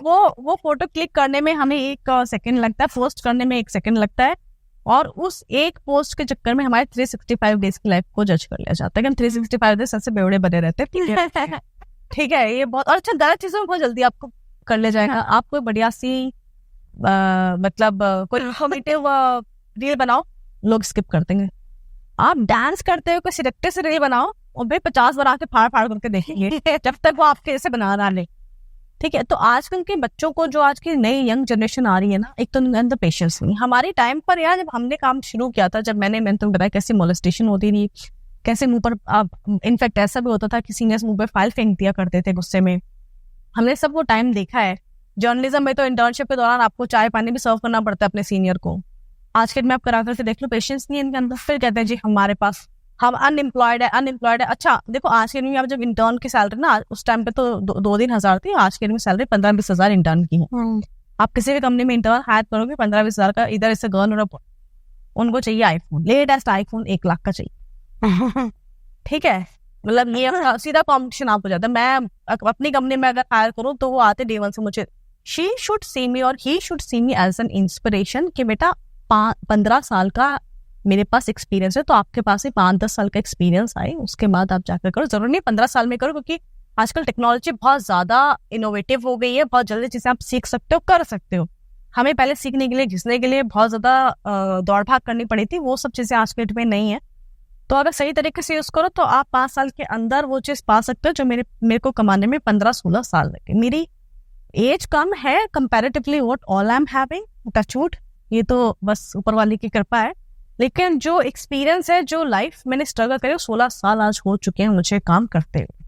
वो फोटो क्लिक करने में हमें 1 सेकंड लगता है, पोस्ट करने में 1 सेकंड लगता है, और उस एक पोस्ट के चक्कर में हमारे 365 डेज की लाइफ को जज कर लिया जाता है कि हम 365 डेज सबसे बेवड़े बने रहते हैं। ठीक है, ये बहुत और अच्छा, गलत चीजों में बहुत जल्दी आपको कर लिया जाएगा। आप कोई बढ़िया सी मतलब कोई इन्फॉर्मेटिव रील बनाओ, लोग स्किप कर देंगे। आप डांस करते हुए कोई सिलेक्टेड से रील बनाओ और भाई 50 बार आके फाड़ करके देखेंगे जब तक वो आपके ऐसे बना रहा ले। ठीक है, तो आजकल के बच्चों को, जो आज की नई यंग जनरेशन आ रही है ना, एक तो उनके अंदर पेशेंस नहीं। हमारे टाइम पर यार जब हमने काम शुरू किया था, जब मैंने तुमको बताया कैसे मोलेस्टेशन होती थी, कैसे मुंह पर इनफैक्ट ऐसा भी होता था कि सीनियर्स मुंह पर फाइल फेंक दिया करते थे गुस्से में, हमने सब वो टाइम देखा है। जर्नलिज्म में तो इंटर्नशिप के दौरान आपको चाय पानी भी सर्व करना पड़ता है अपने सीनियर को। आज के दिन में आप करा करके देख लो, पेशेंस नहीं है इनके अंदर। फिर कहते हैं जी हमारे पास, हम अनएम्प्लॉयड है। अच्छा देखो, आज के दिन में आप जब इंटर्न की सैलरी ना, उस टाइम पे तो 2-3 हजार थी, आज के दिन में सैलरी 15-20 हजार इंटर्न की है। आप किसी भी कंपनी में इंटर्न हायर करोगे 15-20 हजार का, इधर इससे गर्न और उनको चाहिए आईफोन, लेटेस्ट आईफोन 1 लाख का चाहिए। ठीक है, मतलब ये सीधा कॉम्पिटिशन आप हो जाता है। मैं अपनी कंपनी में अगर हायर करूँ तो वो आते डे 1 से मुझे, शी शुड सी मी और he should see me as an inspiration कि बेटा 15 साल का मेरे पास एक्सपीरियंस है, तो आपके पास ही 5-10 साल का एक्सपीरियंस आए, उसके बाद आप जाकर करो। जरूरी नहीं 15 साल में करो, क्योंकि आजकल टेक्नोलॉजी बहुत ज्यादा इनोवेटिव हो गई है, बहुत जल्दी चीजें आप सीख सकते हो, कर सकते हो। हमें पहले सीखने के लिए, घिसने के लिए बहुत ज्यादा दौड़ भाग करनी पड़ी थी, वो सब चीजें आज के डेट में नहीं है। तो अगर सही तरीके से यूज करो तो आप 5 साल के अंदर वो चीज पा सकते हो जो मेरे को कमाने में 15-16 साल लगे। मेरी एज कम है comparatively what all I am having, touch wood, ये तो बस ऊपर वाले की कृपा है। लेकिन जो एक्सपीरियंस है, जो लाइफ मैंने स्ट्रगल करे, 16 साल आज हो चुके हैं मुझे काम करते हुए।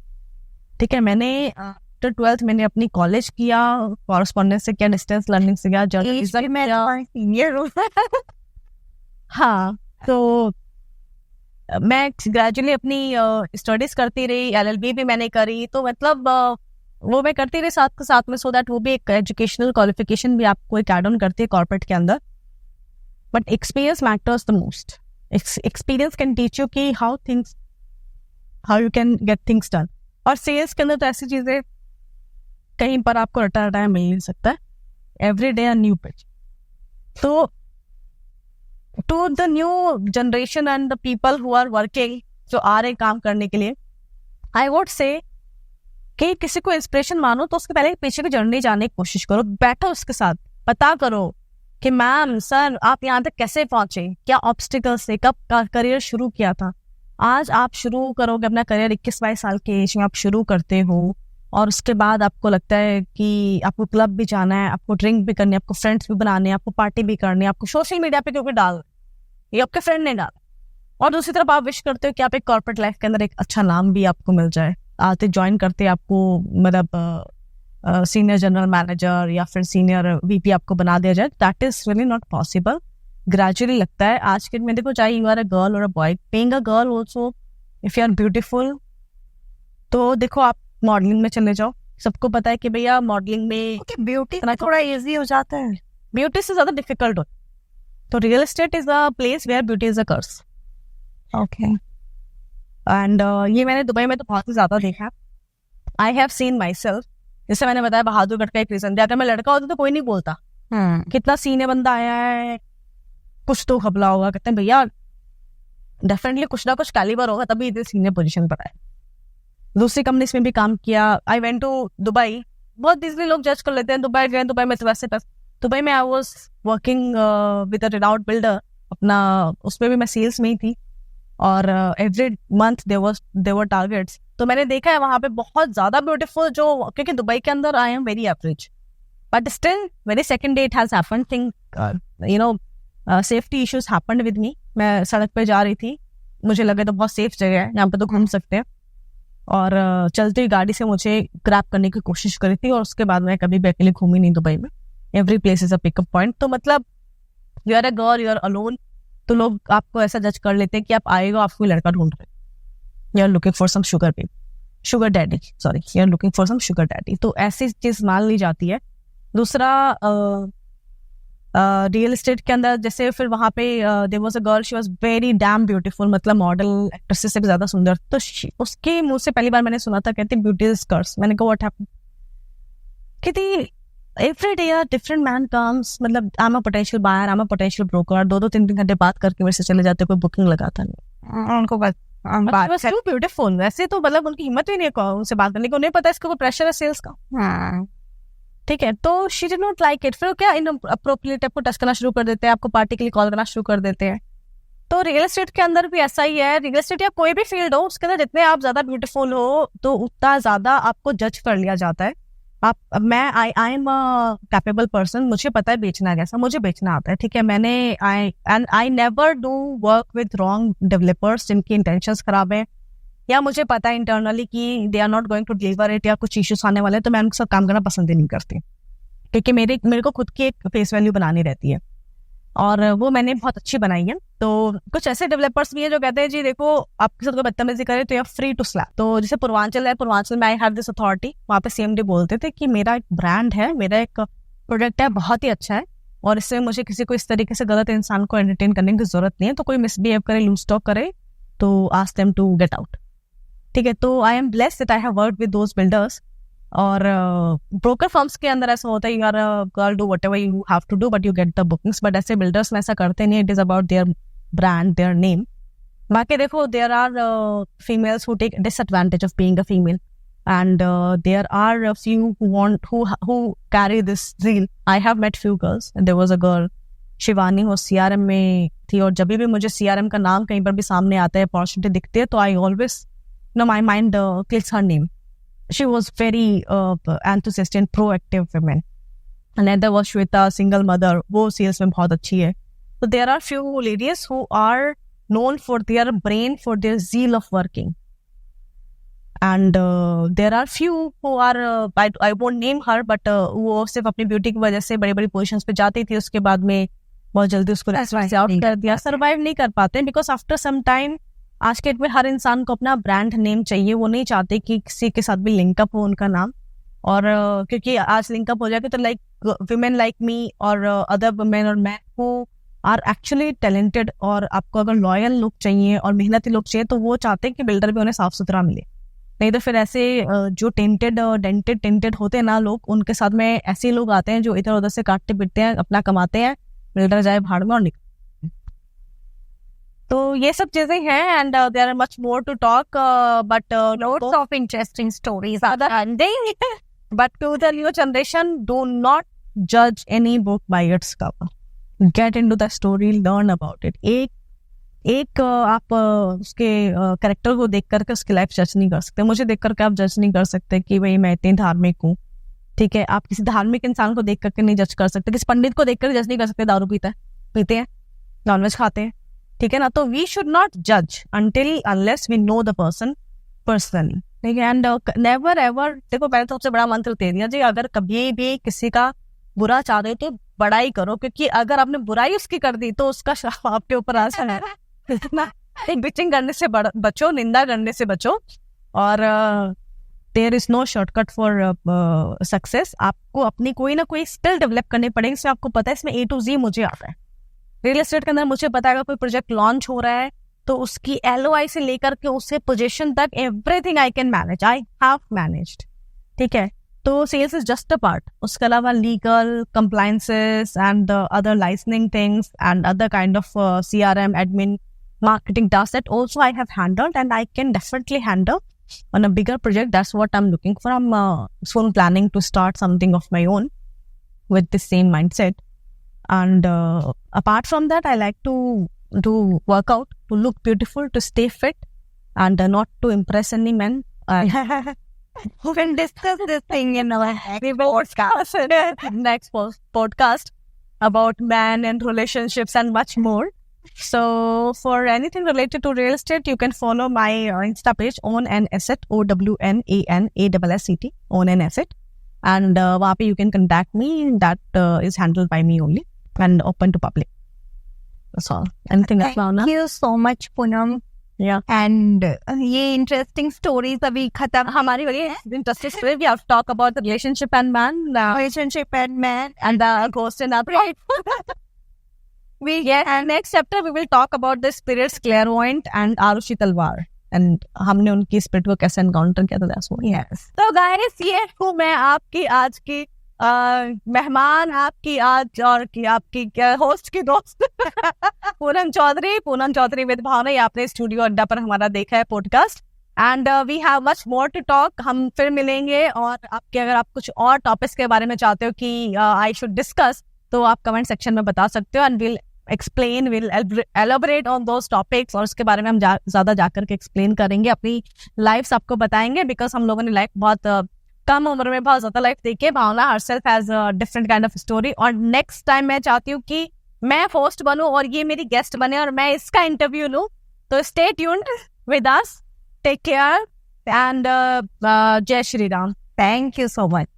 ठीक है, मैंने आफ्टर 12th मैंने अपनी कॉलेज किया, कॉरेस्पॉन्डेंस से किया, डिस्टेंस लर्निंग से किया, जर्नलिज्म में सीनियर हूँ। हाँ, तो मैं ग्रेजुअली अपनी स्टडीज करती रही, LLB भी मैंने करी, तो मतलब वो मैं करती रही साथ के साथ में, सो दैट वो भी एक एजुकेशनल क्वालिफिकेशन भी आपको एक एड ऑन करती है कॉर्पोरेट के अंदर। But experience matters the most. Experience can teach you कि how you can get things done. और सेल्स के अंदर तो ऐसी चीजें कहीं पर आपको रटा मिल नहीं सकता है, every day a new pitch. तो to the new generation and the people who are working, जो आ रहे काम करने के लिए, आई वुड से कि किसी को इंस्पिरेशन मानो तो उसके पहले पीछे की जर्नी जानने की कोशिश करो, बैठो उसके साथ, पता करो कि मैम सर आप यहाँ तक कैसे पहुंचे, क्या ऑब्स्टिकल्स से, कब करियर शुरू किया था। आज आप शुरू करोगे अपना करियर 21-22 साल के एज में आप शुरू करते हो, और उसके बाद आपको लगता है कि आपको क्लब भी जाना है, आपको ड्रिंक भी करनी है, आपको फ्रेंड्स भी बनाने हैं, आपको पार्टी भी करनी है, आपको सोशल मीडिया पे क्योंकि डाल, ये आपके फ्रेंड ने डाला, और दूसरी तरफ आप विश करते हो कि आप एक कॉर्पोरेट लाइफ के अंदर एक अच्छा नाम भी आपको मिल जाए, आते ज्वाइन करते आपको मतलब सीनियर जनरल मैनेजर या फिर सीनियर वीपी आपको बना दिया जाए। That is really not possible. Gradually लगता है आज के में, देखो चाहे यू आर अ गर्ल और a boy, being a girl also if you are beautiful, तो देखो आप मॉडलिंग में चले जाओ, सबको पता है कि भैया मॉडलिंग में ब्यूटी थोड़ा इजी हो जाता है, ब्यूटी से ज्यादा डिफिकल्ट हो, तो real estate is a place where beauty is a curse. Okay. And ये मैंने दुबई में तो बहुत ही ज्यादा देखा। I have seen myself, जैसे मैंने बताया बहादुरगढ़ का एक रीजन दिया, अगर मैं लड़का होता तो कोई नहीं बोलता, कितना सीनियर बंदा आया है, कुछ तो खबला होगा, कहते हैं भैया डेफिनेटली कुछ ना कुछ कैलिबर होगा तभी इतने सीनियर पोजीशन पर आए। दूसरी कंपनीज में भी काम किया। आई वेंट टू दुबई, बहुत इजली लोग जज कर लेते हैं दुबई गए, दुबई में तो वैसे दुबई में I was working with a renowned builder, अपना उसमें भी मैं सेल्स में ही थी, और एवरी मंथ देवर टारगेट्स। तो मैंने देखा है वहां पे बहुत ज्यादा ब्यूटीफुल, जो क्योंकि दुबई के अंदर I am very average, but still very second day it has happened thing, you know safety issues happened with me. मैं सड़क पे जा रही थी, मुझे लगा तो बहुत सेफ जगह है, यहाँ पे तो घूम सकते हैं, और चलती हुई गाड़ी से मुझे ग्रैब करने की कोशिश करी थी, और उसके बाद मैं कभी भी अकेले घूमी नहीं दुबई में। Every place is a pickup point. तो मतलब you are a girl, you are alone, तो लोग आपको ऐसा जज कर लेते हैं कि आप आएगा आपको लड़का ढूंढ रहे, you are looking for some sugar daddy, sorry you are looking for some sugar daddy. तो ऐसी चीज मान ली जाती है। दूसरा रियल एस्टेट के अंदर जैसे फिर वहां पे there was a girl, she was very damn beautiful, मतलब मॉडल एक्ट्रेसेस से भी ज्यादा सुंदर। तो उसके मुंह से पहली बार मैंने सुना था, कहती ब्यूटी इज कर्स। मैंने कहा व्हाट हैपेंड, कहती every day a different man comes, मतलब I am a potential buyer, I am a potential broker, 2-3 घंटे बात करके मेरे से चले जाते, कोई बुकिंग लगाता नहीं। उनको बात ब्यूटीफुल, वैसे तो मतलब उनकी हिम्मत ही नहीं है उनसे बात करने की, उन्हें पता है इसका कोई प्रेशर है सेल्स का, ठीक है। तो she did not like it. फिर क्या इनअप्रोप्रिएट आपको टच करना शुरू कर देते हैं, आपको पार्टी के लिए कॉल करना शुरू कर देते हैं। तो रियल एस्टेट के अंदर भी ऐसा ही है। रियल एस्टेट या कोई भी फील्ड हो, उसके अंदर जितने आप ज्यादा ब्यूटीफुल हो तो उतना ज्यादा आपको जज कर लिया जाता है। आई एम अ कैपेबल पर्सन, मुझे पता है बेचना कैसा, मुझे बेचना आता है, ठीक है। I never do work with wrong developers जिनकी इंटेंशंस खराब है, या मुझे पता है इंटरनली कि they are not going to deliver it, या कुछ इश्यूज आने वाले हैं, तो मैं उनके साथ काम करना पसंद ही नहीं करती, क्योंकि मेरे को खुद की एक फेस वैल्यू बनानी रहती है, और वो मैंने बहुत अच्छी बनाई है। तो कुछ ऐसे डेवलपर्स भी हैं जो कहते हैं जी देखो आपके साथ कोई बदतमीजी करे तो you are free to slap. तो जैसे पूर्वांचल है, पूर्वांचल में आई हैव दिस अथॉरिटी, वहाँ पे सीएमडी बोलते थे कि मेरा एक ब्रांड है, मेरा एक प्रोडक्ट है, बहुत ही अच्छा है, और इससे मुझे किसी को इस तरीके से गलत इंसान को एंटरटेन करने की जरूरत नहीं है। तो कोई मिसबिहेव करे, लूज टॉक करे, तो ask them to get out, ठीक है। तो I am blessed that I have worked with those builders. और ब्रोकर फर्म्स के अंदर ऐसा होता है, you are a girl, do whatever you have to do but you get the bookings. But ऐसे बिल्डर्स में ऐसा करते नहीं, it is about their brand, their name. बाकी देखो there are females who take disadvantage of being a female, and there are few who carry this reel. I have met few girls, there was a girl Shivani, वो CRM में थी, और जब भी मुझे CRM का नाम कहीं पर भी सामने आता है, अपॉर्चुनिटी दिखती है, तो I always know my mind clicks her name. She was very enthusiastic and proactive women. Another was Shweta, single mother, वो sales में बहुत अच्छी है। So there are few ladies who are known for their brain, for their zeal of working. And there are few who are, I won't name her, but वो सिर्फ अपनी beauty की वजह से बड़ी बड़ी पोजीशंस पे जाती थी, उसके बाद में बहुत जल्दी उसको आउट कर दिया, सर्वाइव नहीं कर पाते, बिकॉज आफ्टर सम टाइम आज के डेट में हर इंसान को अपना ब्रांड नेम चाहिए, वो नहीं चाहते कि किसी के साथ भी लिंकअप हो उनका नाम। और क्योंकि आज लिंकअप हो जाएगा तो लाइक वुमेन लाइक मी और अदर वुमेन और men who are actually talented, और आपको अगर लॉयल लोग चाहिए और मेहनती लोग चाहिए, तो वो चाहते हैं कि बिल्डर भी उन्हें साफ सुथरा मिले। नहीं तो फिर ऐसे जो टेंटेड होते हैं ना लोग, उनके साथ में ऐसे लोग आते हैं जो इधर उधर से काटते पीटते हैं, अपना कमाते हैं, बिल्डर जाए भाड़ में और निकल। तो ये सब चीजें हैं and there are much more to talk but Loads of interesting stories are ending. but to the new generation, do not judge any book by its cover. Get into the story, learn about it. एक आप उसके character को देख करके उसकी life जज नहीं कर सकते. मुझे देख करके आप जज नहीं कर सकते कि भाई मैं इतनी धार्मिक हूँ. ठीक है, आप किसी धार्मिक इंसान को देख करके नहीं जज कर सकते. किसी पंडित को देख कर जज नहीं कर सकते दारू पीते हैं, नॉनवेज खाते हैं. ठीक है ना, तो वी शुड नॉट जज until unless we know the person personally. ठीक है, एंड नेवर एवर, देखो मैंने तो सबसे बड़ा मंत्र दे दिया जी, अगर कभी भी किसी का बुरा चाह रहे हो तो बड़ाई करो, क्योंकि अगर आपने बुराई उसकी कर दी तो उसका श्राप आपके ऊपर आ जाए. बिचिंग करने से बचो, निंदा करने से बचो. और there is no shortcut for success. आपको अपनी कोई ना कोई स्किल डेवलप करनी पड़ेगी. इसमें आपको पता है, इसमें A to Z मुझे आता है. रियल एस्टेट के अंदर मुझे पता है कोई प्रोजेक्ट लॉन्च हो रहा है तो उसकी LOI से लेकर के उससे पोजीशन तक everything I can manage, I have managed. ठीक है, तो sales is just a part. उसके अलावा legal compliances and other licensing things and other kind of CRM admin marketing tasks that also I have handled and I can definitely handle on a bigger project. That's what I'm looking for. I'm soon planning to start something of my own with the same mindset. And apart from that, I like to do workout, to look beautiful, to stay fit, and not to impress any men. We can discuss this thing in our next podcast about man and relationships and much more. So for anything related to real estate, you can follow my Insta page, Own an Asset, OWNANASSET, Own an Asset. And वहाँ पे you can contact me. That is handled by me only and open to public. That's all. Anything else, Bhavna? Thank you so much, Poonam. Yeah. And ये interesting stories अभी खत्म हमारी हो रही है. Interesting story. We have talked about the relationship and man, and the ghost and upright. And next chapter we will talk about the spirits clairvoyant and Arushi Talwar. And हमने उनकी spirit को कैसे एनकाउंटर किया था. That's what. Yes. तो guys, ये हूँ मैं आपकी आज की मेहमान, आपकी आज और की आपकी होस्ट की दोस्त पूनम चौधरी विद भावना. ये आपने स्टूडियो अड्डा पर हमारा देखा है podcast. And we have much more to talk. हम फिर मिलेंगे. और आपके अगर आप कुछ और टॉपिक्स के बारे में चाहते हो कि आई शुड डिस्कस, तो आप कमेंट सेक्शन में बता सकते हो. And will explain, will elaborate on those topics. और उसके बारे में हम ज्यादा जाकर के एक्सप्लेन करेंगे, अपनी लाइफ आपको बताएंगे. बिकॉज हम लोगों ने लाइफ बहुत कम उम्र में बहुत ज्यादा लाइफ देखी. Bhavna herself has a different kind of story. और नेक्स्ट टाइम मैं चाहती हूँ कि मैं होस्ट बनूं और ये मेरी गेस्ट बने और मैं इसका इंटरव्यू लूं. तो stay tuned with us. Take care and Jai Shri Ram. Thank you so much.